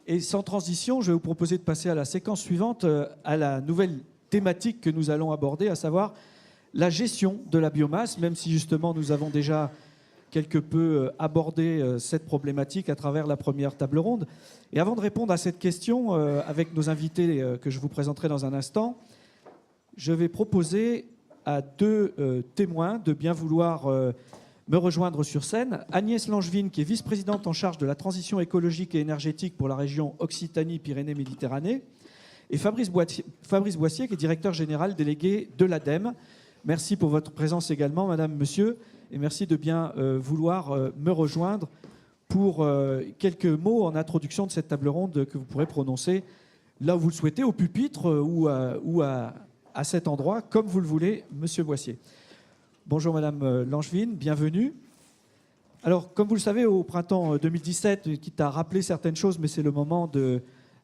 Et sans transition, je vais vous proposer de passer à la séquence suivante, à la nouvelle thématique que nous allons aborder, à savoir la gestion de la biomasse, même si justement nous avons déjà quelque peu abordé cette problématique à travers la première table ronde. Et avant de répondre à cette question, avec nos invités que je vous présenterai dans un instant, je vais proposer à deux témoins de bien vouloir me rejoindre sur scène. Agnès Langevin, qui est vice-présidente en charge de la transition écologique et énergétique pour la région Occitanie-Pyrénées-Méditerranée, et Fabrice Boissier, qui est directeur général délégué de l'ADEME. Merci pour votre présence également, madame, monsieur, et merci de bien vouloir me rejoindre pour quelques mots en introduction de cette table ronde que vous pourrez prononcer là où vous le souhaitez, au pupitre ou à cet endroit, comme vous le voulez, monsieur Boissier. Bonjour madame Langevin, bienvenue. Alors, comme vous le savez, au printemps 2017, quitte à rappeler certaines choses, mais c'est le moment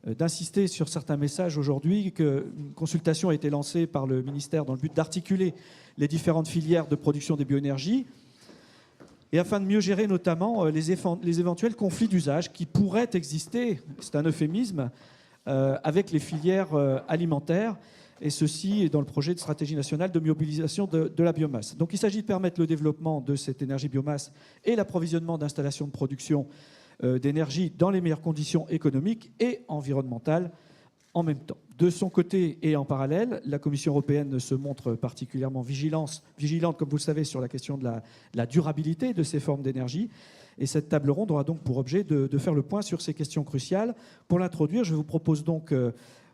d'insister sur certains messages aujourd'hui, qu'une consultation a été lancée par le ministère dans le but d'articuler les différentes filières de production des bioénergies et afin de mieux gérer notamment les éventuels conflits d'usage qui pourraient exister, c'est un euphémisme, avec les filières alimentaires, et ceci dans le projet de stratégie nationale de mobilisation de la biomasse. Donc il s'agit de permettre le développement de cette énergie biomasse et l'approvisionnement d'installations de production d'énergie dans les meilleures conditions économiques et environnementales en même temps. De son côté et en parallèle, la Commission européenne se montre particulièrement vigilante, comme vous le savez, sur la question de la durabilité de ces formes d'énergie. Et cette table ronde aura donc pour objet de faire le point sur ces questions cruciales. Pour l'introduire, je vous propose donc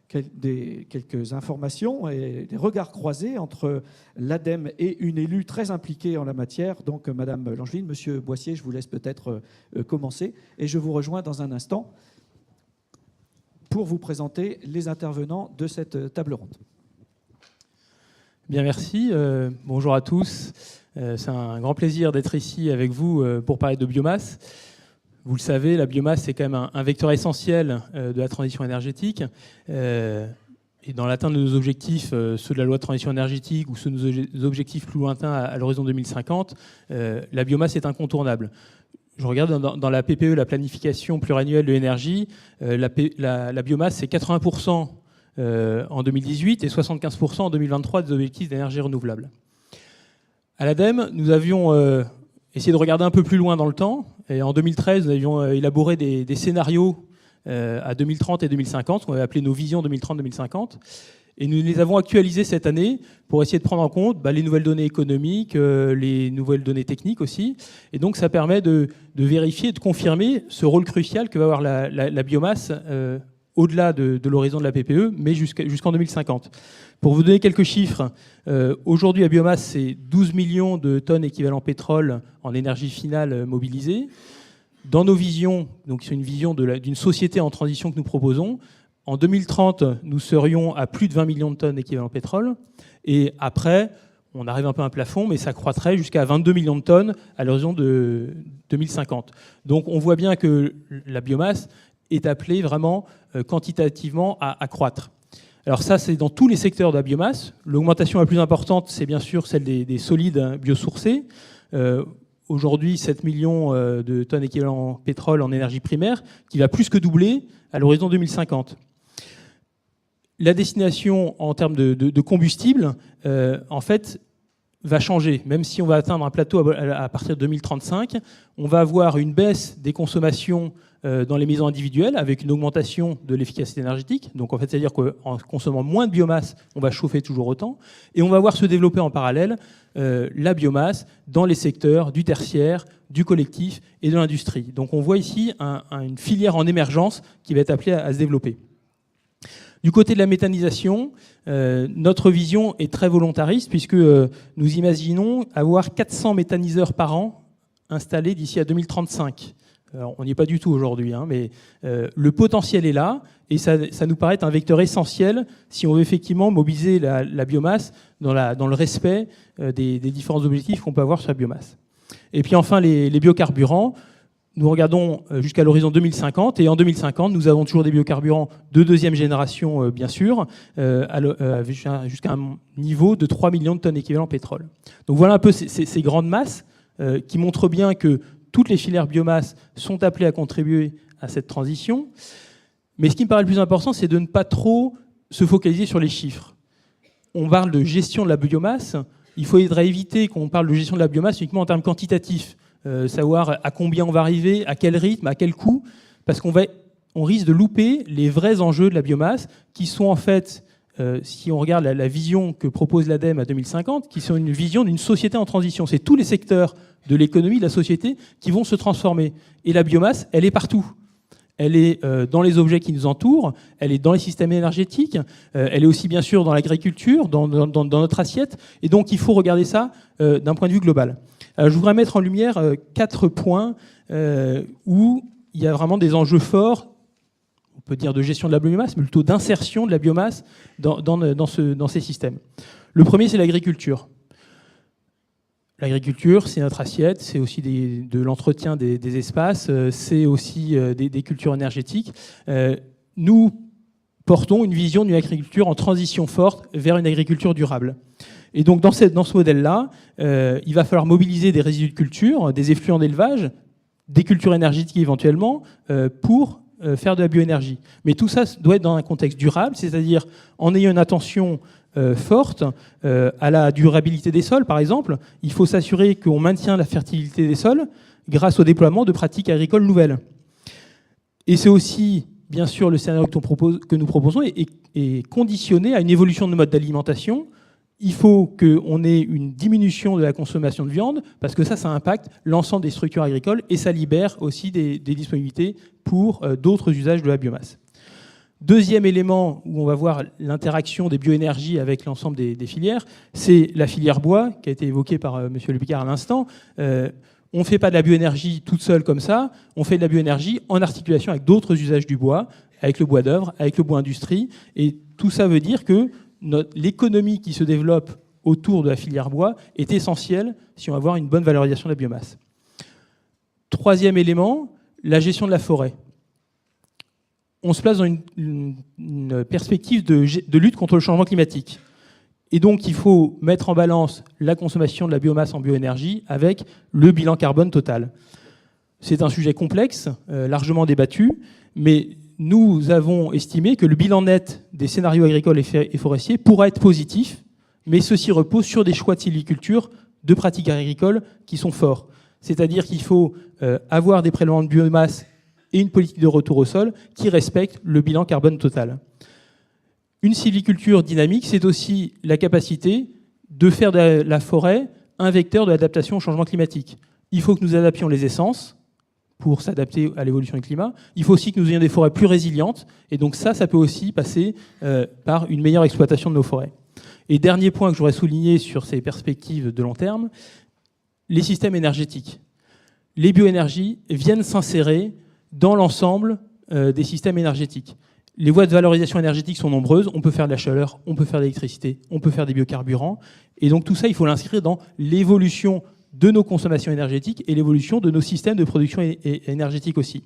quelques informations et des regards croisés entre l'ADEME et une élue très impliquée en la matière. Donc, madame Langevin, monsieur Boissier, je vous laisse peut-être commencer. Et je vous rejoins dans un instant pour vous présenter les intervenants de cette table ronde. Bien, merci. Bonjour à tous. C'est un grand plaisir d'être ici avec vous pour parler de biomasse. Vous le savez, la biomasse, c'est quand même un vecteur essentiel de la transition énergétique. Et dans l'atteinte de nos objectifs, ceux de la loi de transition énergétique ou ceux de nos objectifs plus lointains à l'horizon 2050, la biomasse est incontournable. Je regarde dans la PPE, la planification pluriannuelle de l'énergie, la biomasse, c'est 80% en 2018 et 75% en 2023 des objectifs d'énergie renouvelable. À l'ADEME, nous avions essayé de regarder un peu plus loin dans le temps. Et en 2013, nous avions élaboré des scénarios à 2030 et 2050, ce qu'on avait appelé nos visions 2030-2050. Et nous les avons actualisés cette année pour essayer de prendre en compte les nouvelles données économiques, les nouvelles données techniques aussi. Et donc, ça permet de vérifier et de confirmer ce rôle crucial que va avoir la biomasse au-delà de l'horizon de la PPE, mais jusqu'en 2050. Pour vous donner quelques chiffres, aujourd'hui, la biomasse, c'est 12 millions de tonnes équivalent pétrole en énergie finale mobilisée. Dans nos visions, donc c'est une vision d'une société en transition que nous proposons, en 2030, nous serions à plus de 20 millions de tonnes équivalent pétrole. Et après, on arrive un peu à un plafond, mais ça croîtrait jusqu'à 22 millions de tonnes à l'horizon de 2050. Donc on voit bien que la biomasse est appelée vraiment quantitativement à croître. Alors ça, c'est dans tous les secteurs de la biomasse. L'augmentation la plus importante, c'est bien sûr celle des solides biosourcés. Aujourd'hui, 7 millions de tonnes équivalent pétrole en énergie primaire, qui va plus que doubler à l'horizon 2050. La destination en termes de combustible, en fait, va changer. Même si on va atteindre un plateau à partir de 2035, on va avoir une baisse des consommations dans les maisons individuelles avec une augmentation de l'efficacité énergétique. Donc en fait, c'est-à-dire qu'en consommant moins de biomasse, on va chauffer toujours autant. Et on va voir se développer en parallèle la biomasse dans les secteurs du tertiaire, du collectif et de l'industrie. Donc on voit ici une filière en émergence qui va être appelée à se développer. Du côté de la méthanisation, notre vision est très volontariste puisque nous imaginons avoir 400 méthaniseurs par an installés d'ici à 2035. Alors, on n'y est pas du tout aujourd'hui, mais le potentiel est là et ça nous paraît être un vecteur essentiel si on veut effectivement mobiliser la biomasse dans le respect des différents objectifs qu'on peut avoir sur la biomasse. Et puis enfin, les biocarburants. Nous regardons jusqu'à l'horizon 2050 et en 2050, nous avons toujours des biocarburants de deuxième génération, bien sûr, jusqu'à un niveau de 3 millions de tonnes équivalent pétrole. Donc voilà un peu ces grandes masses qui montrent bien que toutes les filières biomasse sont appelées à contribuer à cette transition. Mais ce qui me paraît le plus important, c'est de ne pas trop se focaliser sur les chiffres. On parle de gestion de la biomasse. Il faudrait éviter qu'on parle de gestion de la biomasse uniquement en termes quantitatifs, savoir à combien on va arriver, à quel rythme, à quel coût, parce qu'on risque de louper les vrais enjeux de la biomasse, qui sont en fait, si on regarde la vision que propose l'ADEME à 2050, qui sont une vision d'une société en transition. C'est tous les secteurs de l'économie, de la société, qui vont se transformer. Et la biomasse, elle est partout. Elle est dans les objets qui nous entourent, elle est dans les systèmes énergétiques, elle est aussi bien sûr dans l'agriculture, dans notre assiette. Et donc il faut regarder ça d'un point de vue global. Je voudrais mettre en lumière 4 points où il y a vraiment des enjeux forts, on peut dire de gestion de la biomasse, mais plutôt d'insertion de la biomasse dans ces systèmes. Le premier, c'est l'agriculture. L'agriculture, c'est notre assiette, c'est aussi de l'entretien des espaces, c'est aussi des cultures énergétiques. Nous portons une vision d'une agriculture en transition forte vers une agriculture durable. Et donc dans ce modèle-là, il va falloir mobiliser des résidus de culture, des effluents d'élevage, des cultures énergétiques éventuellement, pour faire de la bioénergie. Mais tout ça doit être dans un contexte durable, c'est-à-dire en ayant une attention forte à la durabilité des sols, par exemple. Il faut s'assurer qu'on maintient la fertilité des sols grâce au déploiement de pratiques agricoles nouvelles. Et c'est aussi, bien sûr, le scénario que nous proposons est conditionné à une évolution de nos modes d'alimentation. Il faut qu'on ait une diminution de la consommation de viande, parce que ça impacte l'ensemble des structures agricoles et ça libère aussi des disponibilités pour d'autres usages de la biomasse. Deuxième élément où on va voir l'interaction des bioénergies avec l'ensemble des filières, c'est la filière bois, qui a été évoquée par M. Le Picard à l'instant. On ne fait pas de la bioénergie toute seule comme ça, on fait de la bioénergie en articulation avec d'autres usages du bois, avec le bois d'œuvre, avec le bois industrie. Et tout ça veut dire que l'économie qui se développe autour de la filière bois est essentielle si on veut avoir une bonne valorisation de la biomasse. Troisième élément, la gestion de la forêt. On se place dans une perspective de lutte contre le changement climatique. Et donc, il faut mettre en balance la consommation de la biomasse en bioénergie avec le bilan carbone total. C'est un sujet complexe, largement débattu, mais nous avons estimé que le bilan net des scénarios agricoles et forestiers pourra être positif, mais ceci repose sur des choix de sylviculture, de pratiques agricoles qui sont forts. C'est-à-dire qu'il faut avoir des prélèvements de biomasse et une politique de retour au sol qui respecte le bilan carbone total. Une sylviculture dynamique, c'est aussi la capacité de faire de la forêt un vecteur de l'adaptation au changement climatique. Il faut que nous adaptions les essences pour s'adapter à l'évolution du climat. Il faut aussi que nous ayons des forêts plus résilientes. Et donc ça peut aussi passer par une meilleure exploitation de nos forêts. Et dernier point que je voudrais souligner sur ces perspectives de long terme, les systèmes énergétiques. Les bioénergies viennent s'insérer dans l'ensemble des systèmes énergétiques. Les voies de valorisation énergétique sont nombreuses. On peut faire de la chaleur, on peut faire de l'électricité, on peut faire des biocarburants. Et donc tout ça, il faut l'inscrire dans l'évolution de nos consommations énergétiques et l'évolution de nos systèmes de production énergétique aussi.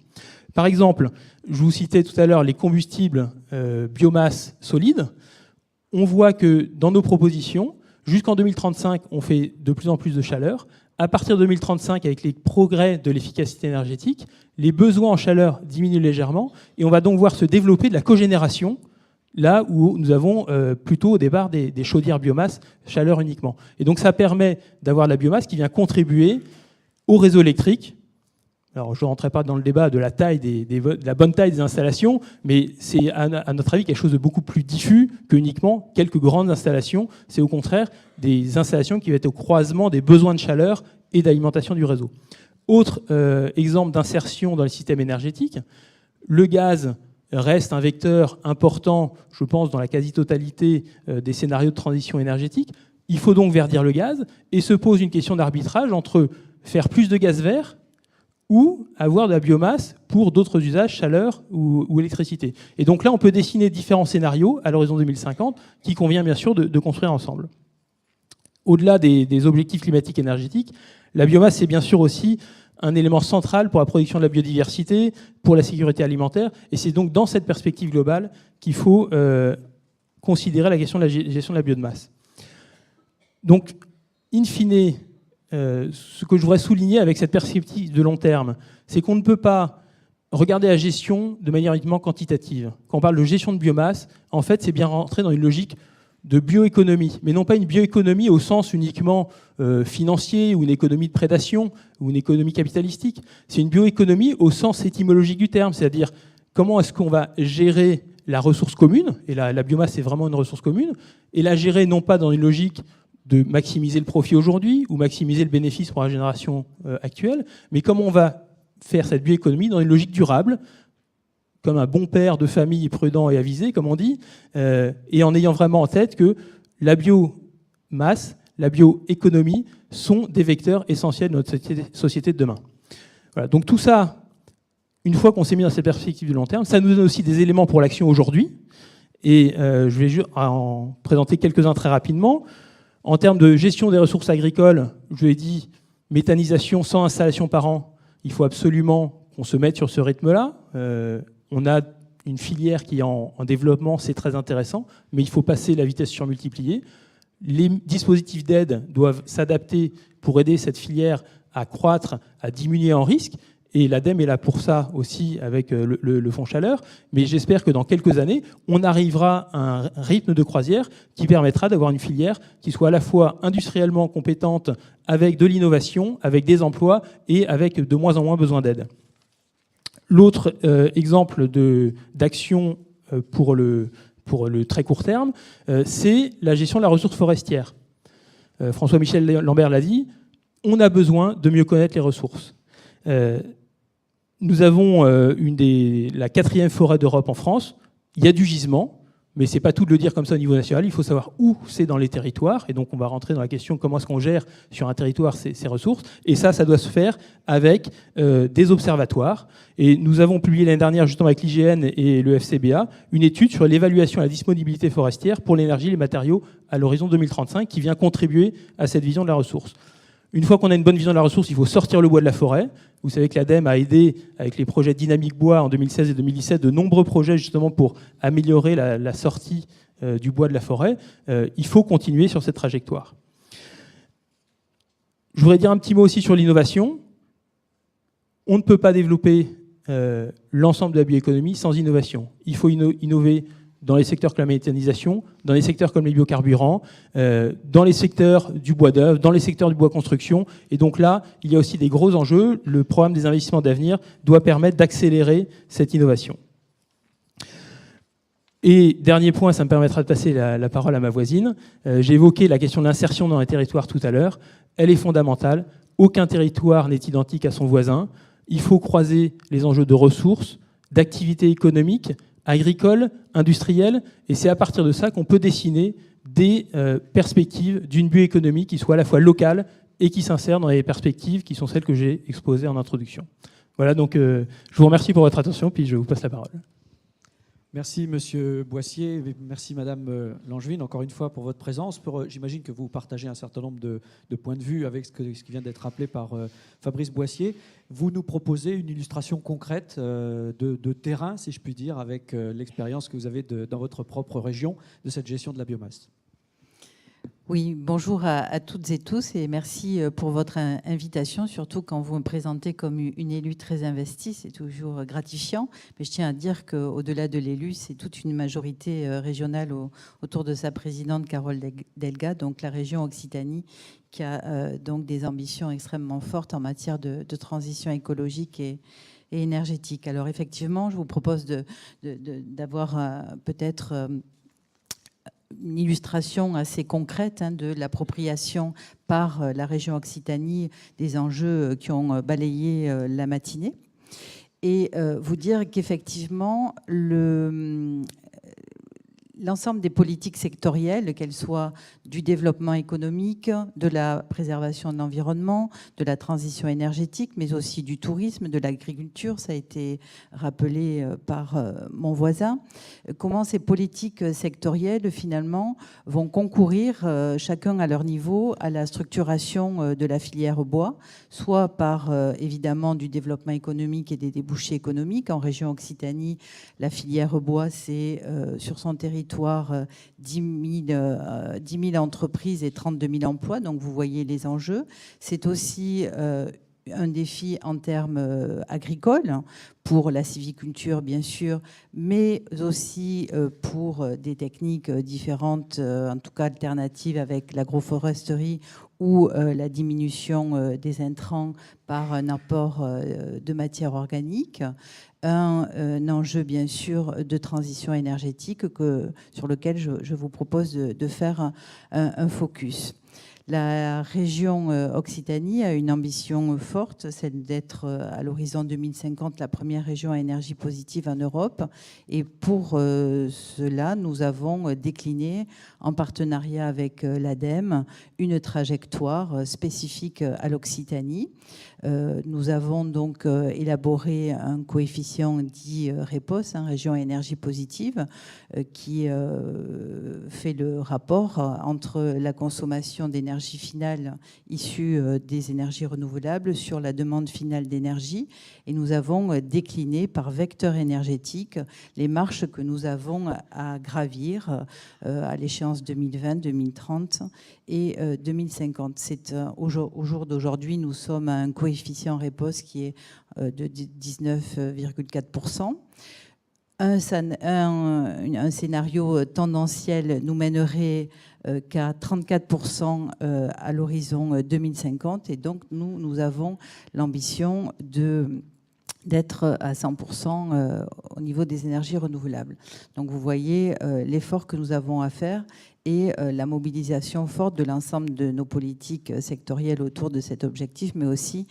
Par exemple, je vous citais tout à l'heure les combustibles biomasse solides. On voit que dans nos propositions, jusqu'en 2035, on fait de plus en plus de chaleur. À partir de 2035, avec les progrès de l'efficacité énergétique, les besoins en chaleur diminuent légèrement et on va donc voir se développer de la cogénération, là où nous avons plutôt au départ des chaudières biomasse, chaleur uniquement. Et donc ça permet d'avoir de la biomasse qui vient contribuer au réseau électrique. Alors je ne rentrerai pas dans le débat de la taille de la bonne taille des installations, mais c'est à notre avis quelque chose de beaucoup plus diffus que uniquement quelques grandes installations. C'est au contraire des installations qui vont être au croisement des besoins de chaleur et d'alimentation du réseau. Autre exemple d'insertion dans les systèmes énergétiques, le gaz reste un vecteur important, je pense, dans la quasi-totalité des scénarios de transition énergétique. Il faut donc verdir le gaz et se pose une question d'arbitrage entre faire plus de gaz vert ou avoir de la biomasse pour d'autres usages, chaleur ou électricité. Et donc là, on peut dessiner différents scénarios à l'horizon 2050 qui convient bien sûr de construire ensemble. Au-delà des objectifs climatiques et énergétiques, la biomasse, c'est bien sûr aussi un élément central pour la production de la biodiversité, pour la sécurité alimentaire. Et c'est donc dans cette perspective globale qu'il faut considérer la question de la gestion de la biomasse. Donc, in fine, ce que je voudrais souligner avec cette perspective de long terme, c'est qu'on ne peut pas regarder la gestion de manière uniquement quantitative. Quand on parle de gestion de biomasse, en fait, c'est bien rentrer dans une logique de bioéconomie, mais non pas une bioéconomie au sens uniquement financier ou une économie de prédation ou une économie capitalistique. C'est une bioéconomie au sens étymologique du terme, c'est-à-dire comment est-ce qu'on va gérer la ressource commune, et la biomasse est vraiment une ressource commune, et la gérer non pas dans une logique de maximiser le profit aujourd'hui ou maximiser le bénéfice pour la génération actuelle, mais comment on va faire cette bioéconomie dans une logique durable, comme un bon père de famille prudent et avisé, comme on dit, et en ayant vraiment en tête que la biomasse, la bioéconomie sont des vecteurs essentiels de notre société de demain. Voilà, donc tout ça, une fois qu'on s'est mis dans cette perspective de long terme, ça nous donne aussi des éléments pour l'action aujourd'hui, et je vais juste en présenter quelques-uns très rapidement. En termes de gestion des ressources agricoles, je l'ai dit, méthanisation 100 installations par an, il faut absolument qu'on se mette sur ce rythme-là. On a une filière qui est en développement, c'est très intéressant, mais il faut passer la vitesse surmultipliée. Les dispositifs d'aide doivent s'adapter pour aider cette filière à croître, à diminuer en risque. Et l'ADEME est là pour ça aussi avec le fonds chaleur. Mais j'espère que dans quelques années, on arrivera à un rythme de croisière qui permettra d'avoir une filière qui soit à la fois industriellement compétente, avec de l'innovation, avec des emplois et avec de moins en moins besoin d'aide. L'autre exemple d'action pour le très court terme, c'est la gestion de la ressource forestière. François-Michel Lambert l'a dit, on a besoin de mieux connaître les ressources. Nous avons la 4e forêt d'Europe en France. Il y a du gisement, mais ce n'est pas tout de le dire comme ça au niveau national. Il faut savoir où c'est dans les territoires. Et donc, on va rentrer dans la question comment est-ce qu'on gère sur un territoire ces ressources. Et ça doit se faire avec des observatoires. Et nous avons publié l'année dernière, justement avec l'IGN et le FCBA, une étude sur l'évaluation de la disponibilité forestière pour l'énergie et les matériaux à l'horizon 2035 qui vient contribuer à cette vision de la ressource. Une fois qu'on a une bonne vision de la ressource, il faut sortir le bois de la forêt. Vous savez que l'ADEME a aidé, avec les projets Dynamique Bois en 2016 et 2017, de nombreux projets justement pour améliorer la sortie du bois de la forêt. Il faut continuer sur cette trajectoire. Je voudrais dire un petit mot aussi sur l'innovation. On ne peut pas développer l'ensemble de la bioéconomie sans innovation. Il faut innover dans les secteurs comme la méthanisation, dans les secteurs comme les biocarburants, dans les secteurs du bois d'œuvre, dans les secteurs du bois construction. Et donc là, il y a aussi des gros enjeux. Le programme des investissements d'avenir doit permettre d'accélérer cette innovation. Et dernier point, ça me permettra de passer la parole à ma voisine. J'ai évoqué la question de l'insertion dans les territoires tout à l'heure. Elle est fondamentale. Aucun territoire n'est identique à son voisin. Il faut croiser les enjeux de ressources, d'activité économique, agricole, industrielle, et c'est à partir de ça qu'on peut dessiner des perspectives d'une bioéconomie qui soit à la fois locale et qui s'insère dans les perspectives qui sont celles que j'ai exposées en introduction. Voilà, donc je vous remercie pour votre attention, puis je vous passe la parole. Merci Monsieur Boissier, merci Madame Langevin encore une fois pour votre présence. J'imagine que vous partagez un certain nombre de points de vue avec ce qui vient d'être rappelé par Fabrice Boissier. Vous nous proposez une illustration concrète de terrain, si je puis dire, avec l'expérience que vous avez dans votre propre région de cette gestion de la biomasse. Oui, bonjour à toutes et tous et merci pour votre invitation, surtout quand vous me présentez comme une élue très investie, c'est toujours gratifiant. Mais je tiens à dire qu'au-delà de l'élu, c'est toute une majorité régionale autour de sa présidente Carole Delga, donc la région Occitanie, qui a donc des ambitions extrêmement fortes en matière de transition écologique et énergétique. Alors effectivement, je vous propose d'avoir peut-être une illustration assez concrète de l'appropriation par la région Occitanie des enjeux qui ont balayé la matinée. Et vous dire qu'effectivement, l'ensemble des politiques sectorielles, qu'elles soient du développement économique, de la préservation de l'environnement, de la transition énergétique, mais aussi du tourisme, de l'agriculture, ça a été rappelé par mon voisin, comment ces politiques sectorielles, finalement, vont concourir, chacun à leur niveau, à la structuration de la filière bois, soit par, évidemment, du développement économique et des débouchés économiques. En région Occitanie, la filière bois, c'est sur son territoire 10 000 entreprises et 32 000 emplois. Donc, vous voyez les enjeux. C'est aussi un défi en termes agricoles, pour la sylviculture bien sûr, mais aussi pour des techniques différentes, en tout cas alternatives avec l'agroforesterie ou la diminution des intrants par un apport de matière organique. Un enjeu bien sûr de transition énergétique sur lequel je vous propose de faire un focus. La région Occitanie a une ambition forte, celle d'être à l'horizon 2050 la première région à énergie positive en Europe. Et pour cela, nous avons décliné, en partenariat avec l'ADEME, une trajectoire spécifique à l'Occitanie. Nous avons donc élaboré un coefficient dit REPOS, région à énergie positive, qui fait le rapport entre la consommation d'énergie finale issue des énergies renouvelables sur la demande finale d'énergie. Et nous avons décliné par vecteur énergétique les marches que nous avons à gravir à l'échéance 2020, 2030 et 2050. Au jour d'aujourd'hui, nous sommes à un coefficient REPOS qui est de 19,4%. Un scénario tendanciel nous mènerait qu'à 34% à l'horizon 2050. Et donc, nous avons l'ambition d'être à 100% au niveau des énergies renouvelables. Donc, vous voyez l'effort que nous avons à faire et la mobilisation forte de l'ensemble de nos politiques sectorielles autour de cet objectif, mais aussi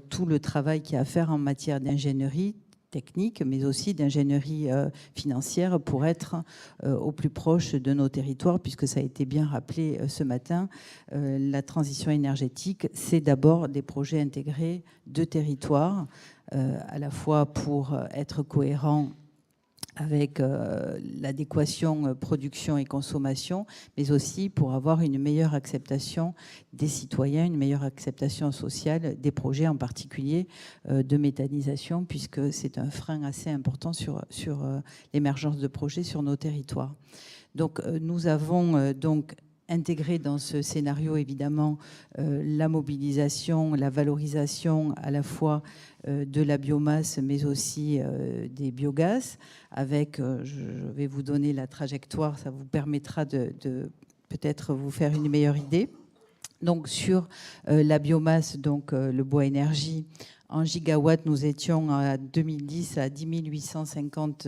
tout le travail qu'il y a à faire en matière d'ingénierie technique, mais aussi d'ingénierie financière pour être au plus proche de nos territoires, puisque ça a été bien rappelé ce matin, la transition énergétique, c'est d'abord des projets intégrés de territoire, à la fois pour être cohérent avec l'adéquation production et consommation, mais aussi pour avoir une meilleure acceptation des citoyens, une meilleure acceptation sociale des projets, en particulier de méthanisation, puisque c'est un frein assez important sur l'émergence de projets sur nos territoires. Donc nous avons intégré dans ce scénario, évidemment, la mobilisation, la valorisation à la fois de la biomasse, mais aussi des biogaz. Avec, je vais vous donner la trajectoire, ça vous permettra de peut-être vous faire une meilleure idée. Donc, sur la biomasse, donc le bois énergie, en gigawatts, nous étions en 2010 à 10 850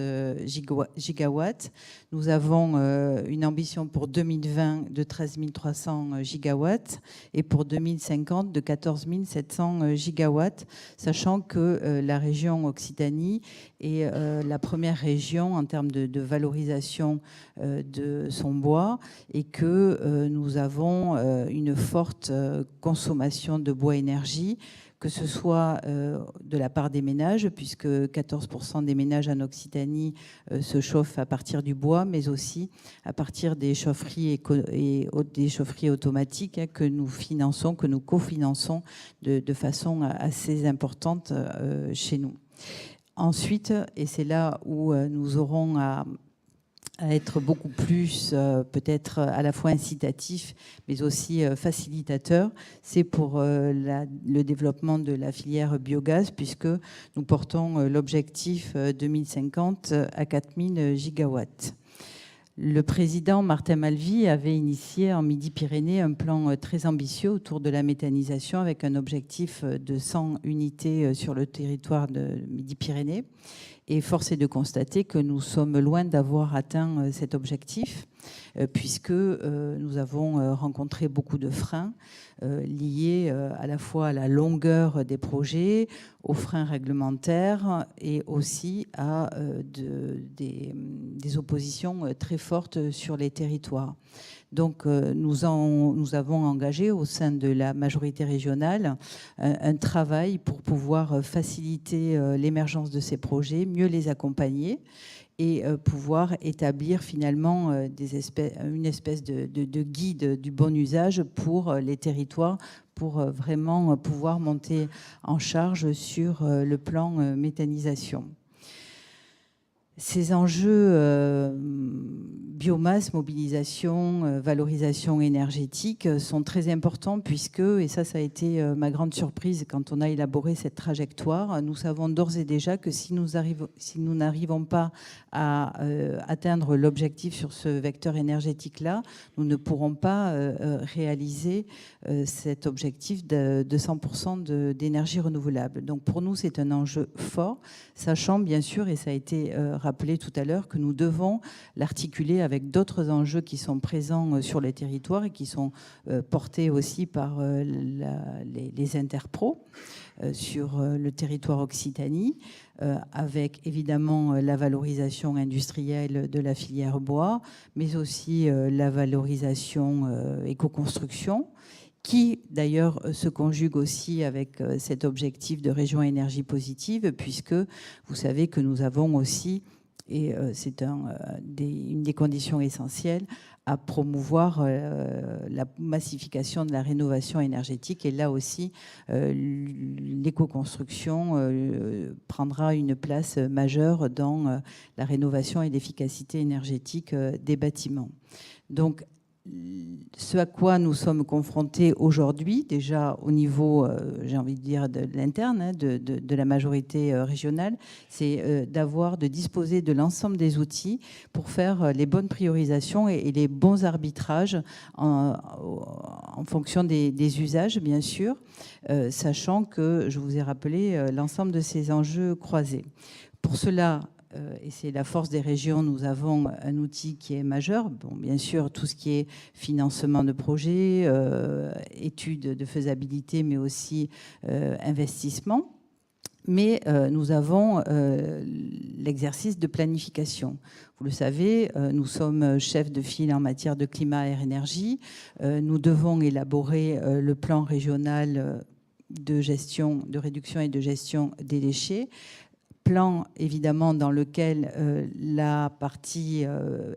gigawatts. Nous avons une ambition pour 2020 de 13 300 gigawatts et pour 2050 de 14 700 gigawatts, sachant que la région Occitanie est la première région en termes de valorisation de son bois et que nous avons une forte consommation de bois énergie, que ce soit de la part des ménages, puisque 14% des ménages en Occitanie se chauffent à partir du bois, mais aussi à partir des chaufferies et des chaufferies automatiques que nous finançons, que nous cofinançons de façon assez importante chez nous. Ensuite, et c'est là où nous aurons à être beaucoup plus peut-être à la fois incitatif mais aussi facilitateur, c'est pour le développement de la filière biogaz, puisque nous portons l'objectif 2050 à 4000 gigawatts. Le président Martin Malvy avait initié en Midi-Pyrénées un plan très ambitieux autour de la méthanisation avec un objectif de 100 unités sur le territoire de Midi-Pyrénées. Et force est de constater que nous sommes loin d'avoir atteint cet objectif, puisque nous avons rencontré beaucoup de freins liés à la fois à la longueur des projets, aux freins réglementaires et aussi à des oppositions très fortes sur les territoires. Donc nous avons engagé au sein de la majorité régionale un travail pour pouvoir faciliter l'émergence de ces projets, mieux les accompagner et pouvoir établir finalement une espèce de guide du bon usage pour les territoires, pour vraiment pouvoir monter en charge sur le plan méthanisation. Ces enjeux biomasse, mobilisation, valorisation énergétique sont très importants puisque, et ça a été ma grande surprise quand on a élaboré cette trajectoire, nous savons d'ores et déjà que si nous n'arrivons pas à atteindre l'objectif sur ce vecteur énergétique-là, nous ne pourrons pas réaliser cet objectif de 100% d'énergie renouvelable. Donc pour nous, c'est un enjeu fort, sachant bien sûr, et ça a été rappelé tout à l'heure, que nous devons l'articuler avec d'autres enjeux qui sont présents sur les territoires et qui sont portés aussi par les interpros sur le territoire Occitanie, avec évidemment la valorisation industrielle de la filière bois, mais aussi la valorisation éco-construction, qui d'ailleurs se conjugue aussi avec cet objectif de région énergie positive, puisque vous savez que nous avons aussi, et c'est une des conditions essentielles, à promouvoir la massification de la rénovation énergétique. Et là aussi, l'éco-construction prendra une place majeure dans la rénovation et l'efficacité énergétique des bâtiments. Donc, ce à quoi nous sommes confrontés aujourd'hui, déjà au niveau, j'ai envie de dire, de l'interne, de la majorité régionale, c'est de disposer de l'ensemble des outils pour faire les bonnes priorisations et les bons arbitrages en fonction des usages, bien sûr, sachant que, je vous ai rappelé, l'ensemble de ces enjeux croisés. Pour cela, et c'est la force des régions, nous avons un outil qui est majeur. Bon, bien sûr, tout ce qui est financement de projets, études de faisabilité, mais aussi investissement. Mais nous avons l'exercice de planification. Vous le savez, nous sommes chefs de file en matière de climat, air, énergie. Nous devons élaborer le plan régional de gestion, de réduction et de gestion des déchets. Plan évidemment dans lequel la partie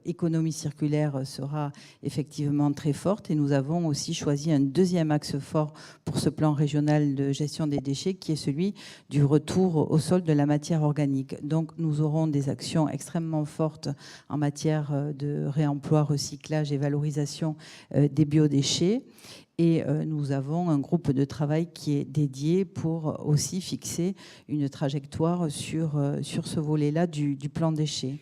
économie circulaire sera effectivement très forte, et nous avons aussi choisi un deuxième axe fort pour ce plan régional de gestion des déchets qui est celui du retour au sol de la matière organique. Donc nous aurons des actions extrêmement fortes en matière de réemploi, recyclage et valorisation des biodéchets. Et nous avons un groupe de travail qui est dédié pour aussi fixer une trajectoire sur ce volet-là du plan déchets.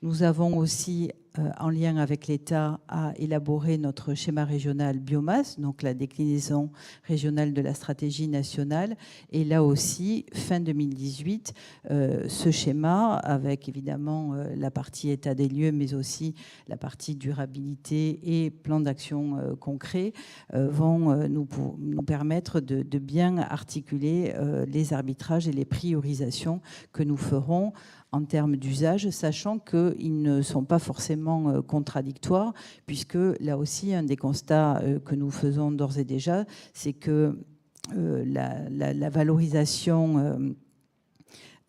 Nous avons aussi, en lien avec l'État, à élaborer notre schéma régional biomasse, donc la déclinaison régionale de la stratégie nationale. Et là aussi, fin 2018, ce schéma, avec évidemment la partie état des lieux, mais aussi la partie durabilité et plan d'action concret, vont nous permettre de bien articuler les arbitrages et les priorisations que nous ferons en termes d'usage, sachant qu'ils ne sont pas forcément contradictoires, puisque là aussi, un des constats que nous faisons d'ores et déjà, c'est que la valorisation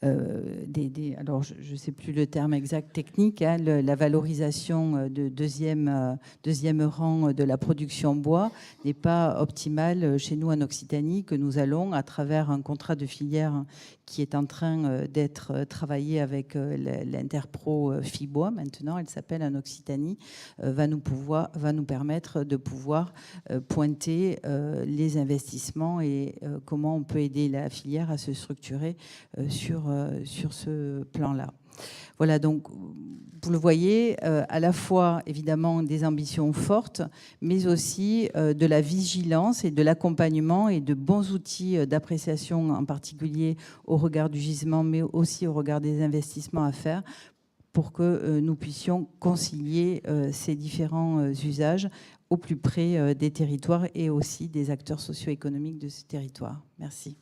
alors je ne sais plus le terme exact technique, hein, la valorisation de deuxième rang de la production bois n'est pas optimale chez nous en Occitanie, que nous allons, à travers un contrat de filière qui est en train d'être travaillé avec l'Interpro Fibois, maintenant elle s'appelle en Occitanie, va nous permettre de pouvoir pointer les investissements et comment on peut aider la filière à se structurer sur ce plan-là. Voilà, donc vous le voyez, à la fois évidemment des ambitions fortes, mais aussi de la vigilance et de l'accompagnement et de bons outils d'appréciation, en particulier au regard du gisement, mais aussi au regard des investissements à faire, pour que nous puissions concilier ces différents usages au plus près des territoires et aussi des acteurs socio-économiques de ce territoire. Merci.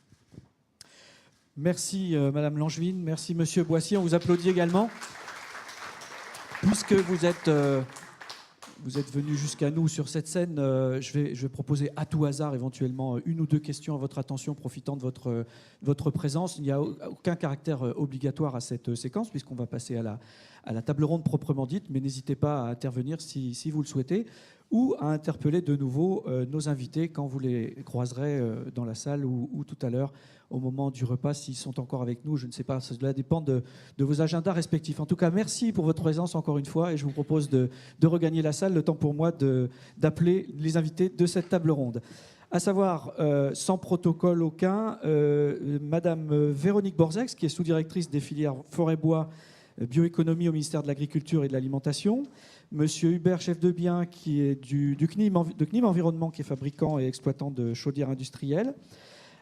Merci Madame Langevin, merci Monsieur Boissier. On vous applaudit également. Puisque vous êtes venu jusqu'à nous sur cette scène, je vais proposer à tout hasard éventuellement une ou deux questions à votre attention profitant de votre présence. Il n'y a aucun caractère obligatoire à cette séquence puisqu'on va passer à la table ronde proprement dite, mais n'hésitez pas à intervenir si vous le souhaitez. ou à interpeller de nouveau nos invités quand vous les croiserez dans la salle ou tout à l'heure au moment du repas, s'ils sont encore avec nous. Je ne sais pas, cela dépend de vos agendas respectifs. En tout cas, merci pour votre présence encore une fois et je vous propose de regagner la salle, le temps pour moi d'appeler les invités de cette table ronde. À savoir, sans protocole aucun, Madame Véronique Borzex, qui est sous-directrice des filières forêt-bois, bioéconomie au ministère de l'Agriculture et de l'Alimentation. Monsieur Hubert Chef de Bien, qui est de CNIM Environnement, qui est fabricant et exploitant de chaudières industrielles.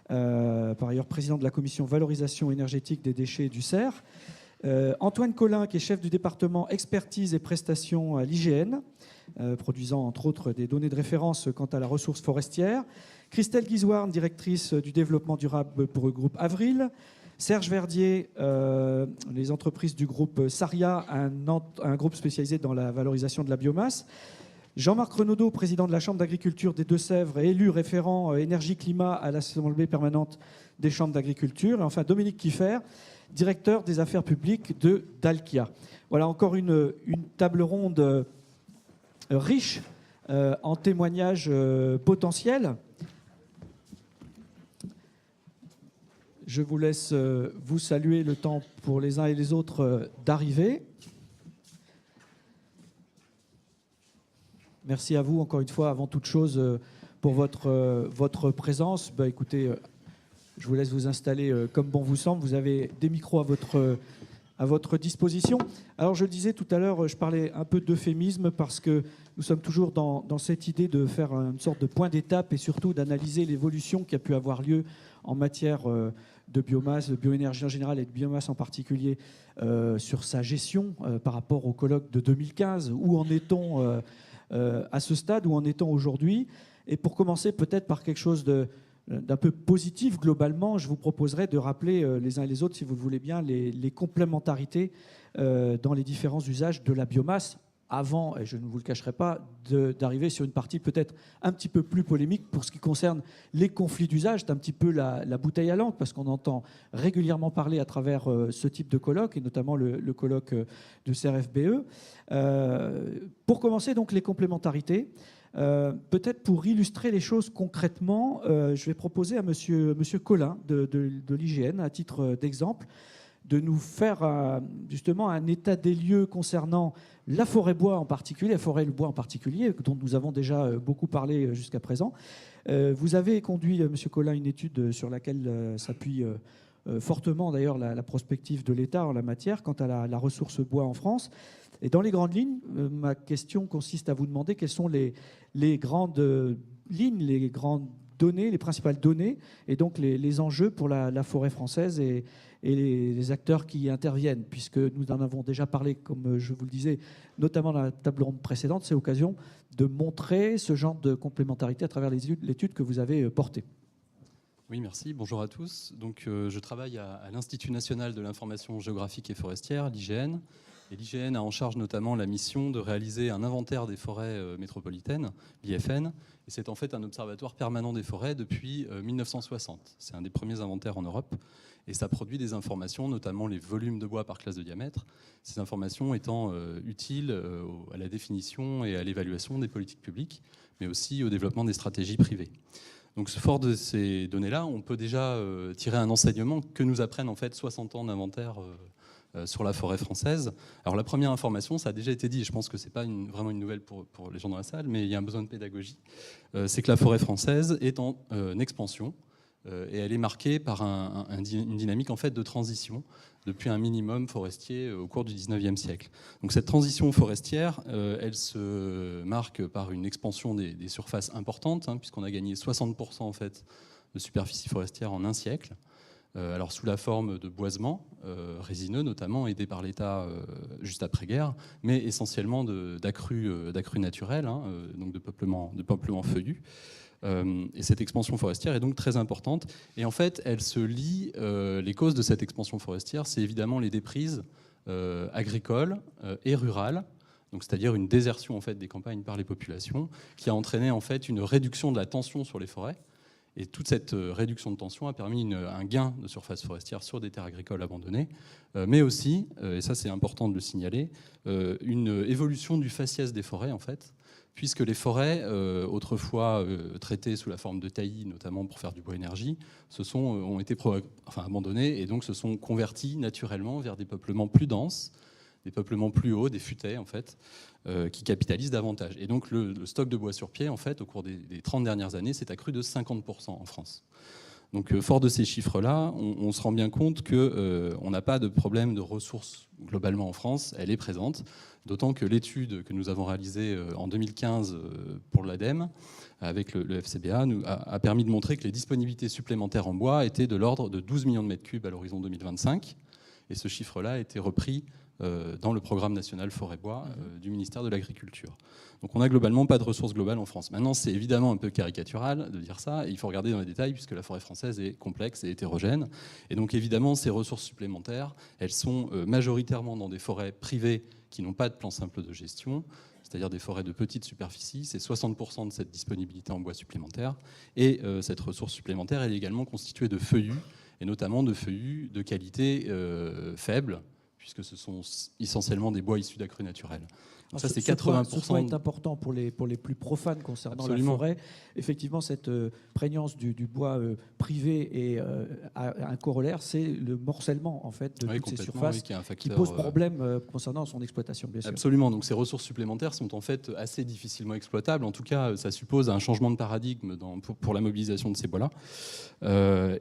Par ailleurs, président de la commission valorisation énergétique des déchets et du CER. Antoine Collin, qui est chef du département expertise et prestations à l'IGN, produisant entre autres des données de référence quant à la ressource forestière. Christelle Guizoarn, directrice du développement durable pour le groupe Avril. Serge Verdier, les entreprises du groupe Saria, un groupe spécialisé dans la valorisation de la biomasse. Jean-Marc Renaudot, président de la Chambre d'agriculture des Deux-Sèvres et élu référent énergie-climat à l'Assemblée permanente des chambres d'agriculture. Et enfin, Dominique Kieffer, directeur des affaires publiques de Dalkia. Voilà encore une table ronde riche en témoignages potentiels. Je vous laisse vous saluer le temps pour les uns et les autres d'arriver. Merci à vous, encore une fois, avant toute chose, pour votre présence. Écoutez, je vous laisse vous installer comme bon vous semble. Vous avez des micros à votre disposition. Alors, je le disais tout à l'heure, je parlais un peu d'euphémisme parce que nous sommes toujours dans cette idée de faire une sorte de point d'étape et surtout d'analyser l'évolution qui a pu avoir lieu en matière de biomasse, de bioénergie en général et de biomasse en particulier sur sa gestion par rapport au colloque de 2015. Où en est-on à ce stade, où en est-on aujourd'hui? Et pour commencer peut-être par quelque chose d'un peu positif globalement, je vous proposerai de rappeler les uns et les autres, si vous le voulez bien, les complémentarités dans les différents usages de la biomasse avant, et je ne vous le cacherai pas, d'arriver sur une partie peut-être un petit peu plus polémique pour ce qui concerne les conflits d'usage. C'est un petit peu la bouteille à l'encre, parce qu'on entend régulièrement parler à travers ce type de colloque, et notamment le colloque de CRFBE. Pour commencer, donc, les complémentarités. Peut-être pour illustrer les choses concrètement, je vais proposer à monsieur Collin de l'IGN, à titre d'exemple, de nous faire justement un état des lieux concernant la forêt-bois en particulier, la forêt et le bois en particulier, dont nous avons déjà beaucoup parlé jusqu'à présent. Vous avez conduit, monsieur Collin, une étude sur laquelle s'appuie fortement d'ailleurs la prospective de l'État en la matière quant à la ressource bois en France. Et dans les grandes lignes, ma question consiste à vous demander quelles sont les grandes lignes, les grandes données, les principales données, et donc les enjeux pour la forêt française et les acteurs qui y interviennent, puisque nous en avons déjà parlé, comme je vous le disais, notamment dans la table ronde précédente. C'est l'occasion de montrer ce genre de complémentarité à travers l'étude que vous avez portée. Oui, merci. Bonjour à tous. Donc, je travaille à l'Institut national de l'information géographique et forestière, l'IGN. Et l'IGN a en charge notamment la mission de réaliser un inventaire des forêts métropolitaines, l'IFN. Et c'est en fait un observatoire permanent des forêts depuis 1960. C'est un des premiers inventaires en Europe. Et ça produit des informations, notamment les volumes de bois par classe de diamètre. Ces informations étant utiles à la définition et à l'évaluation des politiques publiques, mais aussi au développement des stratégies privées. Donc, fort de ces données-là, on peut déjà tirer un enseignement que nous apprennent en fait 60 ans d'inventaire sur la forêt française. Alors, la première information, ça a déjà été dit, et je pense que ce n'est pas vraiment une nouvelle pour les gens dans la salle, mais il y a un besoin de pédagogie, c'est que la forêt française est en expansion, et elle est marquée par une dynamique en fait de transition depuis un minimum forestier au cours du 19e siècle. Donc cette transition forestière, elle se marque par une expansion des surfaces importantes, puisqu'on a gagné 60% en fait de superficie forestière en un siècle. Alors sous la forme de boisements résineux notamment, aidés par l'État juste après-guerre, mais essentiellement d'accrus naturels, donc de peuplement feuillu. Et cette expansion forestière est donc très importante. Et en fait, elle se lie, les causes de cette expansion forestière, c'est évidemment les déprises agricoles et rurales, donc c'est-à-dire une désertion en fait des campagnes par les populations, qui a entraîné en fait une réduction de la tension sur les forêts. Et toute cette réduction de tension a permis un gain de surface forestière sur des terres agricoles abandonnées, mais aussi, et ça c'est important de le signaler, une évolution du faciès des forêts en fait, puisque les forêts, autrefois traitées sous la forme de taillis, notamment pour faire du bois énergie, ont été abandonnées et donc se sont converties naturellement vers des peuplements plus denses, des peuplements plus hauts, des futaies en fait, qui capitalisent davantage. Et donc le stock de bois sur pied, en fait, au cours des 30 dernières années, s'est accru de 50% en France. Donc fort de ces chiffres-là, on se rend bien compte qu'on n'a pas de problème de ressources globalement en France, elle est présente, d'autant que l'étude que nous avons réalisée en 2015 pour l'ADEME, avec le FCBA, a permis de montrer que les disponibilités supplémentaires en bois étaient de l'ordre de 12 millions de mètres cubes à l'horizon 2025, et ce chiffre-là a été repris dans le programme national forêt-bois du ministère de l'Agriculture. Donc on n'a globalement pas de ressources globales en France. Maintenant, c'est évidemment un peu caricatural de dire ça, et il faut regarder dans les détails, puisque la forêt française est complexe et hétérogène. Et donc évidemment, ces ressources supplémentaires, elles sont majoritairement dans des forêts privées qui n'ont pas de plan simple de gestion, c'est-à-dire des forêts de petite superficie. C'est 60% de cette disponibilité en bois supplémentaire. Et cette ressource supplémentaire, elle est également constituée de feuillus, et notamment de feuillus de qualité faible, puisque ce sont essentiellement des bois issus d'accrues naturelles. Donc ça, c'est 80%. Ce point est important pour les plus profanes concernant Absolument. la forêt. Effectivement, cette prégnance du bois privé et un corollaire, c'est le morcellement en fait, de toutes ces surfaces qui est un facteur, qui pose problème concernant son exploitation, bien sûr. Absolument. Donc ces ressources supplémentaires sont en fait assez difficilement exploitables. En tout cas, ça suppose un changement de paradigme pour la mobilisation de ces bois-là.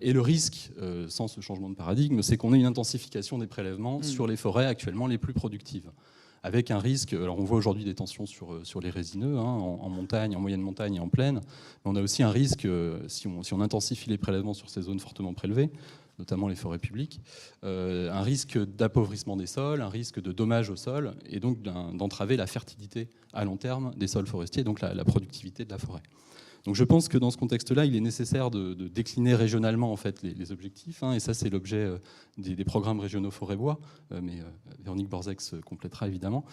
Et le risque, sans ce changement de paradigme, c'est qu'on ait une intensification des prélèvements sur les forêts actuellement les plus productives. Avec un risque, alors on voit aujourd'hui des tensions sur les résineux, en montagne, en moyenne montagne et en plaine, mais on a aussi un risque, si on intensifie les prélèvements sur ces zones fortement prélevées, notamment les forêts publiques, un risque d'appauvrissement des sols, un risque de dommage au sol, et donc d'entraver la fertilité à long terme des sols forestiers, donc la productivité de la forêt. Donc je pense que dans ce contexte-là, il est nécessaire de décliner régionalement en fait, les objectifs, et ça c'est l'objet des programmes régionaux forêt-bois, mais Véronique Borzex complétera évidemment.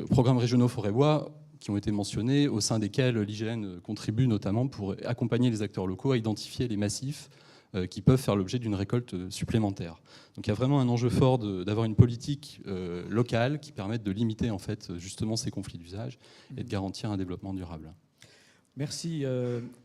Programmes régionaux forêt-bois qui ont été mentionnés, au sein desquels l'IGN contribue notamment pour accompagner les acteurs locaux à identifier les massifs qui peuvent faire l'objet d'une récolte supplémentaire. Donc il y a vraiment un enjeu fort d'avoir une politique locale qui permette de limiter en fait, justement ces conflits d'usage et de garantir un développement durable. Merci,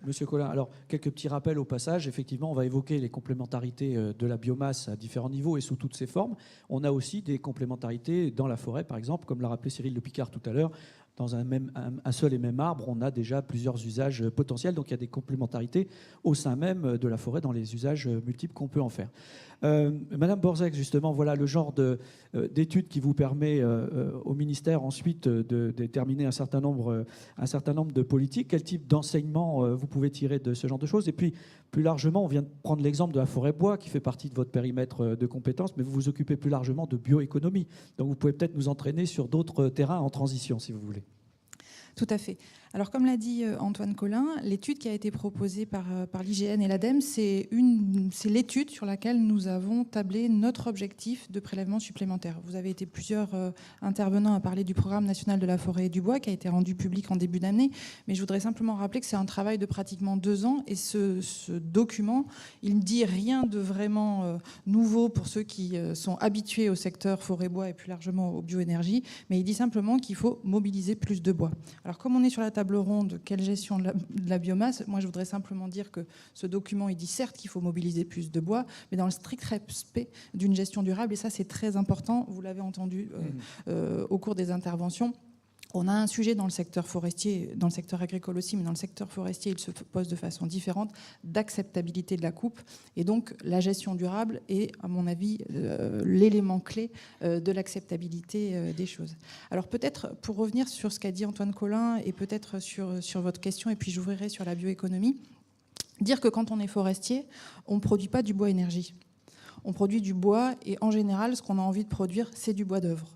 Monsieur Collin. Alors, quelques petits rappels au passage. Effectivement, on va évoquer les complémentarités de la biomasse à différents niveaux et sous toutes ses formes. On a aussi des complémentarités dans la forêt, par exemple, comme l'a rappelé Cyril Lepicard tout à l'heure. Dans un seul et même arbre, on a déjà plusieurs usages potentiels. Donc, il y a des complémentarités au sein même de la forêt dans les usages multiples qu'on peut en faire. Madame Borzex, justement, voilà le genre d'études qui vous permet au ministère ensuite de déterminer un certain nombre de politiques. Quel type d'enseignement vous pouvez tirer de ce genre de choses? Et puis, plus largement, on vient de prendre l'exemple de la forêt-bois qui fait partie de votre périmètre de compétences, mais vous vous occupez plus largement de bioéconomie. Donc, vous pouvez peut-être nous entraîner sur d'autres terrains en transition, si vous voulez. Tout à fait. Alors, comme l'a dit Antoine Collin, l'étude qui a été proposée par l'IGN et l'ADEME, c'est l'étude sur laquelle nous avons tablé notre objectif de prélèvement supplémentaire. Vous avez été plusieurs intervenants à parler du programme national de la forêt et du bois qui a été rendu public en début d'année, mais je voudrais simplement rappeler que c'est un travail de pratiquement 2 ans et ce document, il ne dit rien de vraiment nouveau pour ceux qui sont habitués au secteur forêt-bois et plus largement aux bioénergies, mais il dit simplement qu'il faut mobiliser plus de bois. Alors, comme on est sur la table ronde, quelle gestion de la biomasse, moi je voudrais simplement dire que ce document, il dit certes qu'il faut mobiliser plus de bois, mais dans le strict respect d'une gestion durable, et ça c'est très important, vous l'avez entendu au cours des interventions. On a un sujet dans le secteur forestier, dans le secteur agricole aussi, mais dans le secteur forestier, il se pose de façon différente, d'acceptabilité de la coupe. Et donc, la gestion durable est, à mon avis, l'élément clé de l'acceptabilité des choses. Alors, peut-être, pour revenir sur ce qu'a dit Antoine Collin, et peut-être sur votre question, et puis j'ouvrirai sur la bioéconomie, dire que quand on est forestier, on ne produit pas du bois énergie. On produit du bois et en général, ce qu'on a envie de produire, c'est du bois d'œuvre.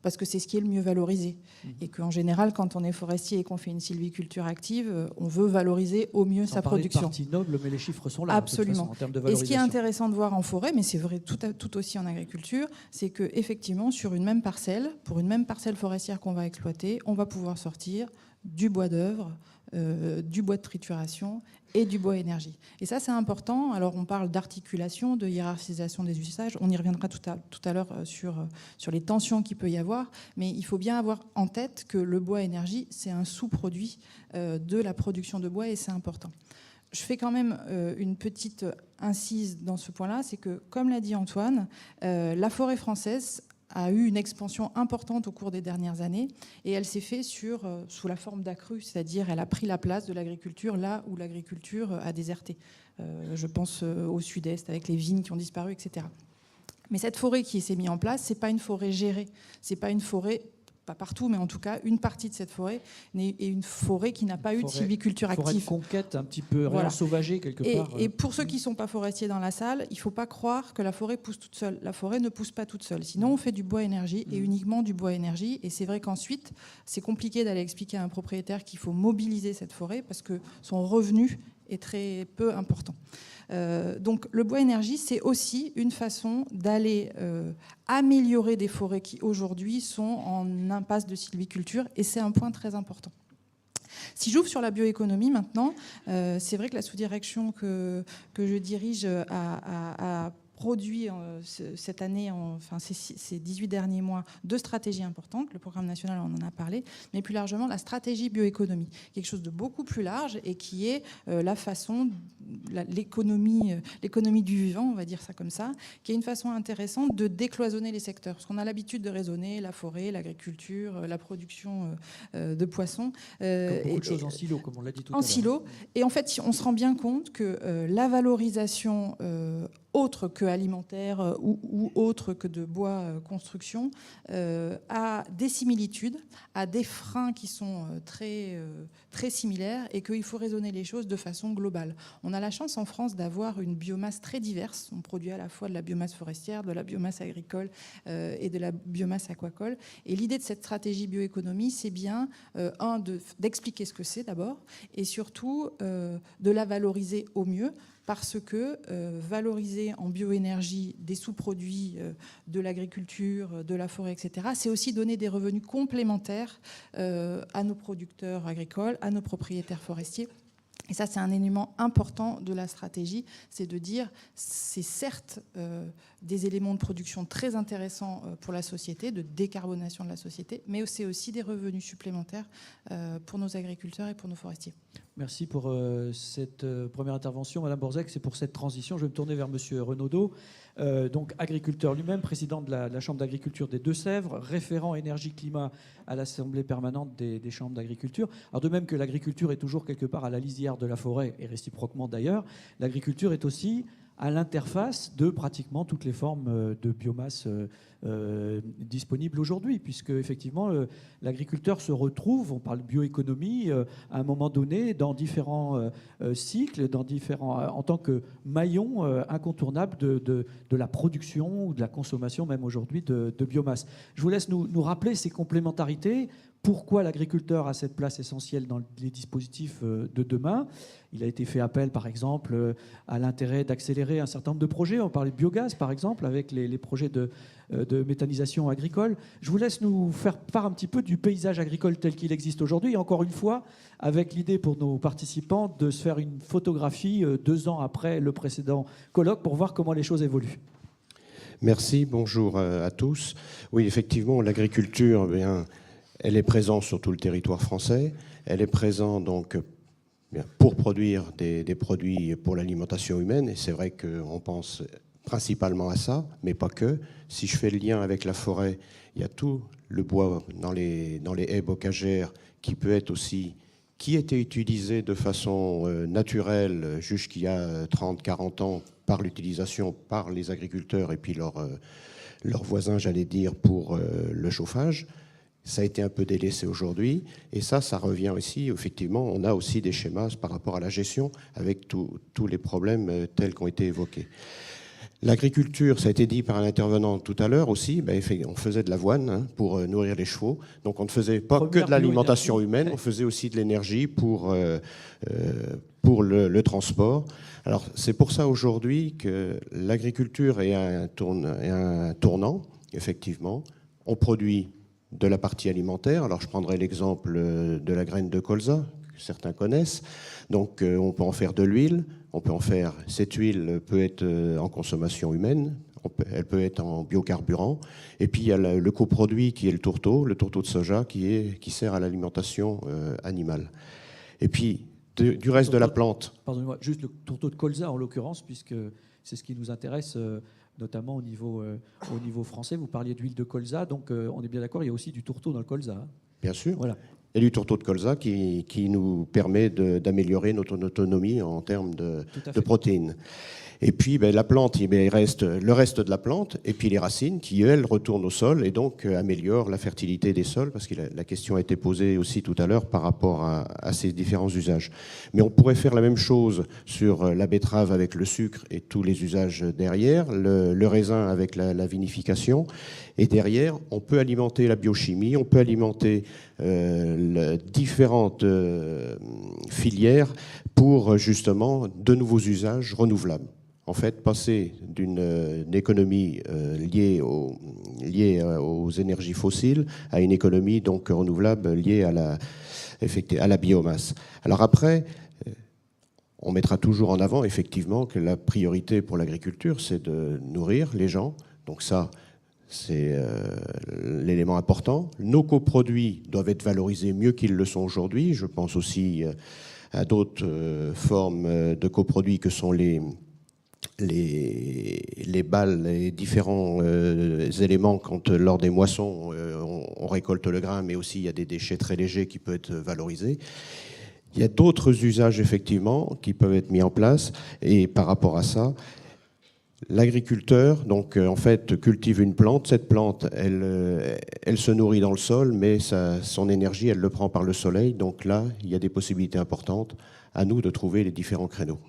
Parce que c'est ce qui est le mieux valorisé. Et qu'en général, quand on est forestier et qu'on fait une sylviculture active, on veut valoriser au mieux sa production. C'est une partie noble, mais les chiffres sont là. Absolument. De toute façon, en termes de et valorisation. ce qui est intéressant de voir en forêt, mais c'est vrai tout aussi en agriculture, c'est qu'effectivement, sur une même parcelle, pour une même parcelle forestière qu'on va exploiter, on va pouvoir sortir du bois d'œuvre, du bois de trituration et du bois énergie. Et ça, c'est important. Alors, on parle d'articulation, de hiérarchisation des usages. On y reviendra tout à l'heure sur les tensions qu'il peut y avoir. Mais il faut bien avoir en tête que le bois énergie, c'est un sous-produit de la production de bois et c'est important. Je fais quand même une petite incise dans ce point-là. C'est que, comme l'a dit Antoine, la forêt française a eu une expansion importante au cours des dernières années et elle s'est faite sous la forme d'accru, c'est-à-dire elle a pris la place de l'agriculture là où l'agriculture a déserté. Je pense au sud-est avec les vignes qui ont disparu, etc. Mais cette forêt qui s'est mise en place, c'est pas une forêt gérée, c'est pas une forêt, pas partout, mais en tout cas, une partie de cette forêt est une forêt qui n'a pas eu de sylviculture active. Forêt de conquête, un petit peu réensauvagée quelque part. Et pour ceux qui ne sont pas forestiers dans la salle, il ne faut pas croire que la forêt pousse toute seule. La forêt ne pousse pas toute seule. Sinon, on fait du bois énergie et uniquement du bois énergie. Et c'est vrai qu'ensuite, c'est compliqué d'aller expliquer à un propriétaire qu'il faut mobiliser cette forêt parce que son revenu est très peu important. Donc le bois énergie, c'est aussi une façon d'aller améliorer des forêts qui aujourd'hui sont en impasse de sylviculture et c'est un point très important. Si j'ouvre sur la bioéconomie maintenant, c'est vrai que la sous-direction que je dirige a produit cette année, enfin ces 18 derniers mois, 2 stratégies importantes. Le programme national, on en a parlé, mais plus largement la stratégie bioéconomie, quelque chose de beaucoup plus large et qui est la façon, l'économie du vivant, on va dire ça comme ça, qui est une façon intéressante de décloisonner les secteurs. Parce qu'on a l'habitude de raisonner la forêt, l'agriculture, la production de poissons. Comme beaucoup de choses en silo, comme on l'a dit tout à l'heure. En silo. Et en fait, on se rend bien compte que la valorisation autre que alimentaire ou autre que de bois construction, a des similitudes, a des freins qui sont très similaires et qu'il faut raisonner les choses de façon globale. On a la chance en France d'avoir une biomasse très diverse. On produit à la fois de la biomasse forestière, de la biomasse agricole et de la biomasse aquacole. Et l'idée de cette stratégie bioéconomie, c'est bien, d'expliquer ce que c'est d'abord et surtout de la valoriser au mieux. Parce que valoriser en bioénergie des sous-produits de l'agriculture, de la forêt, etc., c'est aussi donner des revenus complémentaires à nos producteurs agricoles, à nos propriétaires forestiers. Et ça, c'est un élément important de la stratégie, c'est de dire, c'est certes des éléments de production très intéressants pour la société, de décarbonation de la société, mais c'est aussi des revenus supplémentaires pour nos agriculteurs et pour nos forestiers. Merci pour cette première intervention, Madame Borzec. C'est pour cette transition. Je vais me tourner vers Monsieur Renaudot, donc agriculteur lui-même, président de la Chambre d'agriculture des Deux-Sèvres, référent énergie-climat à l'Assemblée permanente des chambres d'agriculture. Alors de même que l'agriculture est toujours quelque part à la lisière de la forêt, et réciproquement d'ailleurs, l'agriculture est aussi à l'interface de pratiquement toutes les formes de biomasse disponibles aujourd'hui, puisque effectivement l'agriculteur se retrouve, on parle de bioéconomie, à un moment donné dans différents cycles, en tant que maillon incontournable de la production ou de la consommation même aujourd'hui de biomasse. Je vous laisse nous rappeler ces complémentarités. Pourquoi l'agriculteur a cette place essentielle dans les dispositifs de demain? Il a été fait appel, par exemple, à l'intérêt d'accélérer un certain nombre de projets. On parlait de biogaz, par exemple, avec les projets de méthanisation agricole. Je vous laisse nous faire part un petit peu du paysage agricole tel qu'il existe aujourd'hui. Et encore une fois, avec l'idée pour nos participants de se faire une photographie 2 ans après le précédent colloque pour voir comment les choses évoluent. Merci, bonjour à tous. Oui, effectivement, l'agriculture, elle est présente sur tout le territoire français. Elle est présente donc pour produire des produits pour l'alimentation humaine. Et c'est vrai qu'on pense principalement à ça, mais pas que. Si je fais le lien avec la forêt, il y a tout le bois dans les haies bocagères qui était utilisé de façon naturelle jusqu'il y a 30-40 ans par l'utilisation par les agriculteurs et puis leurs voisins, j'allais dire, pour le chauffage. Ça a été un peu délaissé aujourd'hui. Et ça revient aussi, effectivement, on a aussi des schémas par rapport à la gestion avec tous les problèmes tels qu'ont été évoqués. L'agriculture, ça a été dit par un intervenant tout à l'heure aussi, on faisait de l'avoine pour nourrir les chevaux. Donc on ne faisait pas que de l'alimentation humaine, on faisait aussi de l'énergie pour le transport. Alors c'est pour ça aujourd'hui que l'agriculture est un tournant, effectivement. On produit de la partie alimentaire. Alors je prendrai l'exemple de la graine de colza, certains connaissent. Donc on peut en faire de l'huile, cette huile peut être en consommation humaine, elle peut être en biocarburant. Et puis il y a le coproduit qui est le tourteau de soja qui sert à l'alimentation animale. Et puis du reste de la plante. Pardonnez-moi, juste le tourteau de colza en l'occurrence, puisque c'est ce qui nous intéresse, notamment au niveau français. Vous parliez d'huile de colza, donc on est bien d'accord, il y a aussi du tourteau dans le colza. Hein. Bien sûr. Voilà. Il y a du tourteau de colza qui nous permet d'améliorer notre autonomie en termes de protéines. Et puis la plante, il reste le reste de la plante, et puis les racines qui, elles, retournent au sol et donc améliorent la fertilité des sols, parce que la question a été posée aussi tout à l'heure par rapport à ces différents usages. Mais on pourrait faire la même chose sur la betterave avec le sucre et tous les usages derrière, le raisin avec la vinification, et derrière, on peut alimenter la biochimie, on peut alimenter différentes filières pour justement de nouveaux usages renouvelables. En fait, passer d'une économie liée aux énergies fossiles à une économie donc renouvelable liée à la biomasse. Alors après, on mettra toujours en avant effectivement que la priorité pour l'agriculture, c'est de nourrir les gens. Donc ça, c'est l'élément important. Nos coproduits doivent être valorisés mieux qu'ils le sont aujourd'hui. Je pense aussi à d'autres formes de coproduits que sont les balles, les différents éléments quand lors des moissons on récolte le grain, mais aussi il y a des déchets très légers qui peuvent être valorisés. Il y a d'autres usages effectivement qui peuvent être mis en place, et par rapport à ça, l'agriculteur donc en fait cultive une plante. Cette plante, elle se nourrit dans le sol, mais son énergie, elle le prend par le soleil. Donc là, il y a des possibilités importantes. À nous de trouver les différents créneaux.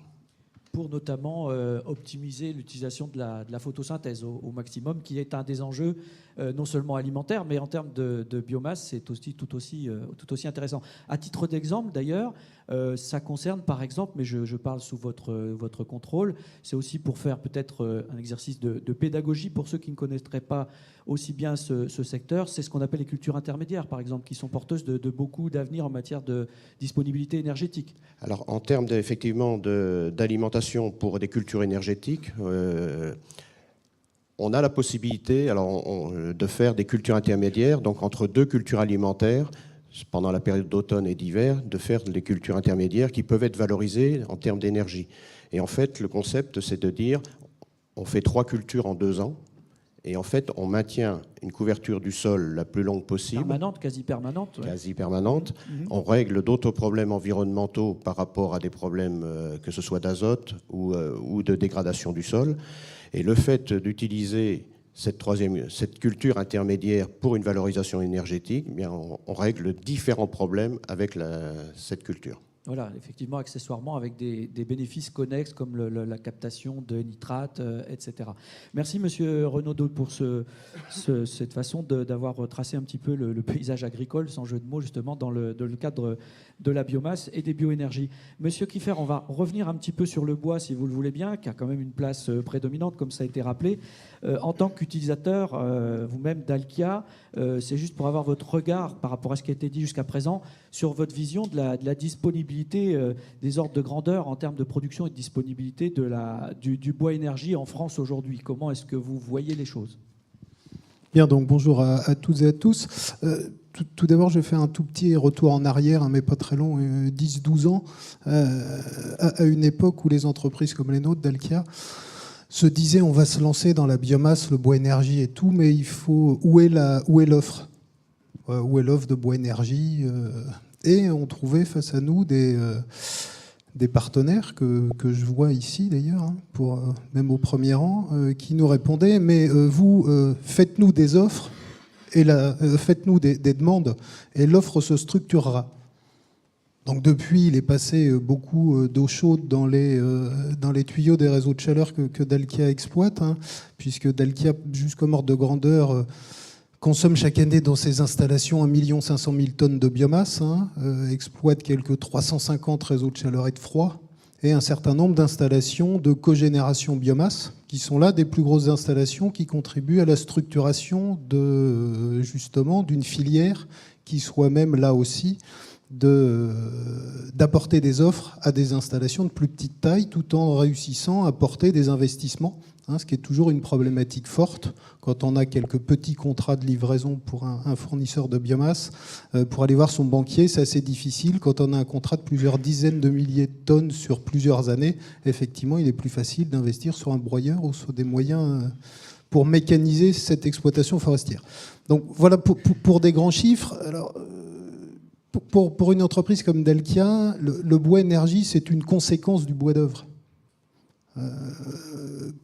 Pour notamment optimiser l'utilisation de la photosynthèse au maximum, qui est un des enjeux non seulement alimentaires, mais en termes de biomasse, c'est aussi tout aussi intéressant. À titre d'exemple, d'ailleurs, ça concerne par exemple, mais je parle sous votre contrôle, c'est aussi pour faire peut-être un exercice de pédagogie pour ceux qui ne connaîtraient pas aussi bien ce secteur, c'est ce qu'on appelle les cultures intermédiaires, par exemple, qui sont porteuses de beaucoup d'avenir en matière de disponibilité énergétique. Alors, en termes effectivement d'alimentation pour des cultures énergétiques, on a la possibilité de faire des cultures intermédiaires, donc entre deux cultures alimentaires, pendant la période d'automne et d'hiver, de faire des cultures intermédiaires qui peuvent être valorisées en termes d'énergie. Et en fait, le concept, c'est de dire, on fait 3 cultures en 2 ans, et en fait, on maintient une couverture du sol la plus longue possible. Permanente, quasi permanente. Ouais. Quasi permanente. On règle d'autres problèmes environnementaux par rapport à des problèmes, que ce soit d'azote ou de dégradation du sol. Et le fait d'utiliser cette culture intermédiaire pour une valorisation énergétique, eh bien, on règle différents problèmes avec cette culture. Voilà, effectivement, accessoirement, avec des bénéfices connexes comme la captation de nitrates, etc. Merci, Monsieur Renaudot, pour cette façon d'avoir tracé un petit peu le paysage agricole, sans jeu de mots, justement, dans le cadre de la biomasse et des bioénergies. Monsieur Kieffer, on va revenir un petit peu sur le bois, si vous le voulez bien, qui a quand même une place prédominante, comme ça a été rappelé. En tant qu'utilisateur, vous-même d'Alkia, c'est juste pour avoir votre regard par rapport à ce qui a été dit jusqu'à présent sur votre vision de la disponibilité des ordres de grandeur en termes de production et de disponibilité du bois énergie en France aujourd'hui. Comment est-ce que vous voyez les choses ? Bien, donc bonjour à toutes et à tous. Tout d'abord, je fais un tout petit retour en arrière, mais pas très long, 10-12 ans, à une époque où les entreprises comme les nôtres, d'Alkia, se disaient on va se lancer dans la biomasse, le bois énergie et tout, mais il faut où est l'offre ? Où est l'offre de bois énergie ? Et on trouvait face à nous des partenaires que je vois ici d'ailleurs, hein, même au premier rang, qui nous répondaient mais vous faites-nous des offres et faites-nous des demandes et l'offre se structurera. Donc depuis, il est passé beaucoup d'eau chaude dans les tuyaux des réseaux de chaleur que Dalkia exploite, hein, puisque Dalkia, jusqu'au ordre de grandeur, consomme chaque année dans ses installations 1 500 000 tonnes de biomasse, hein, exploite quelques 350 réseaux de chaleur et de froid, et un certain nombre d'installations de cogénération biomasse, qui sont là des plus grosses installations qui contribuent à la structuration justement d'une filière qui soit même là aussi d'apporter des offres à des installations de plus petite taille, tout en réussissant à porter des investissements, ce qui est toujours une problématique forte quand on a quelques petits contrats de livraison pour un fournisseur de biomasse. Pour aller voir son banquier, c'est assez difficile. Quand on a un contrat de plusieurs dizaines de milliers de tonnes sur plusieurs années, effectivement, il est plus facile d'investir sur un broyeur ou sur des moyens pour mécaniser cette exploitation forestière. Donc voilà pour des grands chiffres. Alors, pour une entreprise comme Dalkia, le bois énergie, c'est une conséquence du bois d'œuvre.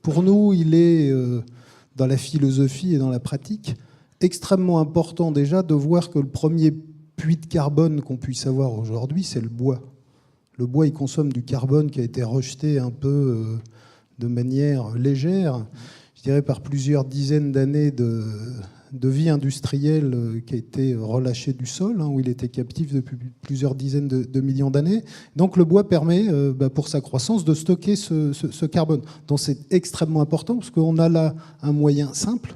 Pour nous, il est, dans la philosophie et dans la pratique, extrêmement important déjà de voir que le premier puits de carbone qu'on puisse avoir aujourd'hui, c'est le bois. Le bois, il consomme du carbone qui a été rejeté un peu de manière légère, je dirais par plusieurs dizaines d'années de vie industrielle qui a été relâché du sol, où il était captif depuis plusieurs dizaines de millions d'années. Donc le bois permet, pour sa croissance, de stocker ce carbone. Donc c'est extrêmement important parce qu'on a là un moyen simple,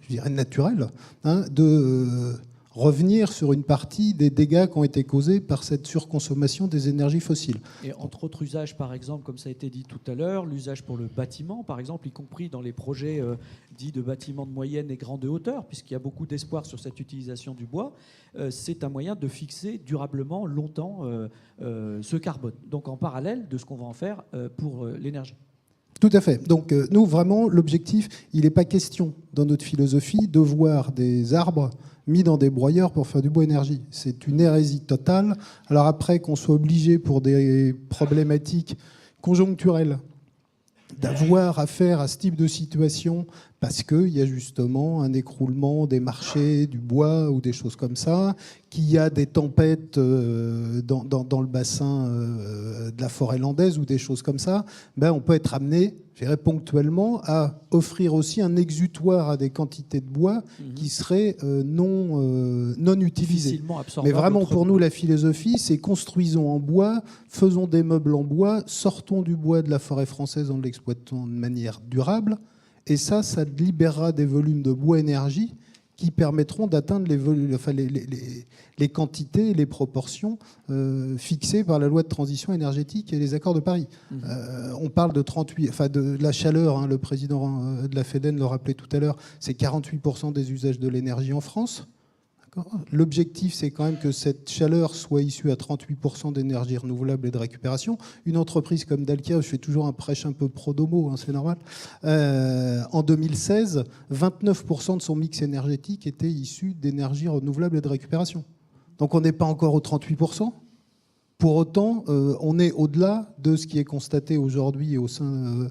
je dirais naturel, de revenir sur une partie des dégâts qui ont été causés par cette surconsommation des énergies fossiles. Et entre autres usages, par exemple, comme ça a été dit tout à l'heure, l'usage pour le bâtiment, par exemple, y compris dans les projets dits de bâtiments de moyenne et grande hauteur, puisqu'il y a beaucoup d'espoir sur cette utilisation du bois, c'est un moyen de fixer durablement, longtemps, ce carbone. Donc en parallèle de ce qu'on va en faire pour l'énergie. Tout à fait. Donc nous, vraiment, l'objectif, il n'est pas question, dans notre philosophie, de voir des arbres mis dans des broyeurs pour faire du bois énergie. C'est une hérésie totale. Alors après, qu'on soit obligé pour des problématiques conjoncturelles d'avoir affaire à ce type de situation parce qu'il y a justement un écroulement des marchés du bois ou des choses comme ça, qu'il y a des tempêtes dans le bassin de la forêt landaise ou des choses comme ça, on peut être amené, je dirais, ponctuellement à offrir aussi un exutoire à des quantités de bois qui seraient non utilisées. Mais vraiment, pour nous, la philosophie, c'est construisons en bois, faisons des meubles en bois, sortons du bois de la forêt française en l'exploitant de manière durable. Et ça libérera des volumes de bois énergie qui permettront d'atteindre les quantités et les proportions fixées par la loi de transition énergétique et les accords de Paris. On parle de 38, de la chaleur, le président de la FEDEN le rappelait tout à l'heure, c'est 48% des usages de l'énergie en France. L'objectif, c'est quand même que cette chaleur soit issue à 38% d'énergie renouvelable et de récupération. Une entreprise comme Dalkia, je fais toujours un prêche un peu pro-domo, c'est normal, en 2016, 29% de son mix énergétique était issu d'énergie renouvelable et de récupération. Donc on n'est pas encore aux 38%. Pour autant, on est au-delà de ce qui est constaté aujourd'hui au sein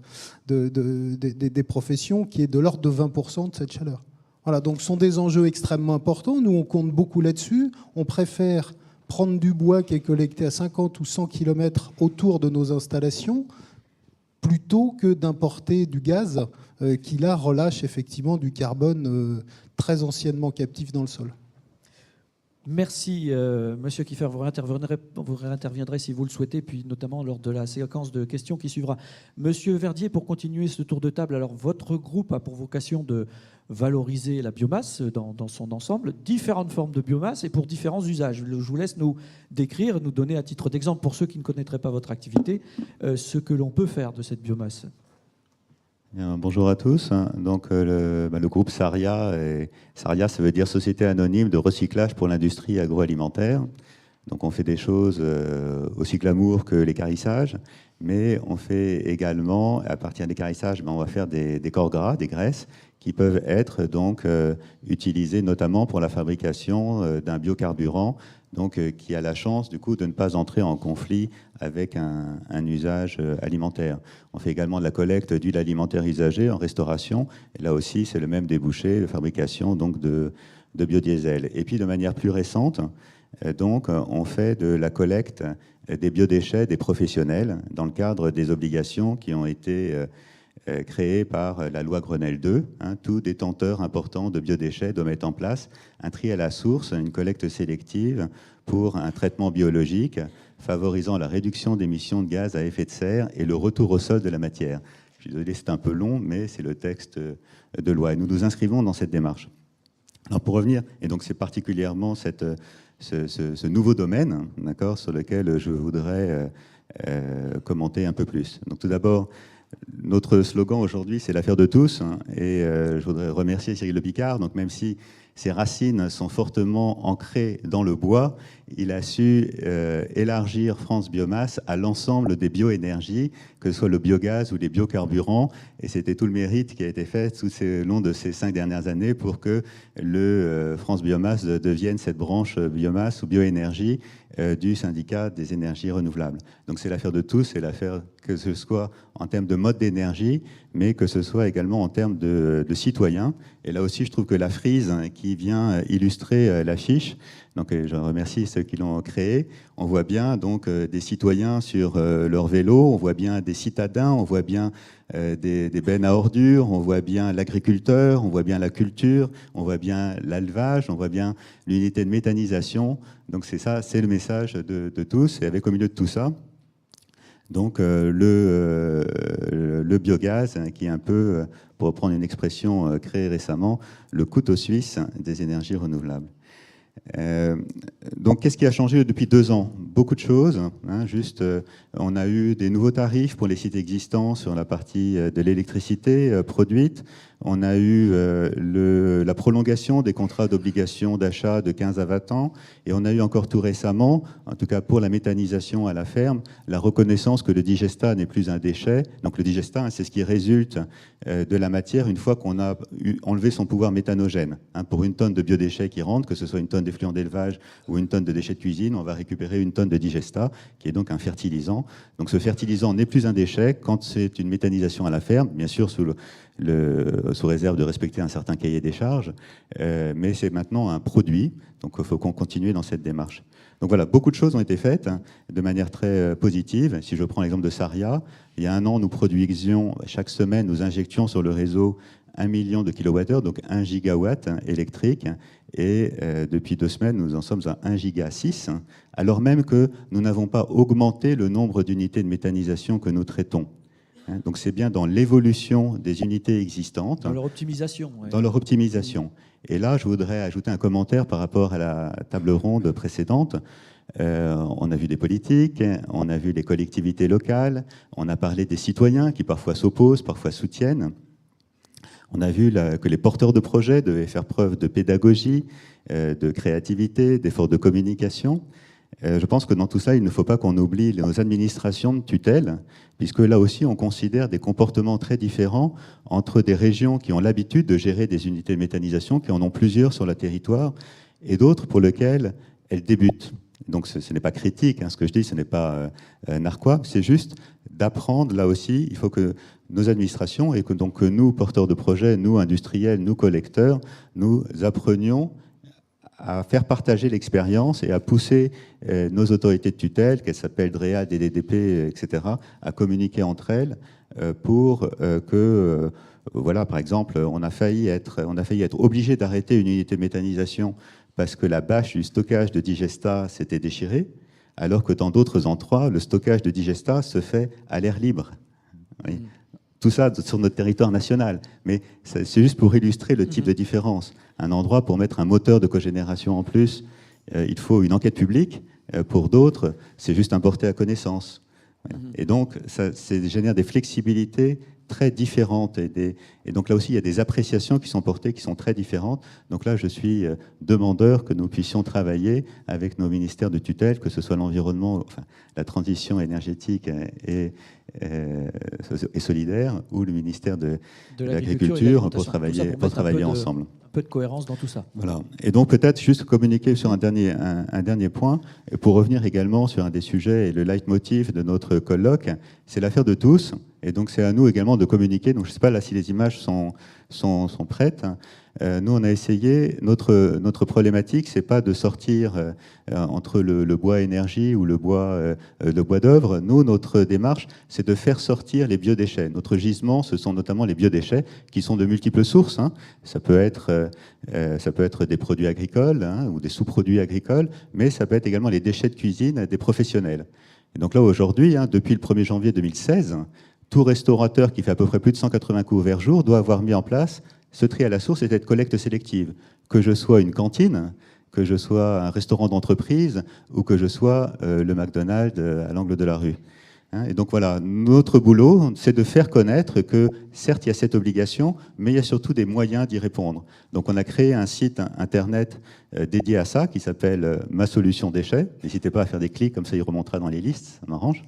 des professions, qui est de l'ordre de 20% de cette chaleur. Voilà, donc ce sont des enjeux extrêmement importants. Nous, on compte beaucoup là-dessus. On préfère prendre du bois qui est collecté à 50 ou 100 km autour de nos installations plutôt que d'importer du gaz qui, là, relâche effectivement du carbone très anciennement captif dans le sol. Merci, Monsieur Kieffer. Vous réinterviendrez si vous le souhaitez, puis notamment lors de la séquence de questions qui suivra. Monsieur Verdier, pour continuer ce tour de table, alors votre groupe a pour vocation de valoriser la biomasse dans son ensemble, différentes formes de biomasse et pour différents usages. Je vous laisse nous décrire, nous donner à titre d'exemple, pour ceux qui ne connaîtraient pas votre activité, ce que l'on peut faire de cette biomasse. Bien, bonjour à tous. Donc, le groupe Saria, Saria, ça veut dire Société anonyme de recyclage pour l'industrie agroalimentaire. Donc on fait des choses aussi glamour que l'équarrissage, mais on fait également, à partir des équarrissages, on va faire des corps gras, des graisses, qui peuvent être donc utilisés notamment pour la fabrication d'un biocarburant, donc qui a la chance du coup de ne pas entrer en conflit avec un usage alimentaire. On fait également de la collecte d'huile alimentaire usagée en restauration, et là aussi c'est le même débouché de fabrication donc de biodiesel. Et puis de manière plus récente, donc on fait de la collecte des biodéchets des professionnels dans le cadre des obligations qui ont été créé par la loi Grenelle 2. Tout détenteur important de biodéchets doit mettre en place un tri à la source, une collecte sélective pour un traitement biologique favorisant la réduction d'émissions de gaz à effet de serre et le retour au sol de la matière. Je suis désolé, c'est un peu long, mais c'est le texte de loi. Et nous nous inscrivons dans cette démarche. Alors pour revenir, et donc c'est particulièrement ce nouveau domaine, d'accord, sur lequel je voudrais commenter un peu plus. Donc tout d'abord, notre slogan aujourd'hui, c'est l'affaire de tous, hein, et je voudrais remercier Cyril Le Picard. Donc même si ses racines sont fortement ancrées dans le bois, il a su élargir France Biomasse à l'ensemble des bioénergies, que ce soit le biogaz ou les biocarburants, et c'était tout le mérite qui a été fait tout au long de ces 5 dernières années pour que le France Biomasse devienne cette branche biomasse ou bioénergie du syndicat des énergies renouvelables. Donc c'est l'affaire de tous, c'est l'affaire que ce soit en termes de mode d'énergie, mais que ce soit également en termes de citoyens. Et là aussi, je trouve que la frise qui vient illustrer l'affiche, donc je remercie ceux qui l'ont créé, on voit bien donc des citoyens sur leur vélo, on voit bien des citadins, on voit bien des bennes à ordures, on voit bien l'agriculteur, on voit bien la culture, on voit bien l'élevage, on voit bien l'unité de méthanisation. Donc c'est ça, c'est le message de tous. Et avec au milieu de tout ça, donc le biogaz, hein, qui est un peu, pour reprendre une expression créée récemment, le couteau suisse des énergies renouvelables. Donc, qu'est-ce qui a changé depuis 2 ans? Beaucoup de choses. Hein, on a eu des nouveaux tarifs pour les sites existants sur la partie de l'électricité produite. On a eu la prolongation des contrats d'obligation d'achat de 15 à 20 ans. Et on a eu encore tout récemment, en tout cas pour la méthanisation à la ferme, la reconnaissance que le digestat n'est plus un déchet. Donc le digestat, hein, c'est ce qui résulte de la matière une fois qu'on a enlevé son pouvoir méthanogène. Hein, pour une tonne de biodéchets qui rentre, que ce soit une tonne d'effluents d'élevage ou une tonne de déchets de cuisine, on va récupérer une tonne de digestat, qui est donc un fertilisant. Donc ce fertilisant n'est plus un déchet quand c'est une méthanisation à la ferme, bien sûr sous réserve de respecter un certain cahier des charges, mais c'est maintenant un produit, donc il faut qu'on continue dans cette démarche. Donc voilà, beaucoup de choses ont été faites, hein, de manière très positive. Si je prends l'exemple de Saria, il y a 1 an, nous produisions, chaque semaine, nous injections sur le réseau 1 million de kilowattheures, donc 1 gigawatt électrique, et depuis 2 semaines, nous en sommes à 1 giga 6, alors même que nous n'avons pas augmenté le nombre d'unités de méthanisation que nous traitons. Donc c'est bien dans l'évolution des unités existantes. Dans leur optimisation. Ouais. Dans leur optimisation. Et là, je voudrais ajouter un commentaire par rapport à la table ronde précédente. On a vu des politiques, on a vu les collectivités locales, on a parlé des citoyens qui parfois s'opposent, parfois soutiennent. On a vu que les porteurs de projets devaient faire preuve de pédagogie, de créativité, d'efforts de communication. Je pense que dans tout ça, il ne faut pas qu'on oublie nos administrations de tutelle, puisque là aussi, on considère des comportements très différents entre des régions qui ont l'habitude de gérer des unités de méthanisation, qui en ont plusieurs sur le territoire, et d'autres pour lesquelles elles débutent. Donc ce n'est pas critique, hein, ce que je dis, ce n'est pas narquois, c'est juste d'apprendre, là aussi, il faut que nos administrations, et que donc nous, porteurs de projets, nous, industriels, nous, collecteurs, nous apprenions à faire partager l'expérience et à pousser nos autorités de tutelle, qu'elles s'appellent DREA, DDDP, etc., à communiquer entre elles pour que, voilà, par exemple, on a failli être obligé d'arrêter une unité de méthanisation parce que la bâche du stockage de digestat s'était déchirée, alors que dans d'autres endroits, le stockage de digestat se fait à l'air libre. Oui. Tout ça sur notre territoire national. Mais c'est juste pour illustrer le type de différence. Un endroit, pour mettre un moteur de cogénération en plus, il faut une enquête publique. Pour d'autres, c'est juste un porté à connaissance. Et donc, ça génère des flexibilités très différentes. Et donc là aussi, il y a des appréciations qui sont portées, qui sont très différentes. Donc là, je suis demandeur que nous puissions travailler avec nos ministères de tutelle, que ce soit l'environnement, enfin, la transition énergétique et solidaire, ou le ministère de l'Agriculture, pour travailler ensemble. Un peu de cohérence dans tout ça. Voilà. Et donc peut-être juste communiquer sur un dernier point, et pour revenir également sur un des sujets et le leitmotiv de notre colloque, c'est l'affaire de tous. Et donc c'est à nous également de communiquer. Donc je ne sais pas là si les images sont prêtes. Nous, on a essayé, notre problématique, c'est pas de sortir entre le bois énergie ou le bois d'œuvre. Nous, notre démarche, c'est de faire sortir les biodéchets. Notre gisement, ce sont notamment les biodéchets qui sont de multiples sources. Hein. Ça peut être des produits agricoles, hein, ou des sous-produits agricoles, mais ça peut être également les déchets de cuisine des professionnels. Et donc là, aujourd'hui, hein, depuis le 1er janvier 2016, tout restaurateur qui fait à peu près plus de 180 couverts jour doit avoir mis en place Ce tri à la source était de collecte sélective. Que je sois une cantine, que je sois un restaurant d'entreprise ou que je sois le McDonald's à l'angle de la rue. Et donc voilà, notre boulot, c'est de faire connaître que certes il y a cette obligation, mais il y a surtout des moyens d'y répondre. Donc on a créé un site internet dédié à ça qui s'appelle Ma Solution Déchets. N'hésitez pas à faire des clics, comme ça il remontera dans les listes, ça m'arrange.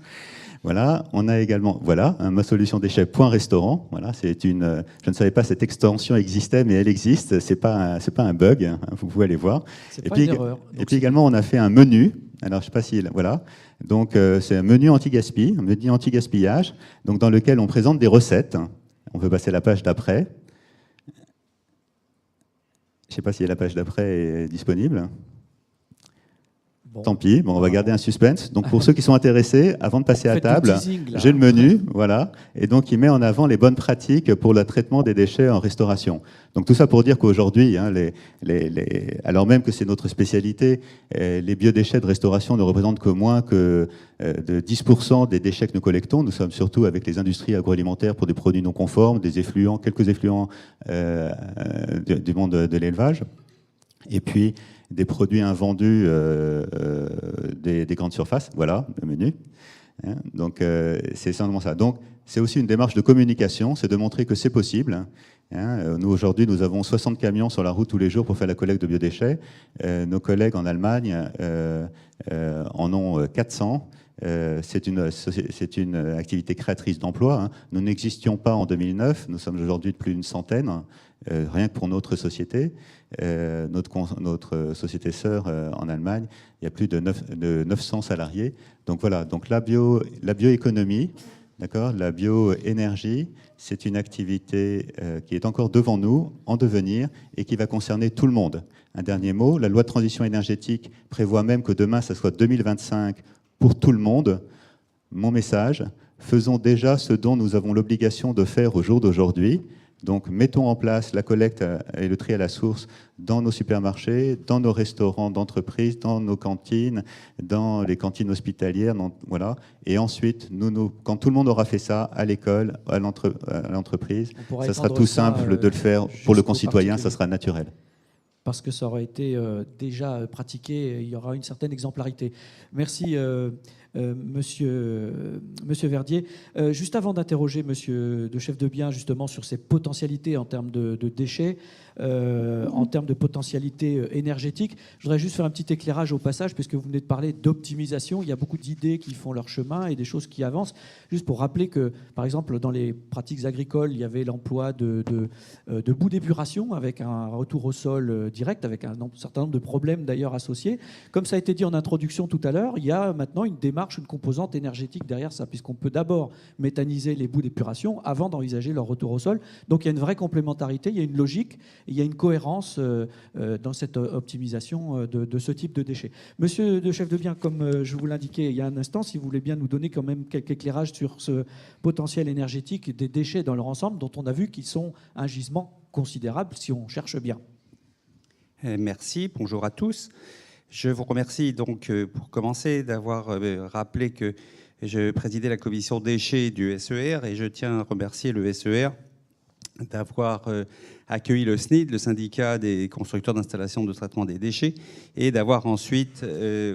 Voilà, on a également, voilà, un masolutiondéchets.restaurant. Voilà, c'est une, je ne savais pas cette extension existait, mais elle existe. C'est pas un bug. Hein, vous pouvez aller voir. C'est pas une erreur. Et puis également, on a fait un menu. Alors, je sais pas si, voilà. Donc, c'est un menu anti-gaspi, un menu anti-gaspillage, donc dans lequel on présente des recettes. On peut passer à la page d'après. Je ne sais pas si la page d'après est disponible. Bon. Tant pis, bon, on va garder un suspense. Donc pour ceux qui sont intéressés, avant de passer à table, teasing, j'ai le menu, voilà, et donc il met en avant les bonnes pratiques pour le traitement des déchets en restauration. Donc tout ça pour dire qu'aujourd'hui, hein, alors même que c'est notre spécialité, les biodéchets de restauration ne représentent que moins que de 10% des déchets que nous collectons. Nous sommes surtout avec les industries agroalimentaires pour des produits non conformes, des effluents, quelques effluents du monde de l'élevage. Et puis des produits invendus des grandes surfaces. Voilà, le menu. Donc, c'est simplement ça. Donc, c'est aussi une démarche de communication, c'est de montrer que c'est possible. Nous, aujourd'hui, nous avons 60 camions sur la route tous les jours pour faire la collecte de biodéchets. Nos collègues en Allemagne en ont 400. C'est une activité créatrice d'emplois. Nous n'existions pas en 2009. Nous sommes aujourd'hui de plus d'une centaine, rien que pour notre société. Notre société sœur en Allemagne, il y a plus de 900 salariés. Donc voilà, donc la bioéconomie, d'accord, la bioénergie, c'est une activité qui est encore devant nous, en devenir, et qui va concerner tout le monde. Un dernier mot, la loi de transition énergétique prévoit même que demain, ça soit 2025 pour tout le monde. Mon message, faisons déjà ce dont nous avons l'obligation de faire au jour d'aujourd'hui. Donc, mettons en place la collecte et le tri à la source dans nos supermarchés, dans nos restaurants d'entreprise, dans nos cantines, dans les cantines hospitalières, voilà. Et ensuite, quand tout le monde aura fait ça, à l'école, à l'entreprise, ça sera tout simple de le faire pour le concitoyen, ça sera naturel. Parce que ça aurait été déjà pratiqué, il y aura une certaine exemplarité. Merci, Monsieur Verdier. Juste avant d'interroger Monsieur de Chef de Bien justement sur ses potentialités en termes de déchets, en termes de potentialité énergétique, je voudrais juste faire un petit éclairage au passage, puisque vous venez de parler d'optimisation. Il y a beaucoup d'idées qui font leur chemin et des choses qui avancent. Juste pour rappeler que, par exemple, dans les pratiques agricoles, il y avait l'emploi de boues d'épuration avec un retour au sol direct, avec un certain nombre de problèmes d'ailleurs associés. Comme ça a été dit en introduction tout à l'heure, il y a maintenant une démarche, une composante énergétique derrière ça, puisqu'on peut d'abord méthaniser les boues d'épuration avant d'envisager leur retour au sol. Donc il y a une vraie complémentarité, il y a une logique, il y a une cohérence dans cette optimisation de ce type de déchets. Monsieur de Chef de Bien, comme je vous l'indiquais il y a un instant, si vous voulez bien nous donner quand même quelques éclairages sur ce potentiel énergétique des déchets dans leur ensemble, dont on a vu qu'ils sont un gisement considérable si on cherche bien. Merci, bonjour à tous. Je vous remercie donc pour commencer d'avoir rappelé que je présidais la commission déchets du SER et je tiens à remercier le SER d'avoir accueilli le SNID, le syndicat des constructeurs d'installations de traitement des déchets, et d'avoir ensuite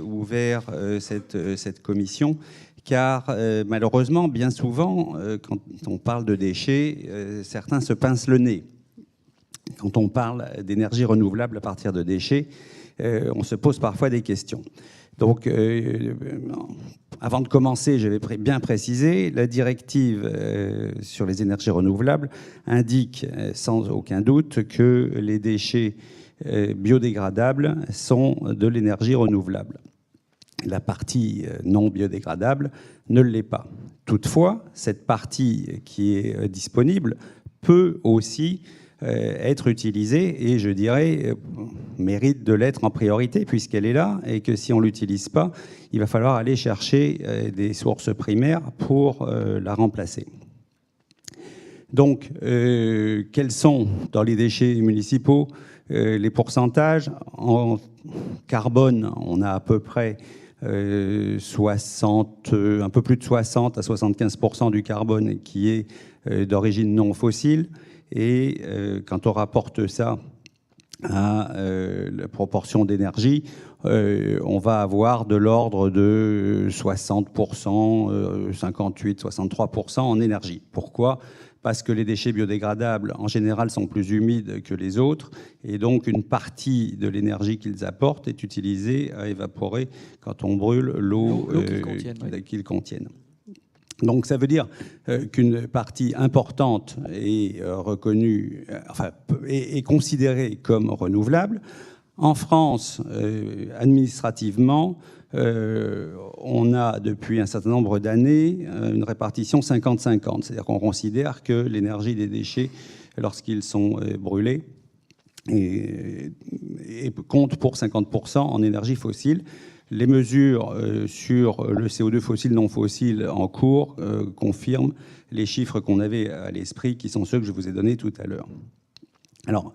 ouvert cette commission, car malheureusement, bien souvent, quand on parle de déchets, certains se pincent le nez. Quand on parle d'énergie renouvelable à partir de déchets, on se pose parfois des questions. Donc, avant de commencer, je vais bien préciser, la directive sur les énergies renouvelables indique sans aucun doute que les déchets biodégradables sont de l'énergie renouvelable. La partie non biodégradable ne l'est pas. Toutefois, cette partie qui est disponible peut aussi être utilisée et, je dirais, mérite de l'être en priorité puisqu'elle est là et que si on ne l'utilise pas, il va falloir aller chercher des sources primaires pour la remplacer. Donc, quels sont dans les déchets municipaux les pourcentages? En carbone, on a à peu près un peu plus de 60 à 75% du carbone qui est d'origine non fossile. Et quand on rapporte ça à la proportion d'énergie, on va avoir de l'ordre de 60%, 58%, 63% en énergie. Pourquoi ? Parce que les déchets biodégradables, en général, sont plus humides que les autres, et donc une partie de l'énergie qu'ils apportent est utilisée à évaporer quand on brûle l'eau qu'ils contiennent. Donc ça veut dire qu'une partie importante est reconnue, enfin, est considérée comme renouvelable. En France, administrativement, on a depuis un certain nombre d'années une répartition 50-50, c'est-à-dire qu'on considère que l'énergie des déchets, lorsqu'ils sont brûlés, compte pour 50% en énergie fossile. Les mesures sur le CO2 fossile, non fossile en cours confirment les chiffres qu'on avait à l'esprit, qui sont ceux que je vous ai donnés tout à l'heure. Alors,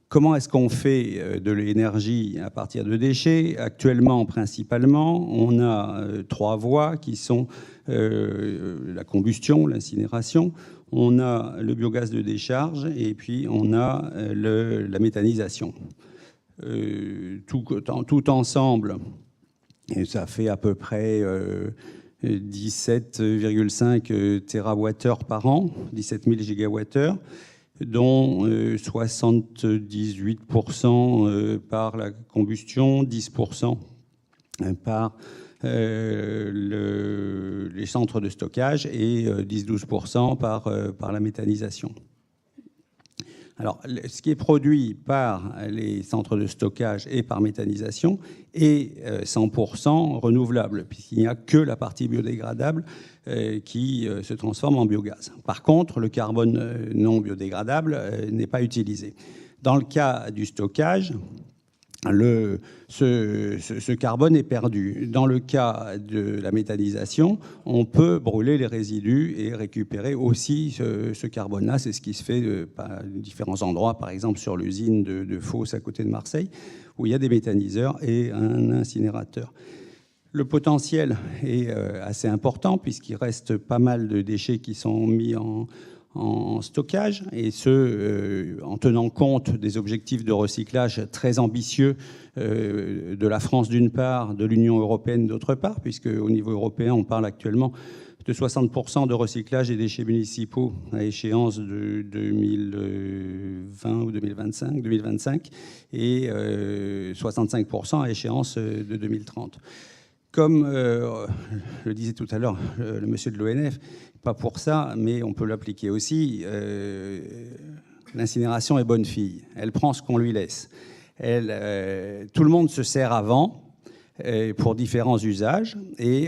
comment est-ce qu'on fait de l'énergie à partir de déchets ? Actuellement, principalement, on a 3 voies qui sont la combustion, l'incinération, on a le biogaz de décharge et puis on a la méthanisation. Tout ensemble, et ça fait à peu près 17,5 TWh par an, 17 000 gigawattheures, dont 78% par la combustion, 10% par les centres de stockage et 10-12% par la méthanisation. Alors, ce qui est produit par les centres de stockage et par méthanisation est 100% renouvelable, puisqu'il n'y a que la partie biodégradable qui se transforme en biogaz. Par contre, le carbone non biodégradable n'est pas utilisé. Dans le cas du stockage, ce carbone est perdu. Dans le cas de la méthanisation, on peut brûler les résidus et récupérer aussi ce carbone-là. C'est ce qui se fait à différents endroits, par exemple sur l'usine de Fos à côté de Marseille, où il y a des méthaniseurs et un incinérateur. Le potentiel est assez important puisqu'il reste pas mal de déchets qui sont mis en stockage, et ce, en tenant compte des objectifs de recyclage très ambitieux de la France d'une part, de l'Union européenne d'autre part, puisque au niveau européen, on parle actuellement de 60% de recyclage des déchets municipaux à échéance de 2020 ou 2025, et 65% à échéance de 2030. Comme le disait tout à l'heure le monsieur de l'ONF, pas pour ça, mais on peut l'appliquer aussi, l'incinération est bonne fille. Elle prend ce qu'on lui laisse. Tout le monde se sert avant pour différents usages, et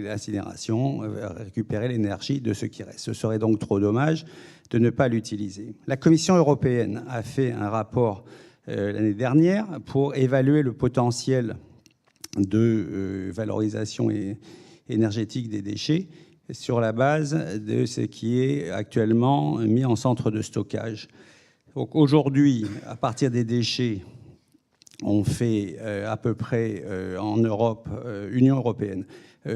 l'incinération va récupérer l'énergie de ce qui reste. Ce serait donc trop dommage de ne pas l'utiliser. La Commission européenne a fait un rapport l'année dernière pour évaluer le potentiel de valorisation énergétique des déchets sur la base de ce qui est actuellement mis en centre de stockage. Donc aujourd'hui, à partir des déchets, on fait à peu près en Europe, Union européenne,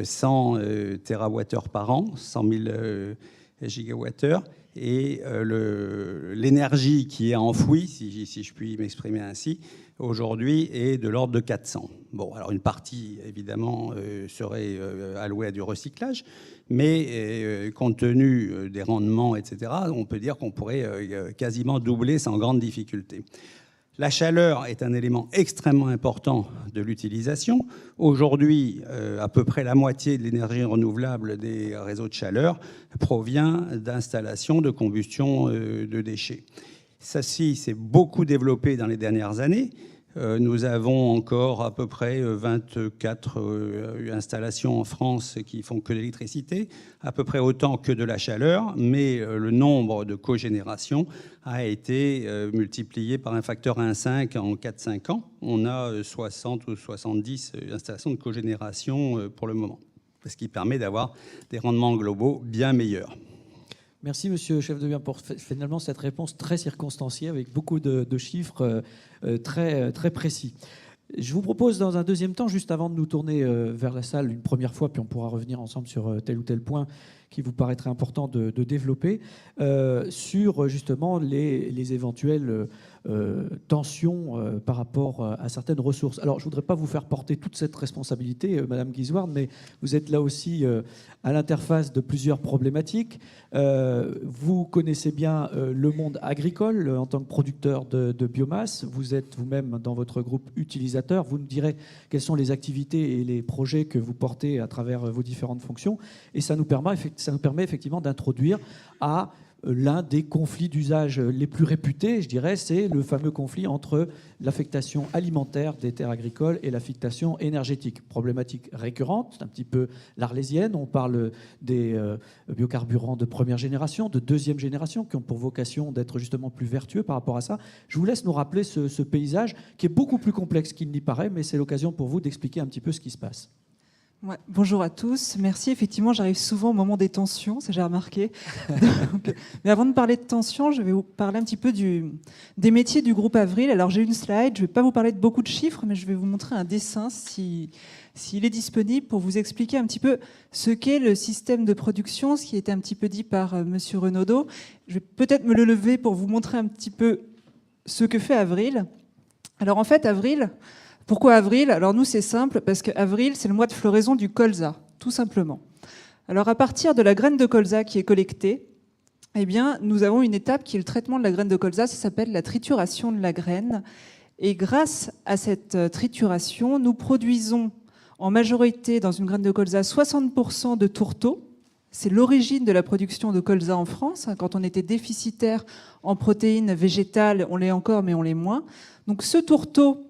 100 TWh par an, 100 000 gigawattheures, et l'énergie qui est enfouie, si je puis m'exprimer ainsi, aujourd'hui est de l'ordre de 400. Bon, alors une partie, évidemment, serait allouée à du recyclage, mais compte tenu des rendements, etc., on peut dire qu'on pourrait quasiment doubler sans grande difficulté. La chaleur est un élément extrêmement important de l'utilisation. Aujourd'hui, à peu près la moitié de l'énergie renouvelable des réseaux de chaleur provient d'installations de combustion de déchets. Ça, s'est beaucoup développé dans les dernières années. Nous avons encore à peu près 24 installations en France qui font que l'électricité, à peu près autant que de la chaleur, mais le nombre de cogénérations a été multiplié par un facteur 1,5 en 4-5 ans. On a 60 ou 70 installations de cogénération pour le moment, ce qui permet d'avoir des rendements globaux bien meilleurs. Merci, monsieur Chefdebien, pour finalement cette réponse très circonstanciée avec beaucoup de chiffres très, très précis. Je vous propose dans un deuxième temps, juste avant de nous tourner vers la salle une première fois, puis on pourra revenir ensemble sur tel ou tel point qui vous paraîtrait important de développer sur justement les éventuelles tensions par rapport à certaines ressources. Alors, je ne voudrais pas vous faire porter toute cette responsabilité, Madame Guizoard, mais vous êtes là aussi à l'interface de plusieurs problématiques. Vous connaissez bien le monde agricole en tant que producteur de biomasse. Vous êtes vous-même dans votre groupe utilisateur. Vous nous direz quelles sont les activités et les projets que vous portez à travers vos différentes fonctions. Et ça nous permet effectivement d'introduire à l'un des conflits d'usage les plus réputés, je dirais, c'est le fameux conflit entre l'affectation alimentaire des terres agricoles et l'affectation énergétique. Problématique récurrente, un petit peu l'arlésienne. On parle des biocarburants de première génération, de deuxième génération, qui ont pour vocation d'être justement plus vertueux par rapport à ça. Je vous laisse nous rappeler ce paysage qui est beaucoup plus complexe qu'il n'y paraît, mais c'est l'occasion pour vous d'expliquer un petit peu ce qui se passe. Ouais, bonjour à tous, merci. Effectivement, j'arrive souvent au moment des tensions, ça j'ai remarqué. Mais avant de parler de tensions, je vais vous parler un petit peu des métiers du groupe Avril. Alors j'ai une slide, je ne vais pas vous parler de beaucoup de chiffres, mais je vais vous montrer un dessin s'il est disponible pour vous expliquer un petit peu ce qu'est le système de production, ce qui a été un petit peu dit par Monsieur Renaudot. Je vais peut-être me le lever pour vous montrer un petit peu ce que fait Avril. Alors en fait, Avril... Pourquoi avril? Alors nous, c'est simple, parce qu'avril, c'est le mois de floraison du colza, tout simplement. Alors à partir de la graine de colza qui est collectée, eh bien, nous avons une étape qui est le traitement de la graine de colza, ça s'appelle la trituration de la graine. Et grâce à cette trituration, nous produisons en majorité dans une graine de colza 60% de tourteau. C'est l'origine de la production de colza en France. Quand on était déficitaire en protéines végétales, on l'est encore, mais on l'est moins. Donc ce tourteau,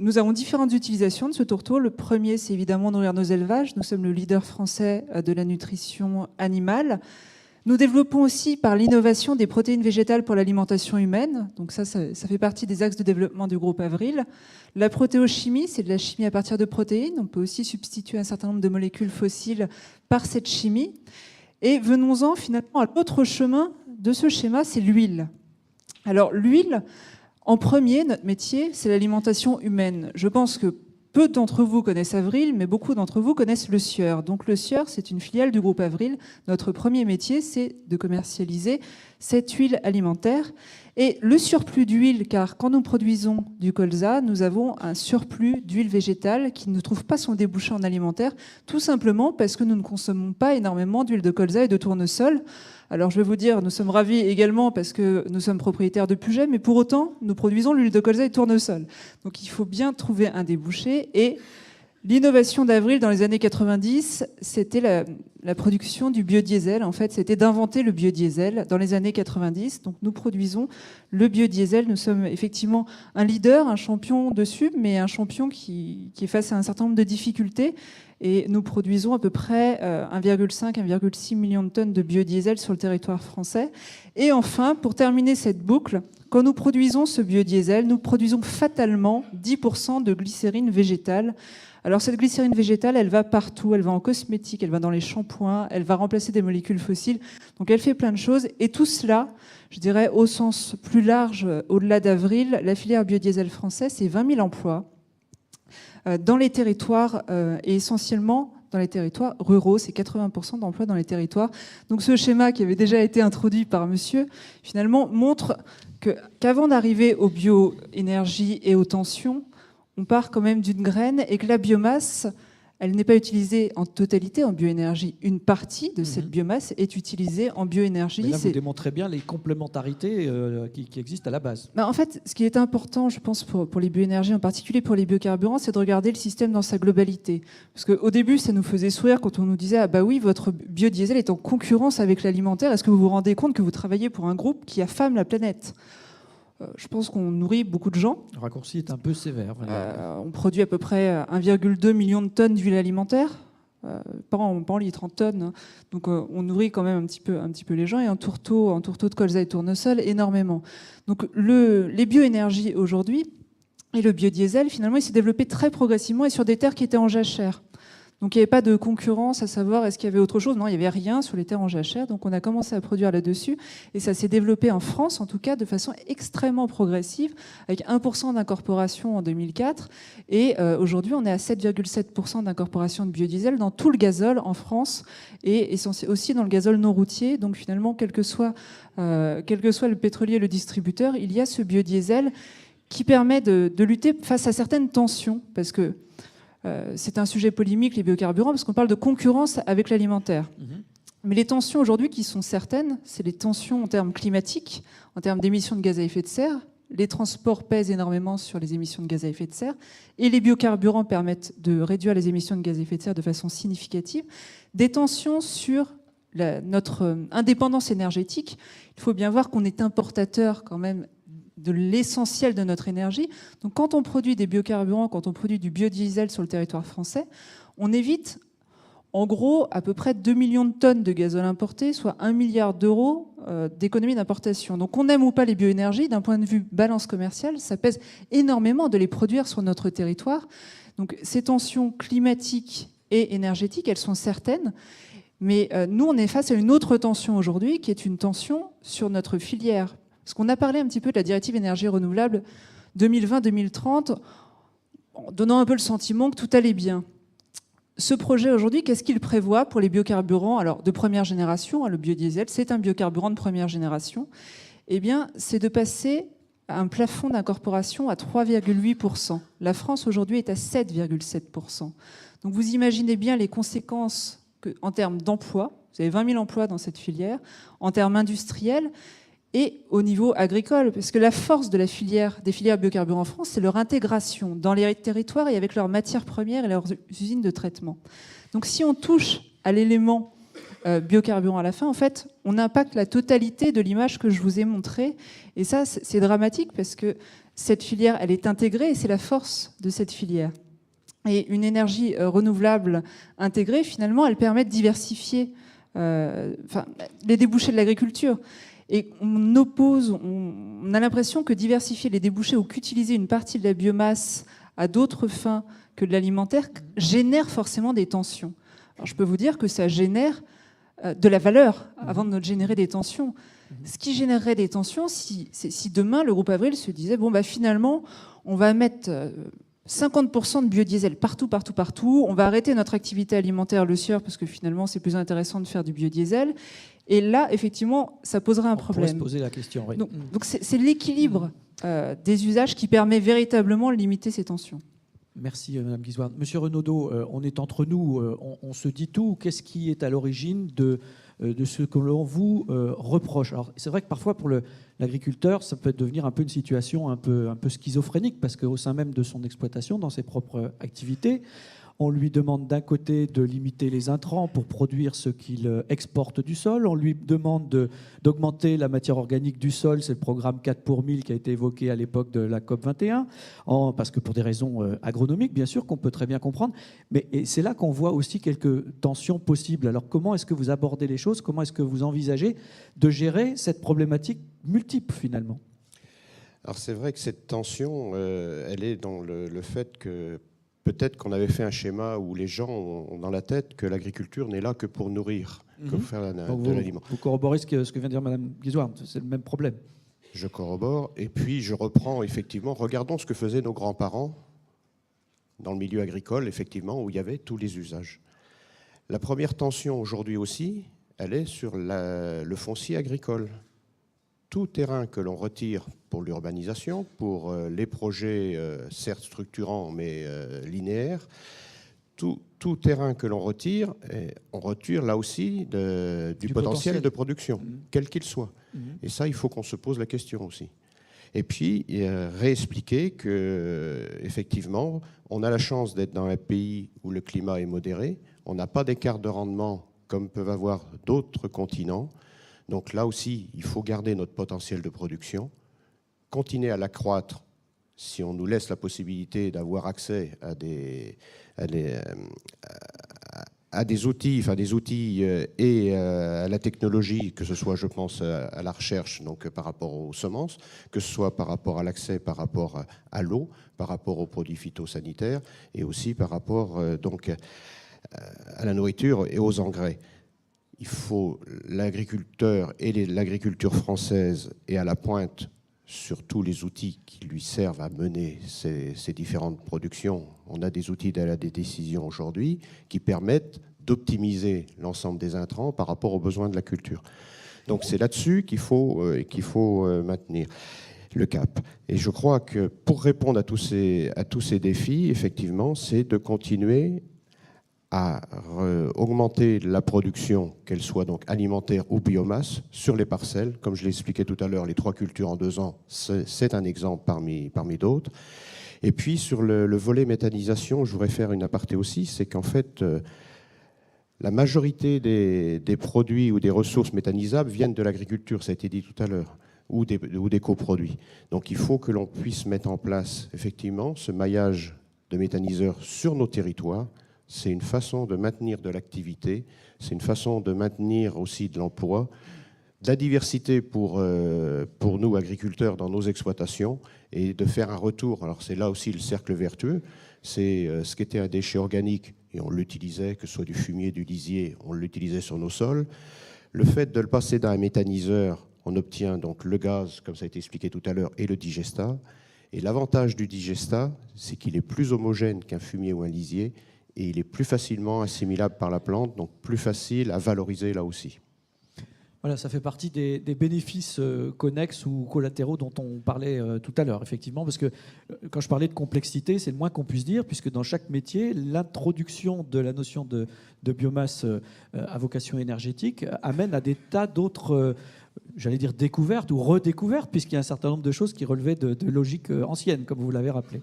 nous avons différentes utilisations de ce tourteau. Le premier, c'est évidemment nourrir nos élevages. Nous sommes le leader français de la nutrition animale. Nous développons aussi par l'innovation des protéines végétales pour l'alimentation humaine. Donc ça fait partie des axes de développement du groupe Avril. La protéochimie, c'est de la chimie à partir de protéines. On peut aussi substituer un certain nombre de molécules fossiles par cette chimie. Et venons-en finalement à l'autre chemin de ce schéma, c'est l'huile. Alors l'huile... En premier, notre métier, c'est l'alimentation humaine. Je pense que peu d'entre vous connaissent Avril, mais beaucoup d'entre vous connaissent le Sieur. Donc le Sieur, c'est une filiale du groupe Avril. Notre premier métier, c'est de commercialiser cette huile alimentaire. Et le surplus d'huile, car quand nous produisons du colza, nous avons un surplus d'huile végétale qui ne trouve pas son débouché en alimentaire, tout simplement parce que nous ne consommons pas énormément d'huile de colza et de tournesol. Alors je vais vous dire, nous sommes ravis également parce que nous sommes propriétaires de Puget, mais pour autant, nous produisons l'huile de colza et tournesol. Donc il faut bien trouver un débouché. Et l'innovation d'Avril dans les années 90, c'était la production du biodiesel. En fait, c'était d'inventer le biodiesel dans les années 90. Donc nous produisons le biodiesel. Nous sommes effectivement un leader, un champion dessus, mais un champion qui est face à un certain nombre de difficultés. Et nous produisons à peu près 1,5-1,6 million de tonnes de biodiesel sur le territoire français. Et enfin, pour terminer cette boucle, quand nous produisons ce biodiesel, nous produisons fatalement 10% de glycérine végétale. Alors cette glycérine végétale, elle va partout, elle va en cosmétique, elle va dans les shampoings, elle va remplacer des molécules fossiles. Donc elle fait plein de choses. Et tout cela, je dirais au sens plus large, au-delà d'Avril, la filière biodiesel française, c'est 20 000 emplois dans les territoires et essentiellement dans les territoires ruraux. C'est 80% d'emplois dans les territoires. Donc ce schéma qui avait déjà été introduit par monsieur, finalement, montre qu'avant d'arriver aux bioénergies et aux tensions, on part quand même d'une graine et que la biomasse, elle n'est pas utilisée en totalité en bioénergie. Une partie de cette biomasse est utilisée en bioénergie. Mais là, vous démontrez bien les complémentarités qui existent à la base. En fait, ce qui est important, je pense, pour les bioénergies, en particulier pour les biocarburants, c'est de regarder le système dans sa globalité. Parce qu'au début, ça nous faisait sourire quand on nous disait « Ah bah oui, votre biodiesel est en concurrence avec l'alimentaire. Est-ce que vous vous rendez compte que vous travaillez pour un groupe qui affame la planète ?» Je pense qu'on nourrit beaucoup de gens. Le raccourci est un peu sévère. On produit à peu près 1,2 million de tonnes d'huile alimentaire, pas en litres, en tonnes. Donc on nourrit quand même un petit peu les gens. Et en tourteau de colza et tournesol, énormément. Donc les bioénergies aujourd'hui et le biodiesel, finalement, il s'est développé très progressivement et sur des terres qui étaient en jachère. Donc il n'y avait pas de concurrence à savoir est-ce qu'il y avait autre chose. Non, il n'y avait rien sur les terres en jachère. Donc on a commencé à produire là-dessus. Et ça s'est développé en France, en tout cas, de façon extrêmement progressive, avec 1% d'incorporation en 2004. Et aujourd'hui, on est à 7,7% d'incorporation de biodiesel dans tout le gazole en France et aussi dans le gazole non routier. Donc finalement, quel que soit le pétrolier et le distributeur, il y a ce biodiesel qui permet de lutter face à certaines tensions. Parce que c'est un sujet polémique, les biocarburants, parce qu'on parle de concurrence avec l'alimentaire. Mais les tensions aujourd'hui qui sont certaines, c'est les tensions en termes climatiques, en termes d'émissions de gaz à effet de serre. Les transports pèsent énormément sur les émissions de gaz à effet de serre et les biocarburants permettent de réduire les émissions de gaz à effet de serre de façon significative. Des tensions sur notre indépendance énergétique. Il faut bien voir qu'on est importateur quand même de l'essentiel de notre énergie. Donc quand on produit des biocarburants, quand on produit du biodiesel sur le territoire français, on évite en gros à peu près 2 millions de tonnes de gazole importé, soit 1 milliard d'euros d'économie d'importation. Donc on aime ou pas les bioénergies, d'un point de vue balance commerciale, ça pèse énormément de les produire sur notre territoire. Donc ces tensions climatiques et énergétiques, elles sont certaines. Mais nous, on est face à une autre tension aujourd'hui, qui est une tension sur notre filière. Parce qu'on a parlé un petit peu de la directive énergie renouvelable 2020-2030, en donnant un peu le sentiment que tout allait bien. Ce projet aujourd'hui, qu'est-ce qu'il prévoit pour les biocarburants alors, de première génération? Le biodiesel, c'est un biocarburant de première génération. Eh bien, c'est de passer à un plafond d'incorporation à 3,8%. La France aujourd'hui est à 7,7%. Donc vous imaginez bien les conséquences en termes d'emploi. Vous avez 20 000 emplois dans cette filière, en termes industriels, et au niveau agricole, parce que la force de des filières biocarburants en France, c'est leur intégration dans les territoires et avec leurs matières premières et leurs usines de traitement. Donc si on touche à l'élément biocarburant à la fin, en fait, on impacte la totalité de l'image que je vous ai montrée. Et ça, c'est dramatique parce que cette filière, elle est intégrée et c'est la force de cette filière. Et une énergie renouvelable intégrée, finalement, elle permet de diversifier les débouchés de l'agriculture. Et on a l'impression que diversifier les débouchés ou qu'utiliser une partie de la biomasse à d'autres fins que de l'alimentaire génère forcément des tensions. Alors je peux vous dire que ça génère de la valeur avant de générer des tensions. Ce qui générerait des tensions, si demain le groupe Avril se disait bon, finalement, on va mettre 50% de biodiesel partout, on va arrêter notre activité alimentaire, le sieur, parce que finalement c'est plus intéressant de faire du biodiesel. Et là, effectivement, ça poserait un problème. On pourrait se poser la question, oui. Donc c'est l'équilibre des usages qui permet véritablement de limiter ces tensions. Merci, Madame Guizoard. Monsieur Renaudot, on est entre nous, on se dit tout. Qu'est-ce qui est à l'origine de ce que l'on vous reproche? Alors, c'est vrai que parfois, pour l'agriculteur, ça peut devenir un peu une situation un peu schizophrénique, parce qu'au sein même de son exploitation, dans ses propres activités, on lui demande d'un côté de limiter les intrants pour produire ce qu'il exporte du sol. On lui demande d'augmenter la matière organique du sol. C'est le programme 4 pour 1000 qui a été évoqué à l'époque de la COP 21, parce que pour des raisons agronomiques, bien sûr, qu'on peut très bien comprendre. Mais c'est là qu'on voit aussi quelques tensions possibles. Alors comment est-ce que vous abordez les choses? Comment est-ce que vous envisagez de gérer cette problématique multiple, finalement? Alors c'est vrai que cette tension, elle est dans le fait que peut-être qu'on avait fait un schéma où les gens ont dans la tête que l'agriculture n'est là que pour nourrir, que pour faire de l'aliment. Vous corroborez ce que vient de dire Mme Guizoard, c'est le même problème. Je corrobore, et puis je reprends effectivement, regardons ce que faisaient nos grands-parents dans le milieu agricole, effectivement, où il y avait tous les usages. La première tension aujourd'hui aussi, elle est sur le foncier agricole. Tout terrain que l'on retire pour l'urbanisation, pour les projets certes structurants mais linéaires, tout terrain que l'on retire, on retire là aussi du potentiel de production, quel qu'il soit. Et ça, il faut qu'on se pose la question aussi. Et puis, réexpliquer qu'effectivement, on a la chance d'être dans un pays où le climat est modéré, on n'a pas d'écart de rendement comme peuvent avoir d'autres continents. Donc là aussi, il faut garder notre potentiel de production, continuer à l'accroître si on nous laisse la possibilité d'avoir accès à des outils et à la technologie, que ce soit, je pense, à la recherche, donc par rapport aux semences, que ce soit par rapport à l'accès, par rapport à l'eau, par rapport aux produits phytosanitaires, et aussi par rapport à la nourriture et aux engrais. Il faut l'agriculteur et l'agriculture française est à la pointe sur tous les outils qui lui servent à mener ces différentes productions. On a des outils à des décisions aujourd'hui qui permettent d'optimiser l'ensemble des intrants par rapport aux besoins de la culture. Donc c'est là-dessus qu'il faut maintenir le cap. Et je crois que pour répondre à tous ces défis, effectivement, c'est de continuer à augmenter la production, qu'elle soit donc alimentaire ou biomasse, sur les parcelles. Comme je l'ai expliqué tout à l'heure, les 3 cultures en 2 ans, c'est un exemple parmi d'autres. Et puis sur le volet méthanisation, je voudrais faire une aparté aussi, c'est qu'en fait, la majorité des produits ou des ressources méthanisables viennent de l'agriculture, ça a été dit tout à l'heure, ou des coproduits. Donc il faut que l'on puisse mettre en place effectivement ce maillage de méthaniseurs sur nos territoires. C'est une façon de maintenir de l'activité, c'est une façon de maintenir aussi de l'emploi, de la diversité pour nous, agriculteurs, dans nos exploitations, et de faire un retour. Alors c'est là aussi le cercle vertueux, c'est ce qui était un déchet organique, et on l'utilisait, que ce soit du fumier, du lisier, on l'utilisait sur nos sols. Le fait de le passer dans un méthaniseur, on obtient donc le gaz, comme ça a été expliqué tout à l'heure, et le digestat. Et l'avantage du digestat, c'est qu'il est plus homogène qu'un fumier ou un lisier, et il est plus facilement assimilable par la plante, donc plus facile à valoriser là aussi. Voilà, ça fait partie des bénéfices connexes ou collatéraux dont on parlait tout à l'heure, effectivement, parce que quand je parlais de complexité, c'est le moins qu'on puisse dire, puisque dans chaque métier, l'introduction de la notion de biomasse à vocation énergétique amène à des tas d'autres, j'allais dire découvertes ou redécouvertes, puisqu'il y a un certain nombre de choses qui relevaient de logiques anciennes, comme vous l'avez rappelé.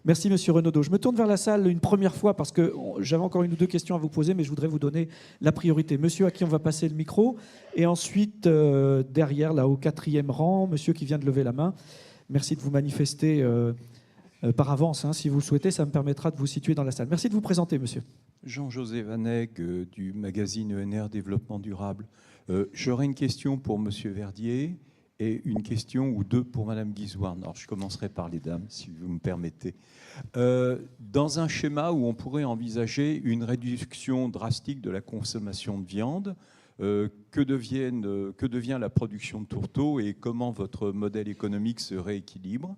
Merci, Monsieur Renaudot. Je me tourne vers la salle une première fois parce que j'avais encore 1 ou 2 questions à vous poser, mais je voudrais vous donner la priorité. Monsieur à qui on va passer le micro, et ensuite, derrière, là, au 4e rang, monsieur qui vient de lever la main. Merci de vous manifester par avance, hein, si vous le souhaitez. Ça me permettra de vous situer dans la salle. Merci de vous présenter, monsieur. Jean-José Vaneg, du magazine ENR Développement Durable. J'aurais une question pour monsieur Verdier et une question ou 2 pour madame Guizoard. Alors, je commencerai par les dames, si vous me permettez. Dans un schéma où on pourrait envisager une réduction drastique de la consommation de viande, que devient la production de tourteaux et comment votre modèle économique se rééquilibre?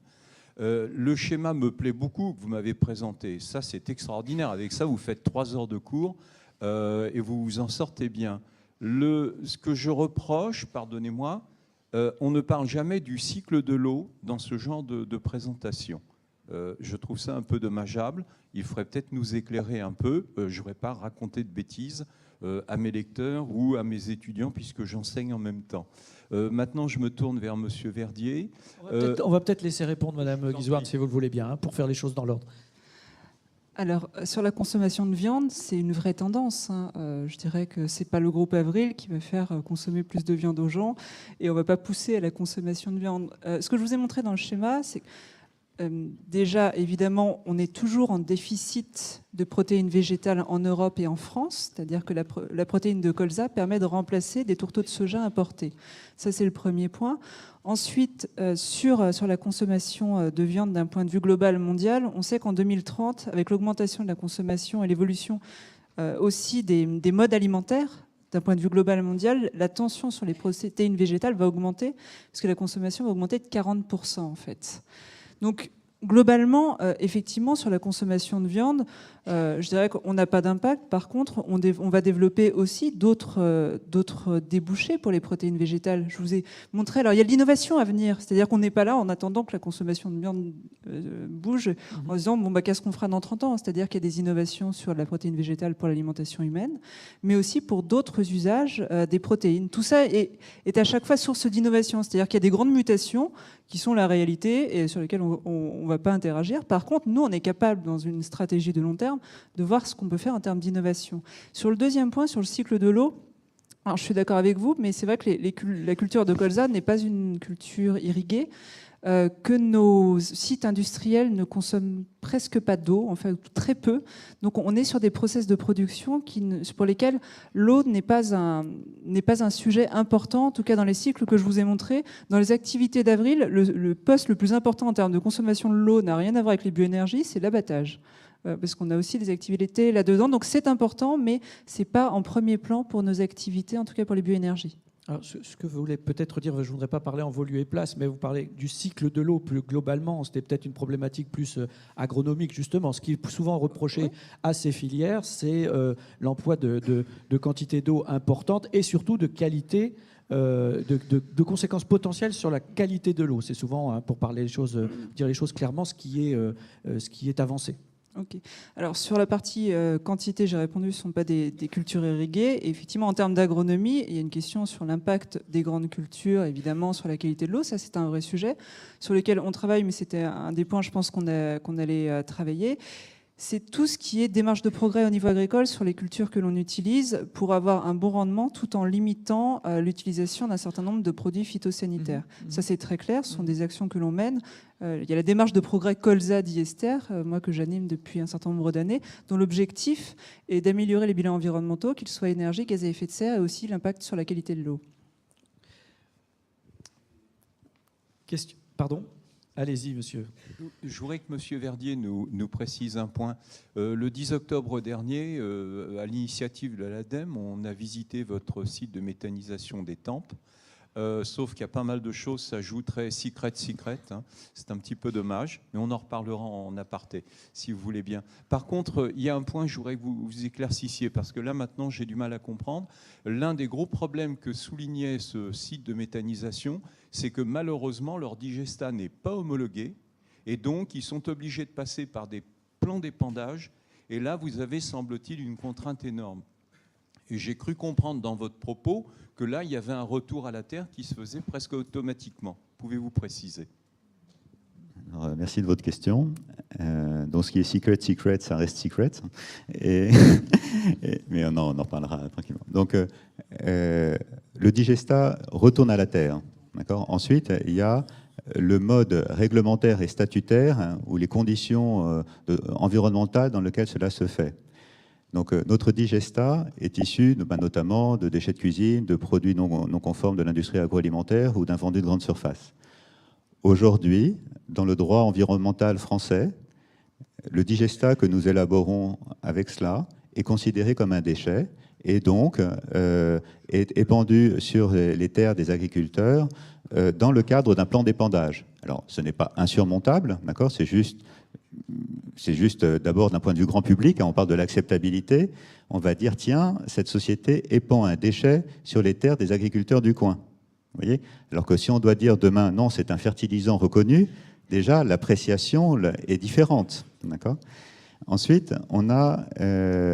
Le schéma me plaît beaucoup que vous m'avez présenté. Ça, c'est extraordinaire. Avec ça, vous faites 3 heures de cours et vous vous en sortez bien. Ce que je reproche, pardonnez-moi, on ne parle jamais du cycle de l'eau dans ce genre de présentation. Je trouve ça un peu dommageable. Il faudrait peut-être nous éclairer un peu. Je ne voudrais pas raconter de bêtises à mes lecteurs ou à mes étudiants, puisque j'enseigne en même temps. Maintenant, je me tourne vers monsieur Verdier. On va peut-être laisser répondre madame Guizoard, si vous le voulez bien, hein, pour faire les choses dans l'ordre. Alors, sur la consommation de viande, c'est une vraie tendance, hein. Je dirais que ce n'est pas le groupe Avril qui va faire consommer plus de viande aux gens, et on ne va pas pousser à la consommation de viande. Ce que je vous ai montré dans le schéma, c'est que déjà, évidemment, on est toujours en déficit de protéines végétales en Europe et en France, c'est-à-dire que la protéine de colza permet de remplacer des tourteaux de soja importés. Ça, c'est le premier point. Ensuite, sur la consommation de viande d'un point de vue global mondial, on sait qu'en 2030, avec l'augmentation de la consommation et l'évolution aussi des modes alimentaires, d'un point de vue global mondial, la tension sur les protéines végétales va augmenter, parce que la consommation va augmenter de 40% en fait. Donc, globalement, effectivement, sur la consommation de viande, je dirais qu'on n'a pas d'impact. Par contre, on va développer aussi d'autres débouchés pour les protéines végétales. Je vous ai montré. Alors, il y a de l'innovation à venir. C'est-à-dire qu'on n'est pas là en attendant que la consommation de viande bouge, en disant bon, bah, qu'est-ce qu'on fera dans 30 ans? C'est-à-dire qu'il y a des innovations sur la protéine végétale pour l'alimentation humaine, mais aussi pour d'autres usages des protéines. Tout ça est à chaque fois source d'innovation. C'est-à-dire qu'il y a des grandes mutations qui sont la réalité et sur lesquelles on ne va pas interagir. Par contre, nous, on est capable, dans une stratégie de long terme, de voir ce qu'on peut faire en termes d'innovation. Sur le deuxième point, sur le cycle de l'eau, alors je suis d'accord avec vous, mais c'est vrai que la culture de colza n'est pas une culture irriguée, que nos sites industriels ne consomment presque pas d'eau, enfin très peu. Donc on est sur des process de production pour lesquels l'eau n'est pas un sujet important, en tout cas dans les cycles que je vous ai montrés. Dans les activités d'Avril, le poste le plus important en termes de consommation de l'eau n'a rien à voir avec les bioénergies, c'est l'abattage. parce qu'on a aussi des activités là-dedans. Donc c'est important, mais ce n'est pas en premier plan pour nos activités, en tout cas pour les bioénergies. Alors, ce que vous voulez peut-être dire, je ne voudrais pas parler en volume et place, mais vous parlez du cycle de l'eau plus globalement. C'était peut-être une problématique plus agronomique, justement. Ce qui est souvent reproché à ces filières, c'est l'emploi de quantités d'eau importantes et surtout de qualité, de conséquences potentielles sur la qualité de l'eau. C'est souvent, hein, pour parler dire les choses clairement, ce qui est avancé. Ok. Alors sur la partie quantité, j'ai répondu, ce ne sont pas des cultures irriguées. Et effectivement, en termes d'agronomie, il y a une question sur l'impact des grandes cultures, évidemment, sur la qualité de l'eau. Ça, c'est un vrai sujet sur lequel on travaille, mais c'était un des points, je pense, qu'on allait travailler. C'est tout ce qui est démarche de progrès au niveau agricole sur les cultures que l'on utilise pour avoir un bon rendement tout en limitant l'utilisation d'un certain nombre de produits phytosanitaires. Ça, c'est très clair, ce sont des actions que l'on mène. Il y a la démarche de progrès colza diester, moi que j'anime depuis un certain nombre d'années, dont l'objectif est d'améliorer les bilans environnementaux, qu'ils soient énergie, gaz à effet de serre et aussi l'impact sur la qualité de l'eau. Question. Pardon ? Allez-y, monsieur. Je voudrais que M. Verdier nous précise un point. Le 10 octobre dernier, à l'initiative de l'ADEME, on a visité votre site de méthanisation d'Étampes. Sauf qu'il y a pas mal de choses s'ajouteraient secret. Hein. C'est un petit peu dommage, mais on en reparlera en aparté, si vous voulez bien. Par contre, il y a un point que je voudrais que vous éclaircissiez, parce que là, maintenant, j'ai du mal à comprendre. L'un des gros problèmes que soulignait ce site de méthanisation, c'est que malheureusement, leur digestat n'est pas homologué, et donc ils sont obligés de passer par des plans d'épandage, et là, vous avez, semble-t-il, une contrainte énorme. Et j'ai cru comprendre dans votre propos que là, il y avait un retour à la terre qui se faisait presque automatiquement. Pouvez-vous préciser ? Alors, merci de votre question. Donc, ce qui est secret, ça reste secret. Mais on en reparlera tranquillement. Donc, le digestat retourne à la terre. D'accord ? Ensuite, il y a le mode réglementaire et statutaire, hein, ou les conditions environnementales dans lesquelles cela se fait. Donc, notre digestat est issu notamment de déchets de cuisine, de produits non conformes de l'industrie agroalimentaire ou d'invendus de grande surface. Aujourd'hui, dans le droit environnemental français, le digestat que nous élaborons avec cela est considéré comme un déchet et donc est épandu sur les terres des agriculteurs dans le cadre d'un plan d'épandage. Alors, ce n'est pas insurmontable, d'accord ? C'est juste d'abord d'un point de vue grand public, hein, on parle de l'acceptabilité, on va dire, tiens, cette société épand un déchet sur les terres des agriculteurs du coin. Vous voyez ? Alors que si on doit dire demain, non, c'est un fertilisant reconnu, déjà, l'appréciation est différente. D'accord ? Ensuite, on a...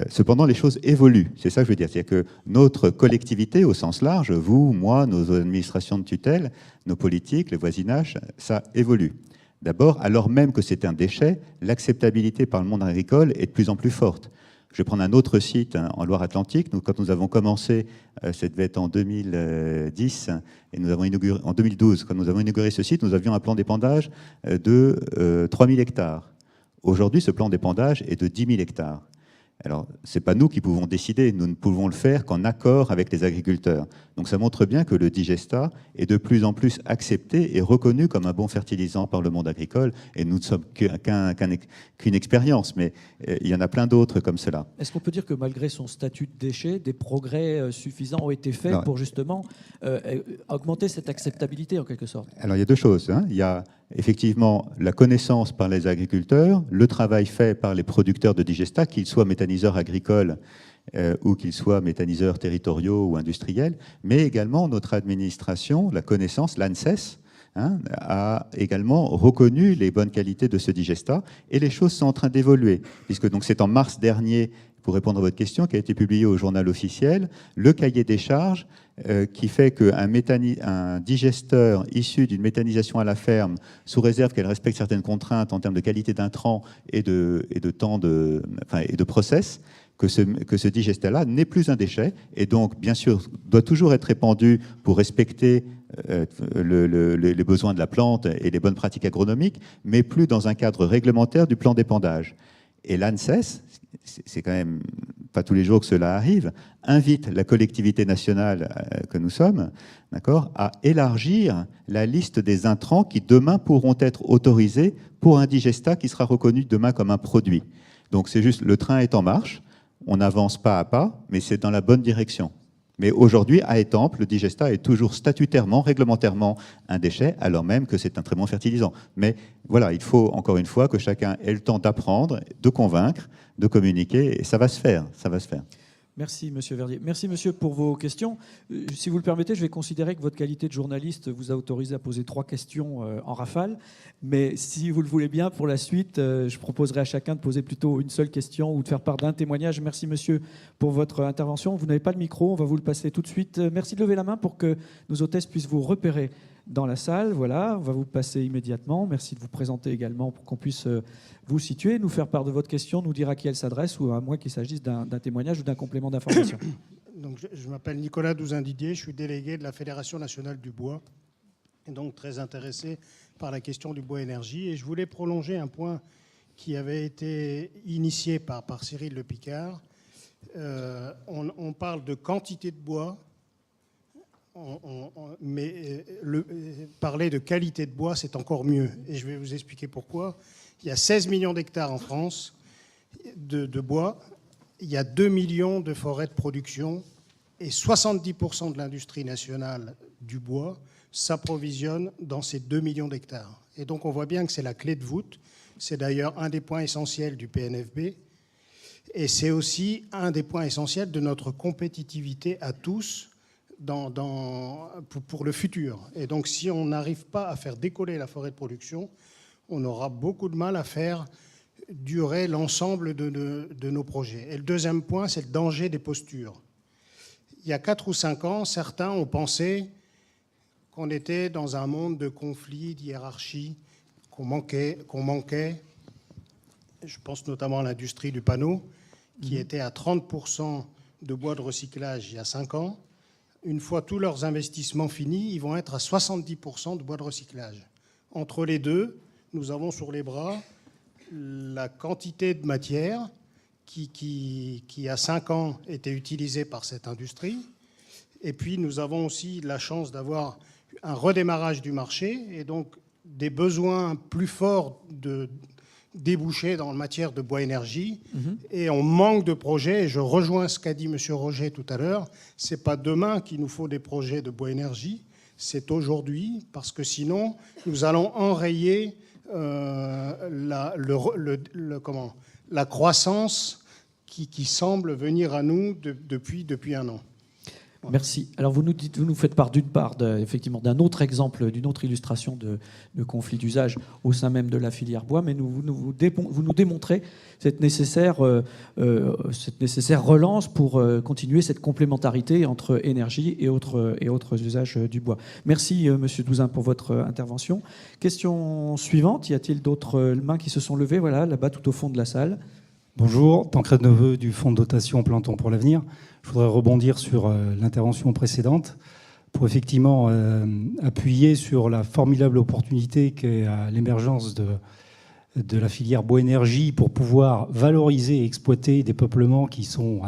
cependant, les choses évoluent. C'est ça que je veux dire. C'est-à-dire que notre collectivité, au sens large, vous, moi, nos administrations de tutelle, nos politiques, le voisinage, ça évolue. D'abord, alors même que c'est un déchet, l'acceptabilité par le monde agricole est de plus en plus forte. Je vais prendre un autre site, hein, en Loire-Atlantique. Quand nous avons commencé, ça devait être en 2010, et nous avons inauguré, en 2012, quand nous avons inauguré ce site, nous avions un plan d'épandage de 3000 hectares. Aujourd'hui, ce plan d'épandage est de 10 000 hectares. Alors, ce n'est pas nous qui pouvons décider, nous ne pouvons le faire qu'en accord avec les agriculteurs. Donc ça montre bien que le digestat est de plus en plus accepté et reconnu comme un bon fertilisant par le monde agricole, et nous ne sommes qu'une expérience, mais il y en a plein d'autres comme cela. Est-ce qu'on peut dire que malgré son statut de déchet, des progrès suffisants ont été faits pour justement augmenter cette acceptabilité en quelque sorte ? Alors il y a deux choses, hein. Il y a effectivement la connaissance par les agriculteurs, le travail fait par les producteurs de digestat, qu'ils soient méthaniseurs agricoles ou qu'ils soient méthaniseurs territoriaux ou industriels, mais également notre administration, la connaissance, l'ANSES, hein, a également reconnu les bonnes qualités de ce digestat, et les choses sont en train d'évoluer, puisque donc c'est en mars dernier, pour répondre à votre question, qui a été publié au journal officiel, le cahier des charges qui fait qu'un digesteur issu d'une méthanisation à la ferme, sous réserve qu'elle respecte certaines contraintes en termes de qualité d'intrants et de temps et de process, que ce digestat-là n'est plus un déchet, et donc, bien sûr, doit toujours être répandu pour respecter les besoins de la plante et les bonnes pratiques agronomiques, mais plus dans un cadre réglementaire du plan d'épandage. Et l'ANSES, c'est quand même pas tous les jours que cela arrive, invite la collectivité nationale que nous sommes, d'accord, à élargir la liste des intrants qui demain pourront être autorisés pour un digestat qui sera reconnu demain comme un produit. Donc c'est juste, le train est en marche, on avance pas à pas, mais c'est dans la bonne direction. Mais aujourd'hui, à Étampes, le digestat est toujours statutairement, réglementairement un déchet, alors même que c'est un très bon fertilisant. Mais voilà, il faut encore une fois que chacun ait le temps d'apprendre, de convaincre, de communiquer, et ça va se faire, ça va se faire. Merci, Monsieur Verdier. Merci, Monsieur, pour vos questions. Si vous le permettez, je vais considérer que votre qualité de journaliste vous a autorisé à poser 3 questions en rafale. Mais si vous le voulez bien, pour la suite, je proposerai à chacun de poser plutôt une seule question ou de faire part d'un témoignage. Merci, Monsieur, pour votre intervention. Vous n'avez pas le micro, on va vous le passer tout de suite. Merci de lever la main pour que nos hôtesses puissent vous repérer dans la salle. Voilà, on va vous passer immédiatement. Merci de vous présenter également pour qu'on puisse vous situer, nous faire part de votre question, nous dire à qui elle s'adresse ou à moins qu'il s'agisse d'un témoignage ou d'un complément d'information. Donc, je m'appelle Nicolas Douzin-Didier, je suis délégué de la Fédération nationale du bois et donc très intéressé par la question du bois énergie. Et je voulais prolonger un point qui avait été initié par Cyril Le Picard. On parle de quantité de bois, mais parler de qualité de bois, c'est encore mieux. Et je vais vous expliquer pourquoi. Il y a 16 millions d'hectares en France de bois. Il y a 2 millions de forêts de production. Et 70% de l'industrie nationale du bois s'approvisionne dans ces 2 millions d'hectares. Et donc on voit bien que c'est la clé de voûte. C'est d'ailleurs un des points essentiels du PNFB. Et c'est aussi un des points essentiels de notre compétitivité à tous pour le futur. Et donc si on n'arrive pas à faire décoller la forêt de production, on aura beaucoup de mal à faire durer l'ensemble de nos projets. Et le deuxième point, c'est le danger des postures. Il y a 4 ou 5 ans, certains ont pensé qu'on était dans un monde de conflits, d'hiérarchie, qu'on manquait. Je pense notamment à l'industrie du panneau, qui était à 30% de bois de recyclage il y a 5 ans. Une fois tous leurs investissements finis, ils vont être à 70% de bois de recyclage. Entre les deux, nous avons sur les bras la quantité de matière qui à 5 ans, était utilisée par cette industrie. Et puis, nous avons aussi la chance d'avoir un redémarrage du marché et donc des besoins plus forts de débouchés dans la matière de bois énergie. Et on manque de projets. Et je rejoins ce qu'a dit M. Roger tout à l'heure. Ce n'est pas demain qu'il nous faut des projets de bois énergie. C'est aujourd'hui, parce que sinon, nous allons enrayer la croissance qui semble venir à nous depuis un an. Voilà. Merci. Alors vous nous faites part d'une part effectivement d'un autre exemple, d'une autre illustration de conflit d'usage au sein même de la filière bois, mais vous nous démontrez cette nécessaire relance pour continuer cette complémentarité entre énergie et autres usages du bois. Merci Monsieur Douzin pour votre intervention. Question suivante, y a-t-il d'autres mains qui se sont levées? Voilà, là-bas tout au fond de la salle. Bonjour, Tancred Neveu du Fonds de dotation Plantons pour l'avenir. Je voudrais rebondir sur l'intervention précédente pour effectivement appuyer sur la formidable opportunité qu'est l'émergence de la filière bois-énergie pour pouvoir valoriser et exploiter des peuplements qui sont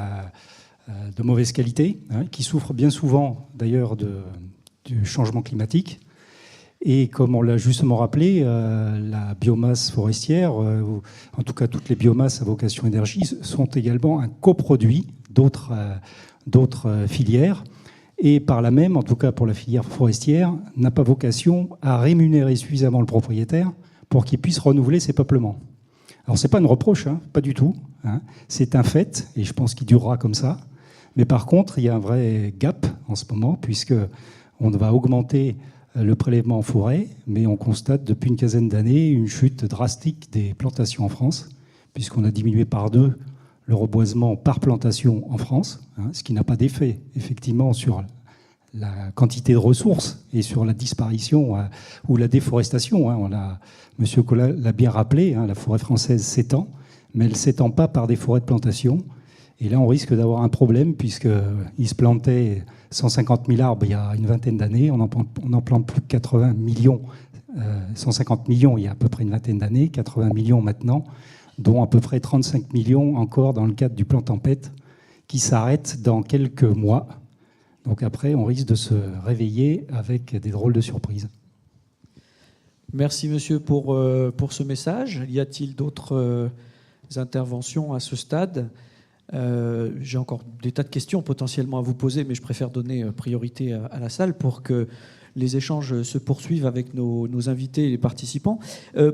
de mauvaise qualité, qui souffrent bien souvent d'ailleurs du changement climatique. Et comme on l'a justement rappelé, la biomasse forestière, en tout cas toutes les biomasses à vocation énergie, sont également un coproduit d'autres filières. Et par là même, en tout cas pour la filière forestière, n'a pas vocation à rémunérer suffisamment le propriétaire pour qu'il puisse renouveler ses peuplements. Alors ce n'est pas une reproche, pas du tout. C'est un fait, et je pense qu'il durera comme ça. Mais par contre, il y a un vrai gap en ce moment, puisqu'on va augmenter le prélèvement en forêt, mais on constate depuis une quinzaine d'années une chute drastique des plantations en France, puisqu'on a diminué par 2 le reboisement par plantation en France, ce qui n'a pas d'effet effectivement sur la quantité de ressources et sur la disparition ou la déforestation. Monsieur Collat l'a bien rappelé, la forêt française s'étend, mais elle ne s'étend pas par des forêts de plantation. Et là, on risque d'avoir un problème, puisqu'il se plantait 150 000 arbres il y a une vingtaine d'années. On en plante plus de 80 millions, 150 millions il y a à peu près une vingtaine d'années, 80 millions maintenant, dont à peu près 35 millions encore dans le cadre du plan Tempête, qui s'arrête dans quelques mois. Donc après, on risque de se réveiller avec des drôles de surprises. Merci monsieur pour ce message. Y a-t-il d'autres interventions à ce stade. J'ai encore des tas de questions potentiellement à vous poser, mais je préfère donner priorité à la salle pour que les échanges se poursuivent avec nos invités et les participants.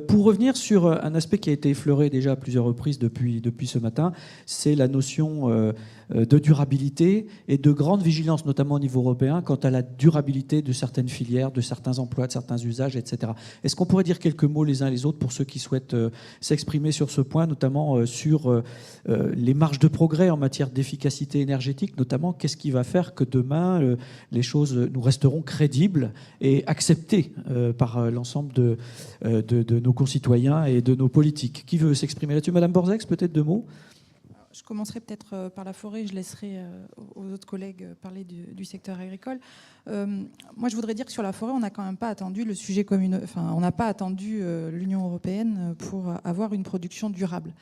Pour revenir sur un aspect qui a été effleuré déjà à plusieurs reprises depuis ce matin, c'est la notion de durabilité et de grande vigilance, notamment au niveau européen, quant à la durabilité de certaines filières, de certains emplois, de certains usages, etc. Est-ce qu'on pourrait dire quelques mots les uns les autres pour ceux qui souhaitent s'exprimer sur ce point, notamment sur les marges de progrès en matière d'efficacité énergétique, notamment qu'est-ce qui va faire que demain, les choses nous resteront crédibles et acceptées par l'ensemble de nos concitoyens et de nos politiques. Qui veut s'exprimer là-dessus? Madame Borzex, peut-être 2 mots? Je commencerai peut-être par la forêt, je laisserai aux autres collègues parler du secteur agricole. Moi, je voudrais dire que sur la forêt, on n'a quand même pas attendu le sujet on n'a pas attendu l'Union européenne pour avoir une production durable.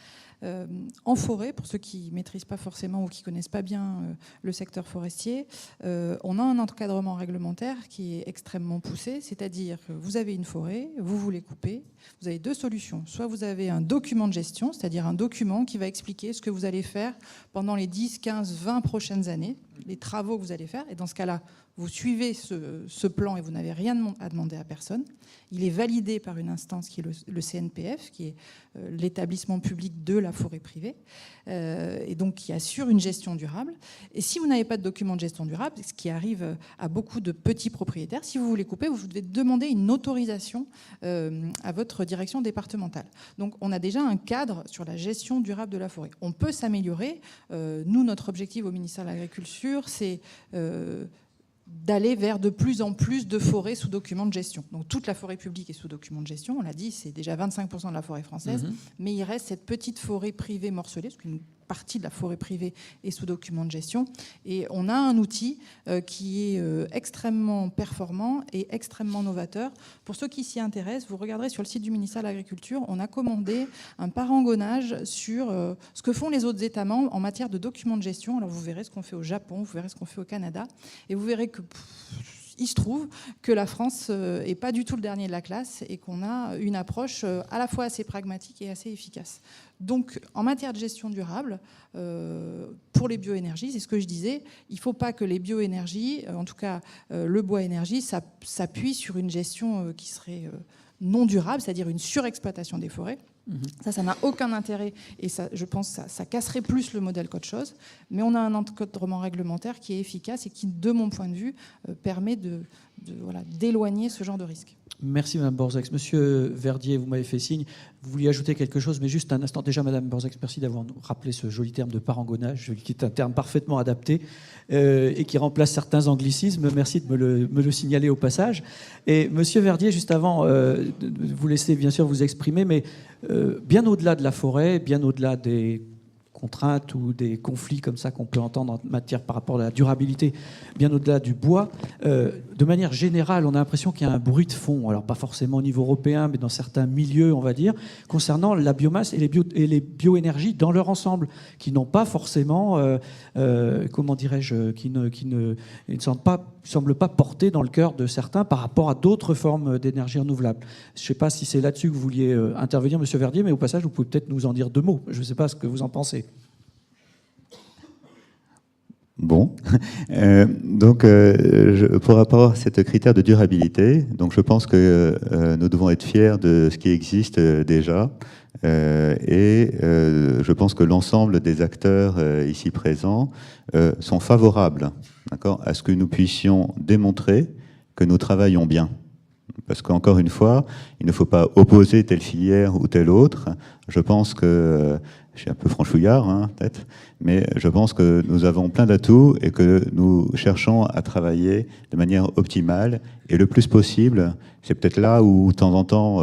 En forêt, pour ceux qui ne maîtrisent pas forcément ou qui ne connaissent pas bien le secteur forestier, on a un encadrement réglementaire qui est extrêmement poussé, c'est-à-dire que vous avez une forêt, vous voulez couper, vous avez 2 solutions. Soit vous avez un document de gestion, c'est-à-dire un document qui va expliquer ce que vous allez faire pendant les 10, 15, 20 prochaines années, les travaux que vous allez faire, et dans ce cas-là, vous suivez ce plan et vous n'avez rien à demander à personne. Il est validé par une instance qui est le CNPF, qui est l'établissement public de la forêt privée, et donc qui assure une gestion durable. Et si vous n'avez pas de document de gestion durable, ce qui arrive à beaucoup de petits propriétaires, si vous voulez couper, vous devez demander une autorisation à votre direction départementale. Donc on a déjà un cadre sur la gestion durable de la forêt. On peut s'améliorer. Nous, notre objectif au ministère de l'Agriculture, c'est d'aller vers de plus en plus de forêts sous document de gestion. Donc toute la forêt publique est sous document de gestion, on l'a dit, c'est déjà 25% de la forêt française, mais il reste cette petite forêt privée morcelée, parce qu'une partie de la forêt privée est sous document de gestion, et on a un outil qui est extrêmement performant et extrêmement novateur. Pour ceux qui s'y intéressent, vous regarderez sur le site du ministère de l'Agriculture, on a commandé un parangonnage sur ce que font les autres États membres en matière de documents de gestion. Alors vous verrez ce qu'on fait au Japon, vous verrez ce qu'on fait au Canada, et vous verrez que il se trouve que la France n'est pas du tout le dernier de la classe et qu'on a une approche à la fois assez pragmatique et assez efficace. Donc, en matière de gestion durable, pour les bioénergies, c'est ce que je disais, il ne faut pas que les bioénergies, en tout cas le bois énergie, s'appuie sur une gestion qui serait non durable, c'est-à-dire une surexploitation des forêts. Ça n'a aucun intérêt et ça, je pense que ça casserait plus le modèle qu'autre chose. Mais on a un encadrement réglementaire qui est efficace et qui, de mon point de vue, permet d'éloigner ce genre de risque. Merci Mme Borzex. Monsieur Verdier, vous m'avez fait signe. Vous vouliez ajouter quelque chose, mais juste un instant. Déjà, Mme Borzex, merci d'avoir rappelé ce joli terme de parangonnage, qui est un terme parfaitement adapté et qui remplace certains anglicismes. Merci de me le signaler au passage. Et Monsieur Verdier, juste avant, vous laissez bien sûr vous exprimer, mais bien au-delà de la forêt, bien au-delà des contraintes ou des conflits comme ça qu'on peut entendre en matière par rapport à la durabilité, bien au-delà du bois, de manière générale, on a l'impression qu'il y a un bruit de fond, alors pas forcément au niveau européen, mais dans certains milieux, on va dire, concernant la biomasse et les bioénergies dans leur ensemble, qui n'ont pas forcément, comment dirais-je, qui ne semblent pas portés dans le cœur de certains par rapport à d'autres formes d'énergie renouvelable. Je ne sais pas si c'est là-dessus que vous vouliez intervenir, Monsieur Verdier, mais au passage, vous pouvez peut-être nous en dire 2 mots. Je ne sais pas ce que vous en pensez. Bon, donc pour rapport à ce critère de durabilité, donc je pense que nous devons être fiers de ce qui existe déjà et je pense que l'ensemble des acteurs ici présents sont favorables, d'accord, à ce que nous puissions démontrer que nous travaillons bien. Parce qu'encore une fois, il ne faut pas opposer telle filière ou telle autre. Je pense que, je suis un peu franchouillard, hein, peut-être, mais je pense que nous avons plein d'atouts et que nous cherchons à travailler de manière optimale et le plus possible. C'est peut-être là où, de temps en temps,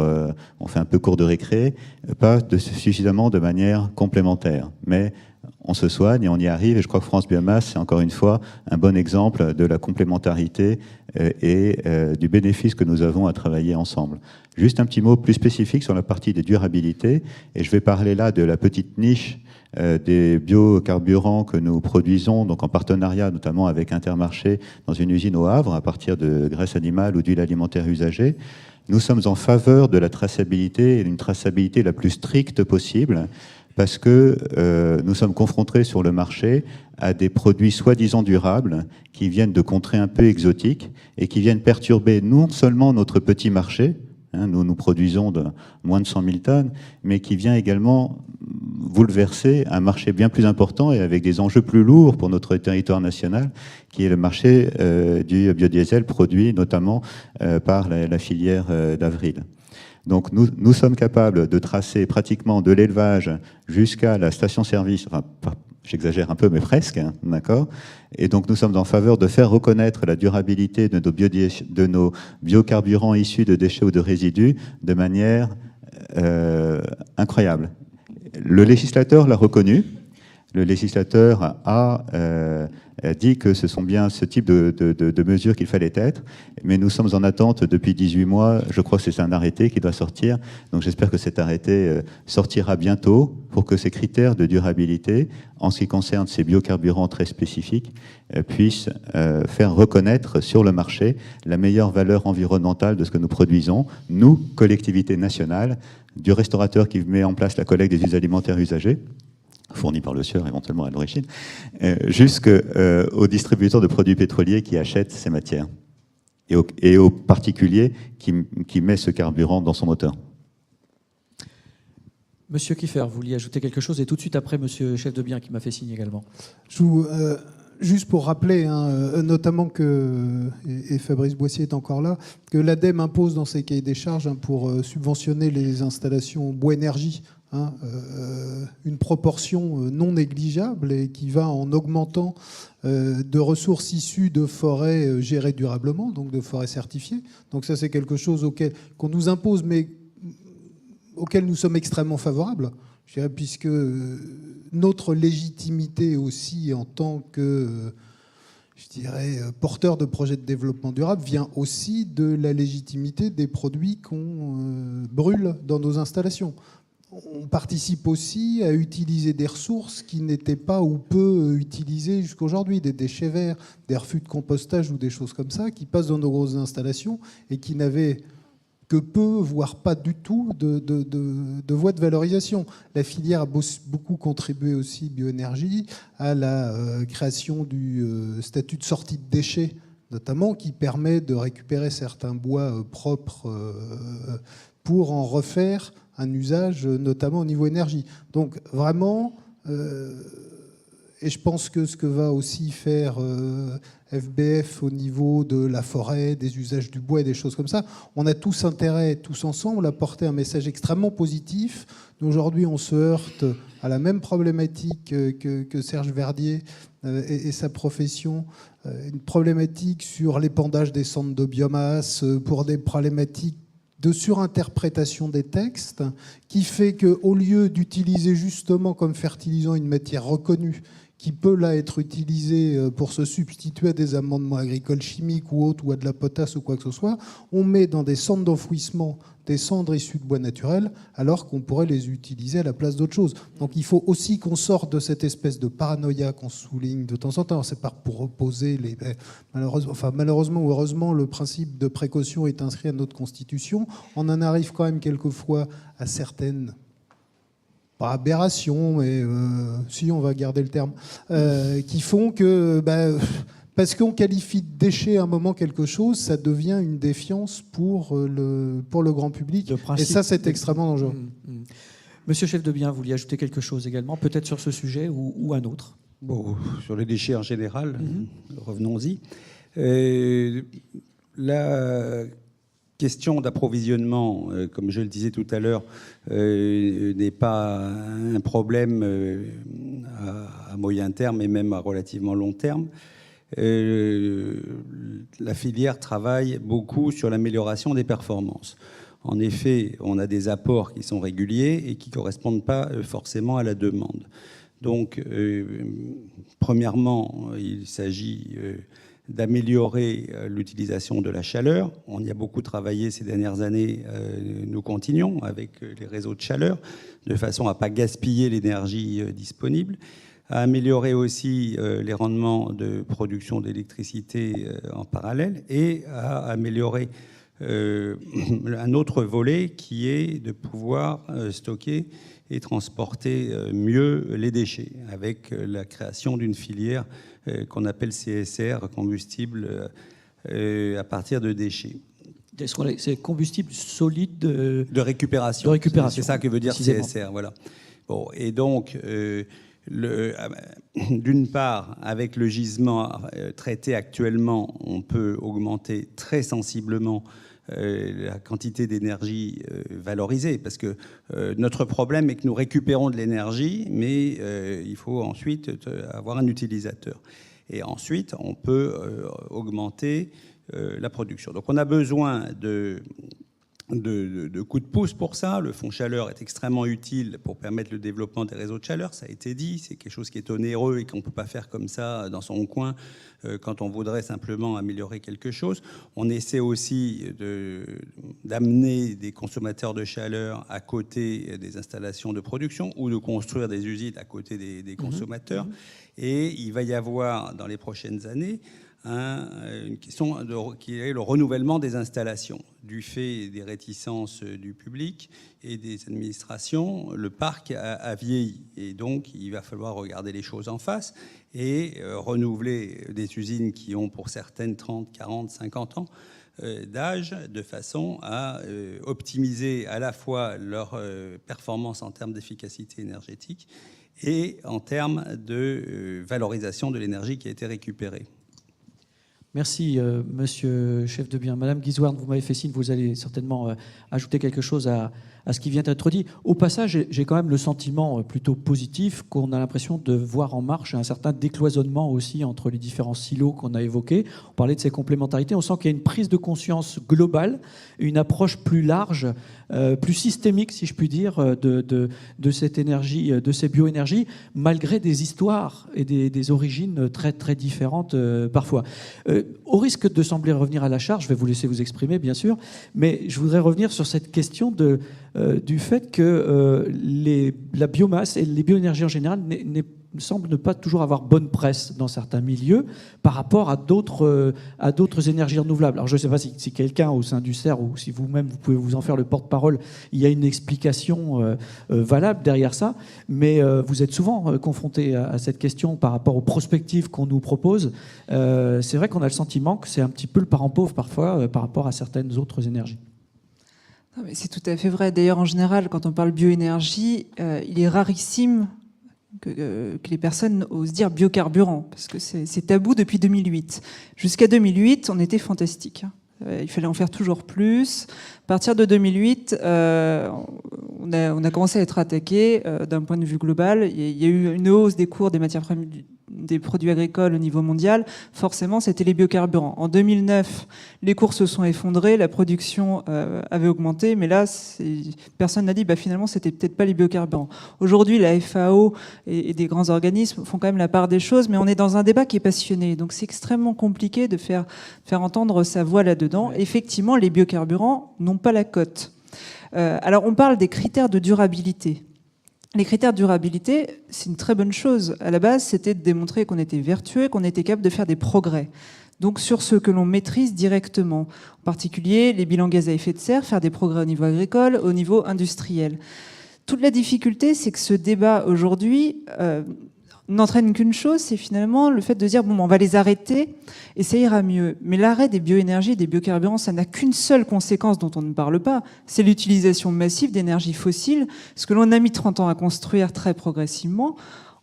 on fait un peu cours de récré, pas suffisamment de manière complémentaire. Mais on se soigne et on y arrive. Et je crois que France Biomasse, c'est encore une fois un bon exemple de la complémentarité et du bénéfice que nous avons à travailler ensemble. Juste un petit mot plus spécifique sur la partie des durabilités. Et je vais parler là de la petite niche des biocarburants que nous produisons, donc en partenariat notamment avec Intermarché dans une usine au Havre, à partir de graisse animale ou d'huile alimentaire usagée. Nous sommes en faveur de la traçabilité et d'une traçabilité la plus stricte possible, parce que nous sommes confrontés sur le marché à des produits soi-disant durables qui viennent de contrées un peu exotiques et qui viennent perturber non seulement notre petit marché, nous produisons moins de 100 000 tonnes, mais qui vient également bouleverser un marché bien plus important et avec des enjeux plus lourds pour notre territoire national, qui est le marché du biodiesel produit notamment par la filière d'Avril. Donc nous sommes capables de tracer pratiquement de l'élevage jusqu'à la station-service, enfin j'exagère un peu, mais presque, d'accord. Et donc nous sommes en faveur de faire reconnaître la durabilité de nos biocarburants issus de déchets ou de résidus de manière incroyable. Le législateur l'a reconnu. Le législateur a dit que ce sont bien ce type de mesures qu'il fallait être, mais nous sommes en attente depuis 18 mois. Je crois que c'est un arrêté qui doit sortir, donc j'espère que cet arrêté sortira bientôt pour que ces critères de durabilité, en ce qui concerne ces biocarburants très spécifiques, puissent faire reconnaître sur le marché la meilleure valeur environnementale de ce que nous produisons, nous, collectivité nationale, du restaurateur qui met en place la collecte des alimentaires usagés, fournis par le Sieur éventuellement à l'origine, jusqu'aux distributeurs de produits pétroliers qui achètent ces matières, et aux particuliers qui met ce carburant dans son moteur. Monsieur Kiefer, vous vouliez ajouter quelque chose, et tout de suite après, monsieur chef de bien qui m'a fait signe également. Juste pour rappeler, notamment et Fabrice Boissier est encore là, que l'ADEME impose dans ses cahiers des charges pour subventionner les installations bois-énergie une proportion non négligeable et qui va en augmentant de ressources issues de forêts gérées durablement, donc de forêts certifiées. Donc ça, c'est quelque chose qu'on nous impose, mais auquel nous sommes extrêmement favorables, je dirais, puisque notre légitimité aussi en tant que, je dirais, porteur de projets de développement durable vient aussi de la légitimité des produits qu'on brûle dans nos installations. On participe aussi à utiliser des ressources qui n'étaient pas ou peu utilisées jusqu'aujourd'hui, des déchets verts, des refus de compostage ou des choses comme ça, qui passent dans nos grosses installations et qui n'avaient que peu, voire pas du tout, de voie de valorisation. La filière a beaucoup contribué aussi, bioénergie, à la création du statut de sortie de déchets, notamment, qui permet de récupérer certains bois propres pour en refaire un usage, notamment au niveau énergie. Donc vraiment, et je pense que ce que va aussi faire FBF au niveau de la forêt, des usages du bois et des choses comme ça, on a tous intérêt, tous ensemble, à porter un message extrêmement positif. Aujourd'hui, on se heurte à la même problématique que Serge Verdier et sa profession, une problématique sur l'épandage des centres de biomasse, pour des problématiques de surinterprétation des textes, qui fait qu'au lieu d'utiliser justement comme fertilisant une matière reconnue, qui peut là être utilisée pour se substituer à des amendements agricoles chimiques ou autres, ou à de la potasse ou quoi que ce soit, on met dans des centres d'enfouissement des cendres issues de bois naturel, alors qu'on pourrait les utiliser à la place d'autres choses. Donc il faut aussi qu'on sorte de cette espèce de paranoïa qu'on souligne de temps en temps. C'est pas pour opposer malheureusement ou heureusement, le principe de précaution est inscrit à notre Constitution. On en arrive quand même quelquefois à certaines, pas aberrations, mais si on va garder le terme, qui font que parce qu'on qualifie de déchet à un moment quelque chose, ça devient une défiance pour le grand public. Et ça, c'est extrêmement dangereux. Monsieur chef de bien, vous vouliez ajouter quelque chose également, peut-être sur ce sujet ou un autre? Bon, sur les déchets en général, revenons-y. La question d'approvisionnement, comme je le disais tout à l'heure, n'est pas un problème à moyen terme et même à relativement long terme. La filière travaille beaucoup sur l'amélioration des performances. En effet, on a des apports qui sont réguliers et qui ne correspondent pas forcément à la demande. Donc, premièrement, il s'agit d'améliorer l'utilisation de la chaleur. On y a beaucoup travaillé ces dernières années. Nous continuons avec les réseaux de chaleur, de façon à ne pas gaspiller l'énergie disponible, à améliorer aussi les rendements de production d'électricité en parallèle et à améliorer un autre volet qui est de pouvoir stocker et transporter mieux les déchets, avec la création d'une filière qu'on appelle CSR, combustible à partir de déchets. C'est combustible solide de récupération. C'est ça que veut dire CSR. Voilà. Bon, et donc, d'une part, avec le gisement traité actuellement, on peut augmenter très sensiblement la quantité d'énergie valorisée, parce que notre problème est que nous récupérons de l'énergie, mais il faut ensuite avoir un utilisateur. Et ensuite, on peut augmenter la production. Donc on a besoin de coups de pouce pour ça. Le fonds chaleur est extrêmement utile pour permettre le développement des réseaux de chaleur, ça a été dit. C'est quelque chose qui est onéreux et qu'on ne peut pas faire comme ça dans son coin quand on voudrait simplement améliorer quelque chose. On essaie aussi d'amener des consommateurs de chaleur à côté des installations de production ou de construire des usines à côté des consommateurs. Et il va y avoir dans les prochaines années une question qui est le renouvellement des installations. Du fait des réticences du public et des administrations, le parc a vieilli. Et donc, il va falloir regarder les choses en face et renouveler des usines qui ont pour certaines 30, 40, 50 ans d'âge, de façon à optimiser à la fois leur performance en termes d'efficacité énergétique et en termes de valorisation de l'énergie qui a été récupérée. Merci, monsieur chef de bien. Madame Guizouarne, vous m'avez fait signe, vous allez certainement ajouter quelque chose à ce qui vient d'être dit. Au passage, j'ai quand même le sentiment plutôt positif qu'on a l'impression de voir en marche un certain décloisonnement aussi entre les différents silos qu'on a évoqués. On parlait de ces complémentarités. On sent qu'il y a une prise de conscience globale, une approche plus large, plus systémique, si je puis dire, de cette énergie, de ces bioénergies, malgré des histoires et des origines très, très différentes parfois. Au risque de sembler revenir à la charge, je vais vous laisser vous exprimer, bien sûr, mais je voudrais revenir sur cette question du fait que la biomasse et les bioénergies en général semblent ne pas toujours avoir bonne presse dans certains milieux par rapport à d'autres énergies renouvelables. Alors je ne sais pas si quelqu'un au sein du CER ou si vous-même vous pouvez vous en faire le porte-parole, il y a une explication valable derrière ça, mais vous êtes souvent confronté à cette question par rapport aux prospectives qu'on nous propose. C'est vrai qu'on a le sentiment que c'est un petit peu le parent pauvre parfois par rapport à certaines autres énergies. C'est tout à fait vrai. D'ailleurs, en général, quand on parle bioénergie, il est rarissime que les personnes osent dire biocarburant, parce que c'est tabou depuis 2008. Jusqu'à 2008, on était fantastique. Il fallait en faire toujours plus. À partir de 2008, on a commencé à être attaqué d'un point de vue global. Il y a eu une hausse des cours des matières premières, des produits agricoles au niveau mondial. Forcément, c'était les biocarburants. En 2009, les cours se sont effondrés, la production avait augmenté, mais là, personne n'a dit finalement, c'était peut-être pas les biocarburants. Aujourd'hui, la FAO et des grands organismes font quand même la part des choses, mais on est dans un débat qui est passionné. Donc, c'est extrêmement compliqué de faire entendre sa voix là-dedans. Effectivement, les biocarburants n'ont pas la cote. Alors, on parle des critères de durabilité. Les critères de durabilité, c'est une très bonne chose. À la base, c'était de démontrer qu'on était vertueux, qu'on était capable de faire des progrès. Donc sur ce que l'on maîtrise directement, en particulier les bilans gaz à effet de serre, faire des progrès au niveau agricole, au niveau industriel. Toute la difficulté, c'est que ce débat aujourd'hui n'entraîne qu'une chose, c'est finalement le fait de dire on va les arrêter et ça ira mieux. Mais l'arrêt des bioénergies, des biocarburants, ça n'a qu'une seule conséquence dont on ne parle pas, c'est l'utilisation massive d'énergie fossile, ce que l'on a mis 30 ans à construire très progressivement.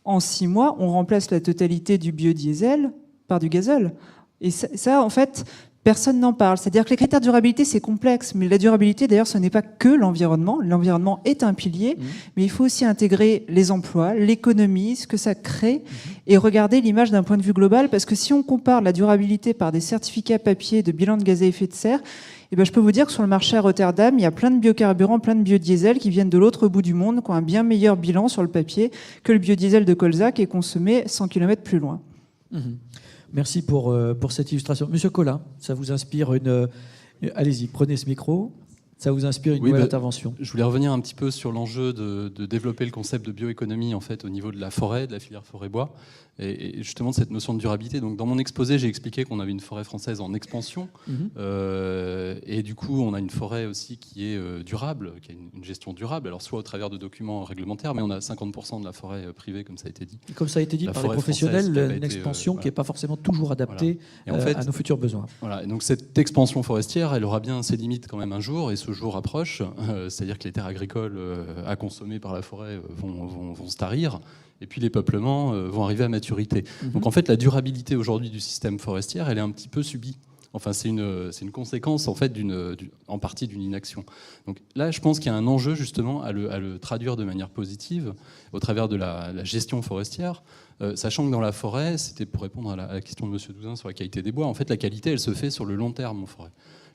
En 6 mois, on remplace la totalité du biodiesel par du gazole. Et ça, en fait, personne n'en parle. C'est-à-dire que les critères de durabilité, c'est complexe. Mais la durabilité, d'ailleurs, ce n'est pas que l'environnement. L'environnement est un pilier, mais il faut aussi intégrer les emplois, l'économie, ce que ça crée, et regarder l'image d'un point de vue global. Parce que si on compare la durabilité par des certificats papier de bilan de gaz à effet de serre, je peux vous dire que sur le marché à Rotterdam, il y a plein de biocarburants, plein de biodiesel qui viennent de l'autre bout du monde, qui ont un bien meilleur bilan sur le papier que le biodiesel de colza qui est consommé 100 km plus loin. Merci pour cette illustration. Monsieur Collin, ça vous inspire une... Allez-y, prenez ce micro. Ça vous inspire une nouvelle intervention? Je voulais revenir un petit peu sur l'enjeu de développer le concept de bioéconomie en fait, au niveau de la forêt, de la filière forêt-bois, et justement de cette notion de durabilité. Donc, dans mon exposé, j'ai expliqué qu'on avait une forêt française en expansion, et du coup, on a une forêt aussi qui est durable, qui a une gestion durable, alors soit au travers de documents réglementaires, mais on a 50% de la forêt privée, comme ça a été dit. Et comme ça a été dit par les professionnels, une expansion qui n'est pas forcément toujours adaptée en fait, à nos futurs besoins. Voilà. Et donc cette expansion forestière, elle aura bien ses limites quand même un jour, et ce jour approche, c'est-à-dire que les terres agricoles à consommer par la forêt vont se tarir, et puis les peuplements vont arriver à maturité. Donc en fait, la durabilité aujourd'hui du système forestier, elle est un petit peu subie. Enfin, c'est une conséquence en fait en partie d'une inaction. Donc là, je pense qu'il y a un enjeu justement à le traduire de manière positive au travers de la gestion forestière, sachant que dans la forêt, c'était pour répondre à la question de M. Douzin sur la qualité des bois. En fait, la qualité, elle se fait sur le long terme en forêt.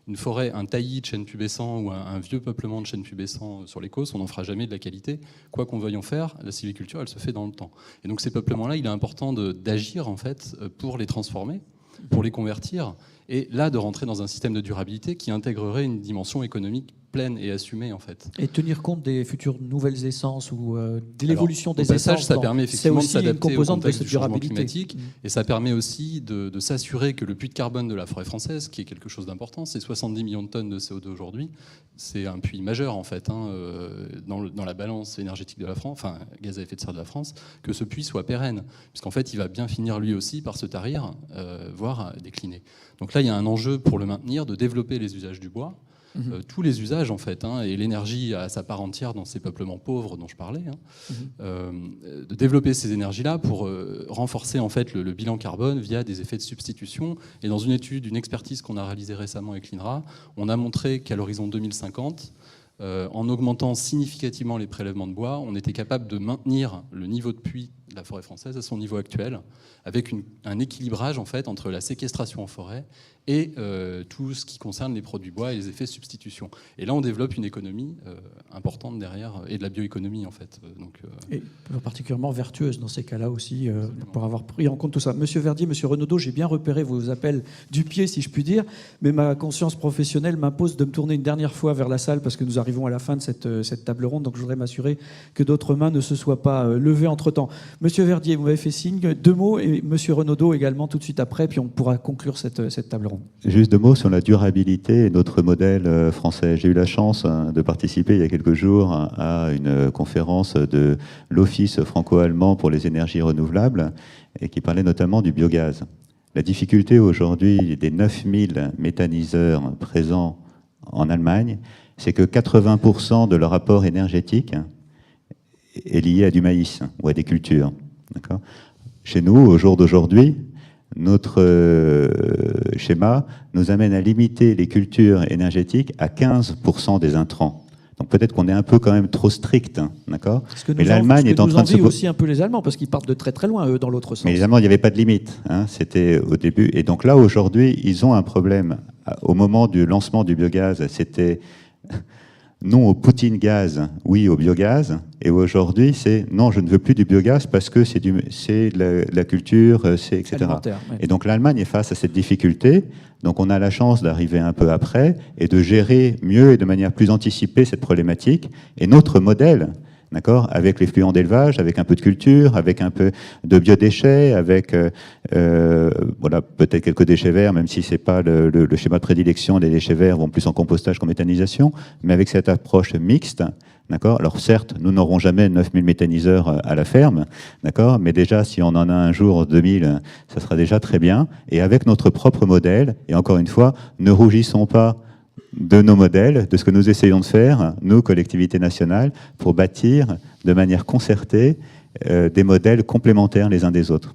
Une forêt, un taillis de chêne pubescent ou un vieux peuplement de chêne pubescent sur les côtes, on n'en fera jamais de la qualité. Quoi qu'on veuille en faire, la sylviculture, elle se fait dans le temps. Et donc ces peuplements-là, il est important d'agir en fait pour les transformer, pour les convertir, et là de rentrer dans un système de durabilité qui intégrerait une dimension économique pleine et assumée en fait. Et tenir compte des futures nouvelles essences ou de l'évolution des essences. Ça permet effectivement de s'adapter au contexte de du changement climatique, et ça permet aussi de s'assurer que le puits de carbone de la forêt française, qui est quelque chose d'important, c'est 70 millions de tonnes de CO2 aujourd'hui, c'est un puits majeur en fait dans la balance énergétique de la France, enfin gaz à effet de serre de la France, que ce puits soit pérenne, puisqu'en fait il va bien finir lui aussi par se tarir, voire décliner. Donc là il y a un enjeu pour le maintenir, de développer les usages du bois. Tous les usages en fait, et l'énergie à sa part entière dans ces peuplements pauvres dont je parlais, de développer ces énergies-là pour renforcer en fait le bilan carbone via des effets de substitution. Et dans une étude, une expertise qu'on a réalisée récemment avec l'INRA, on a montré qu'à l'horizon 2050, en augmentant significativement les prélèvements de bois, on était capable de maintenir le niveau de puits de la forêt française à son niveau actuel, avec un équilibrage en fait entre la séquestration en forêt et tout ce qui concerne les produits bois et les effets de substitution. Et là, on développe une économie importante derrière, et de la bioéconomie en fait. Et particulièrement vertueuse dans ces cas-là aussi, pour avoir pris en compte tout ça. Monsieur Verdier, Monsieur Renaudot, j'ai bien repéré vos appels du pied, si je puis dire, mais ma conscience professionnelle m'impose de me tourner une dernière fois vers la salle parce que nous arrivons à la fin de cette table ronde, donc je voudrais m'assurer que d'autres mains ne se soient pas levées entre-temps. Monsieur Verdier, vous m'avez fait signe, 2 mots, et Monsieur Renaudot également tout de suite après, puis on pourra conclure cette table ronde. Juste 2 mots sur la durabilité et notre modèle français. J'ai eu la chance de participer il y a quelques jours à une conférence de l'Office franco-allemand pour les énergies renouvelables et qui parlait notamment du biogaz. La difficulté aujourd'hui des 9000 méthaniseurs présents en Allemagne, c'est que 80% de leur apport énergétique est lié à du maïs ou à des cultures. D'accord ? Chez nous, au jour d'aujourd'hui, notre schéma nous amène à limiter les cultures énergétiques à 15% des intrants. Donc peut-être qu'on est un peu quand même trop strict, d'accord ? Mais l'Allemagne est en train de se aussi un peu les Allemands parce qu'ils partent de très très loin eux dans l'autre sens. Mais les Allemands, il n'y avait pas de limite, c'était au début. Et donc là aujourd'hui, ils ont un problème. Au moment du lancement du biogaz, c'était non au Poutine gaz, oui au biogaz. Et aujourd'hui, c'est non, je ne veux plus du biogaz parce que c'est de la culture, etc. Ouais. Et donc l'Allemagne est face à cette difficulté. Donc on a la chance d'arriver un peu après et de gérer mieux et de manière plus anticipée cette problématique. Et notre modèle, d'accord, avec les fluents d'élevage, avec un peu de culture, avec un peu de biodéchets, avec voilà, peut-être quelques déchets verts, même si c'est pas le schéma de prédilection, les déchets verts vont plus en compostage qu'en méthanisation, mais avec cette approche mixte, d'accord. Alors certes, nous n'aurons jamais 9000 méthaniseurs à la ferme, d'accord, mais déjà si on en a un jour 2000, ça sera déjà très bien. Et avec notre propre modèle, et encore une fois, ne rougissons pas de nos modèles, de ce que nous essayons de faire, nous, collectivités nationales, pour bâtir de manière concertée des modèles complémentaires les uns des autres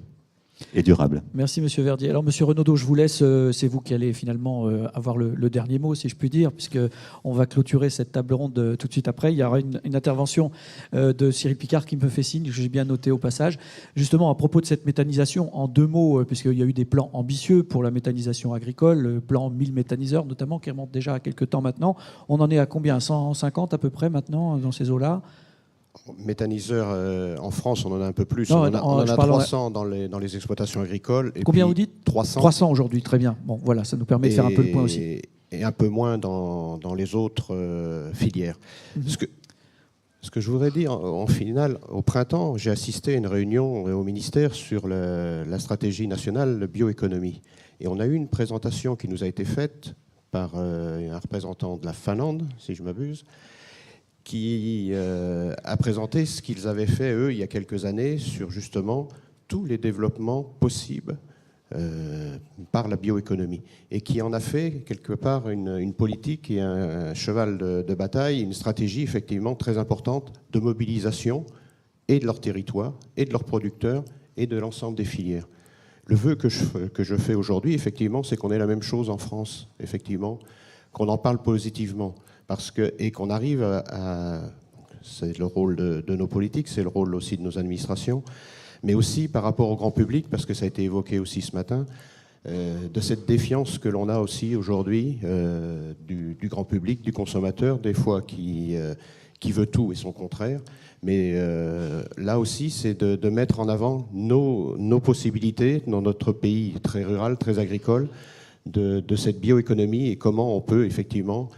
et durables. Merci Monsieur Verdier. Alors Monsieur Renaudot, je vous laisse, c'est vous qui allez finalement avoir le dernier mot, si je puis dire, puisqu'on va clôturer cette table ronde tout de suite après. Il y aura une intervention de Cyril Picard qui me fait signe, que j'ai bien noté au passage, justement à propos de cette méthanisation, en 2 mots, puisqu'il y a eu des plans ambitieux pour la méthanisation agricole, le plan 1000 méthaniseurs notamment, qui remonte déjà à quelques temps maintenant. On en est à combien ? 150 à peu près maintenant dans ces eaux-là ? Méthaniseurs, en France, on en a un peu plus. Non, on en a 300 dans les exploitations agricoles. Et combien puis vous dites ? 300. 300 aujourd'hui, très bien. Bon, voilà, ça nous permet de faire un peu le point aussi. et un peu moins dans les autres filières. Ce que je voudrais dire, en finale, au printemps, j'ai assisté à une réunion au ministère sur la stratégie nationale de bioéconomie. Et on a eu une présentation qui nous a été faite par un représentant de la Finlande, si je m'abuse, qui a présenté ce qu'ils avaient fait, eux, il y a quelques années, sur justement tous les développements possibles par la bioéconomie, et qui en a fait quelque part une politique et un cheval de bataille, une stratégie effectivement très importante de mobilisation et de leur territoire, et de leurs producteurs, et de l'ensemble des filières. Le vœu que je fais aujourd'hui, effectivement, c'est qu'on ait la même chose en France, effectivement, qu'on en parle positivement, et qu'on arrive c'est le rôle de nos politiques, c'est le rôle aussi de nos administrations, mais aussi par rapport au grand public, parce que ça a été évoqué aussi ce matin, de cette défiance que l'on a aussi aujourd'hui du grand public, du consommateur, des fois qui veut tout et son contraire. Mais là aussi, c'est de mettre en avant nos possibilités dans notre pays très rural, très agricole, de cette bioéconomie et comment on peut effectivement...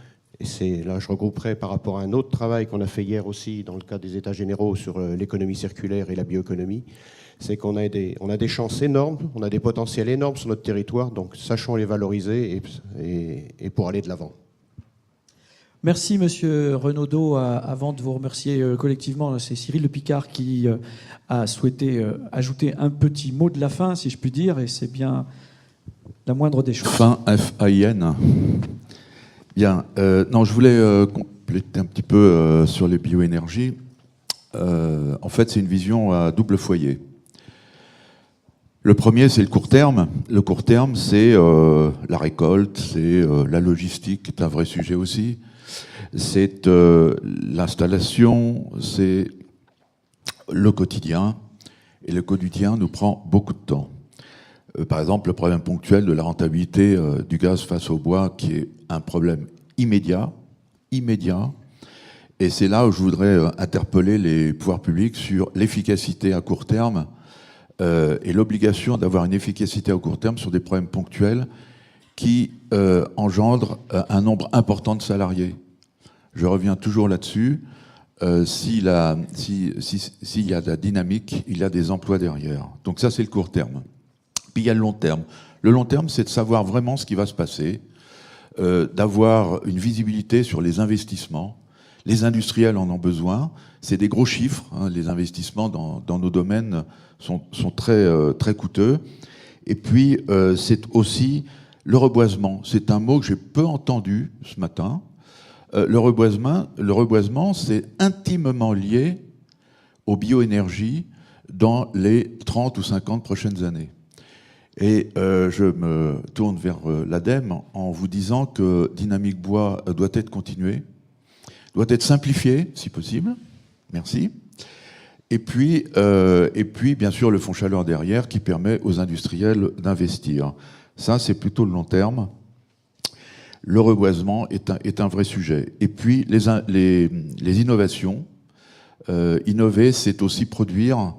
Et là, je regrouperai par rapport à un autre travail qu'on a fait hier aussi dans le cadre des États généraux sur l'économie circulaire et la bioéconomie, c'est qu'on a des chances énormes, on a des potentiels énormes sur notre territoire, donc sachons les valoriser et pour aller de l'avant. Merci Monsieur Renaudot. Avant de vous remercier collectivement, c'est Cyril Le Picard qui a souhaité ajouter un petit mot de la fin, si je puis dire, et c'est bien la moindre des choses. Fin, F-A-I-N. Bien, non, je voulais compléter un petit peu sur les bioénergies. En fait, c'est une vision à double foyer. Le premier, c'est le court terme. Le court terme, c'est la récolte, c'est la logistique, qui est un vrai sujet aussi. C'est l'installation, c'est le quotidien. Et le quotidien nous prend beaucoup de temps. Par exemple, le problème ponctuel de la rentabilité du gaz face au bois, qui est un problème immédiat. Et c'est là où je voudrais interpeller les pouvoirs publics sur l'efficacité à court terme et l'obligation d'avoir une efficacité à court terme sur des problèmes ponctuels qui engendrent un nombre important de salariés. Je reviens toujours là-dessus. S'il y a de la dynamique, il y a des emplois derrière. Donc ça, c'est le court terme. Puis il y a le long terme. Le long terme, c'est de savoir vraiment ce qui va se passer, d'avoir une visibilité sur les investissements. Les industriels en ont besoin. C'est des gros chiffres. Hein. Les investissements dans nos domaines sont très, très coûteux. Et puis, c'est aussi le reboisement. C'est un mot que j'ai peu entendu ce matin. Le reboisement, c'est intimement lié aux bioénergies dans les 30 ou 50 prochaines années. Et je me tourne vers l'ADEME en vous disant que Dynamique Bois doit être continuée, doit être simplifiée, si possible. Merci. Et puis, bien sûr, le fonds chaleur derrière qui permet aux industriels d'investir. Ça, c'est plutôt le long terme. Le reboisement est un vrai sujet. Et puis, les innovations. Innover, c'est aussi produire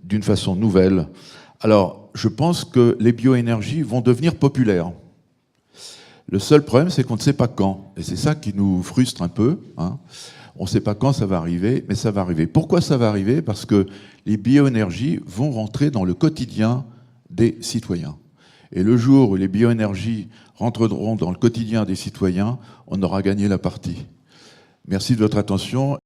d'une façon nouvelle. Alors, je pense que les bioénergies vont devenir populaires. Le seul problème, c'est qu'on ne sait pas quand. Et c'est ça qui nous frustre un peu. Hein. On ne sait pas quand ça va arriver, mais ça va arriver. Pourquoi ça va arriver? Parce que les bioénergies vont rentrer dans le quotidien des citoyens. Et le jour où les bioénergies rentreront dans le quotidien des citoyens, on aura gagné la partie. Merci de votre attention.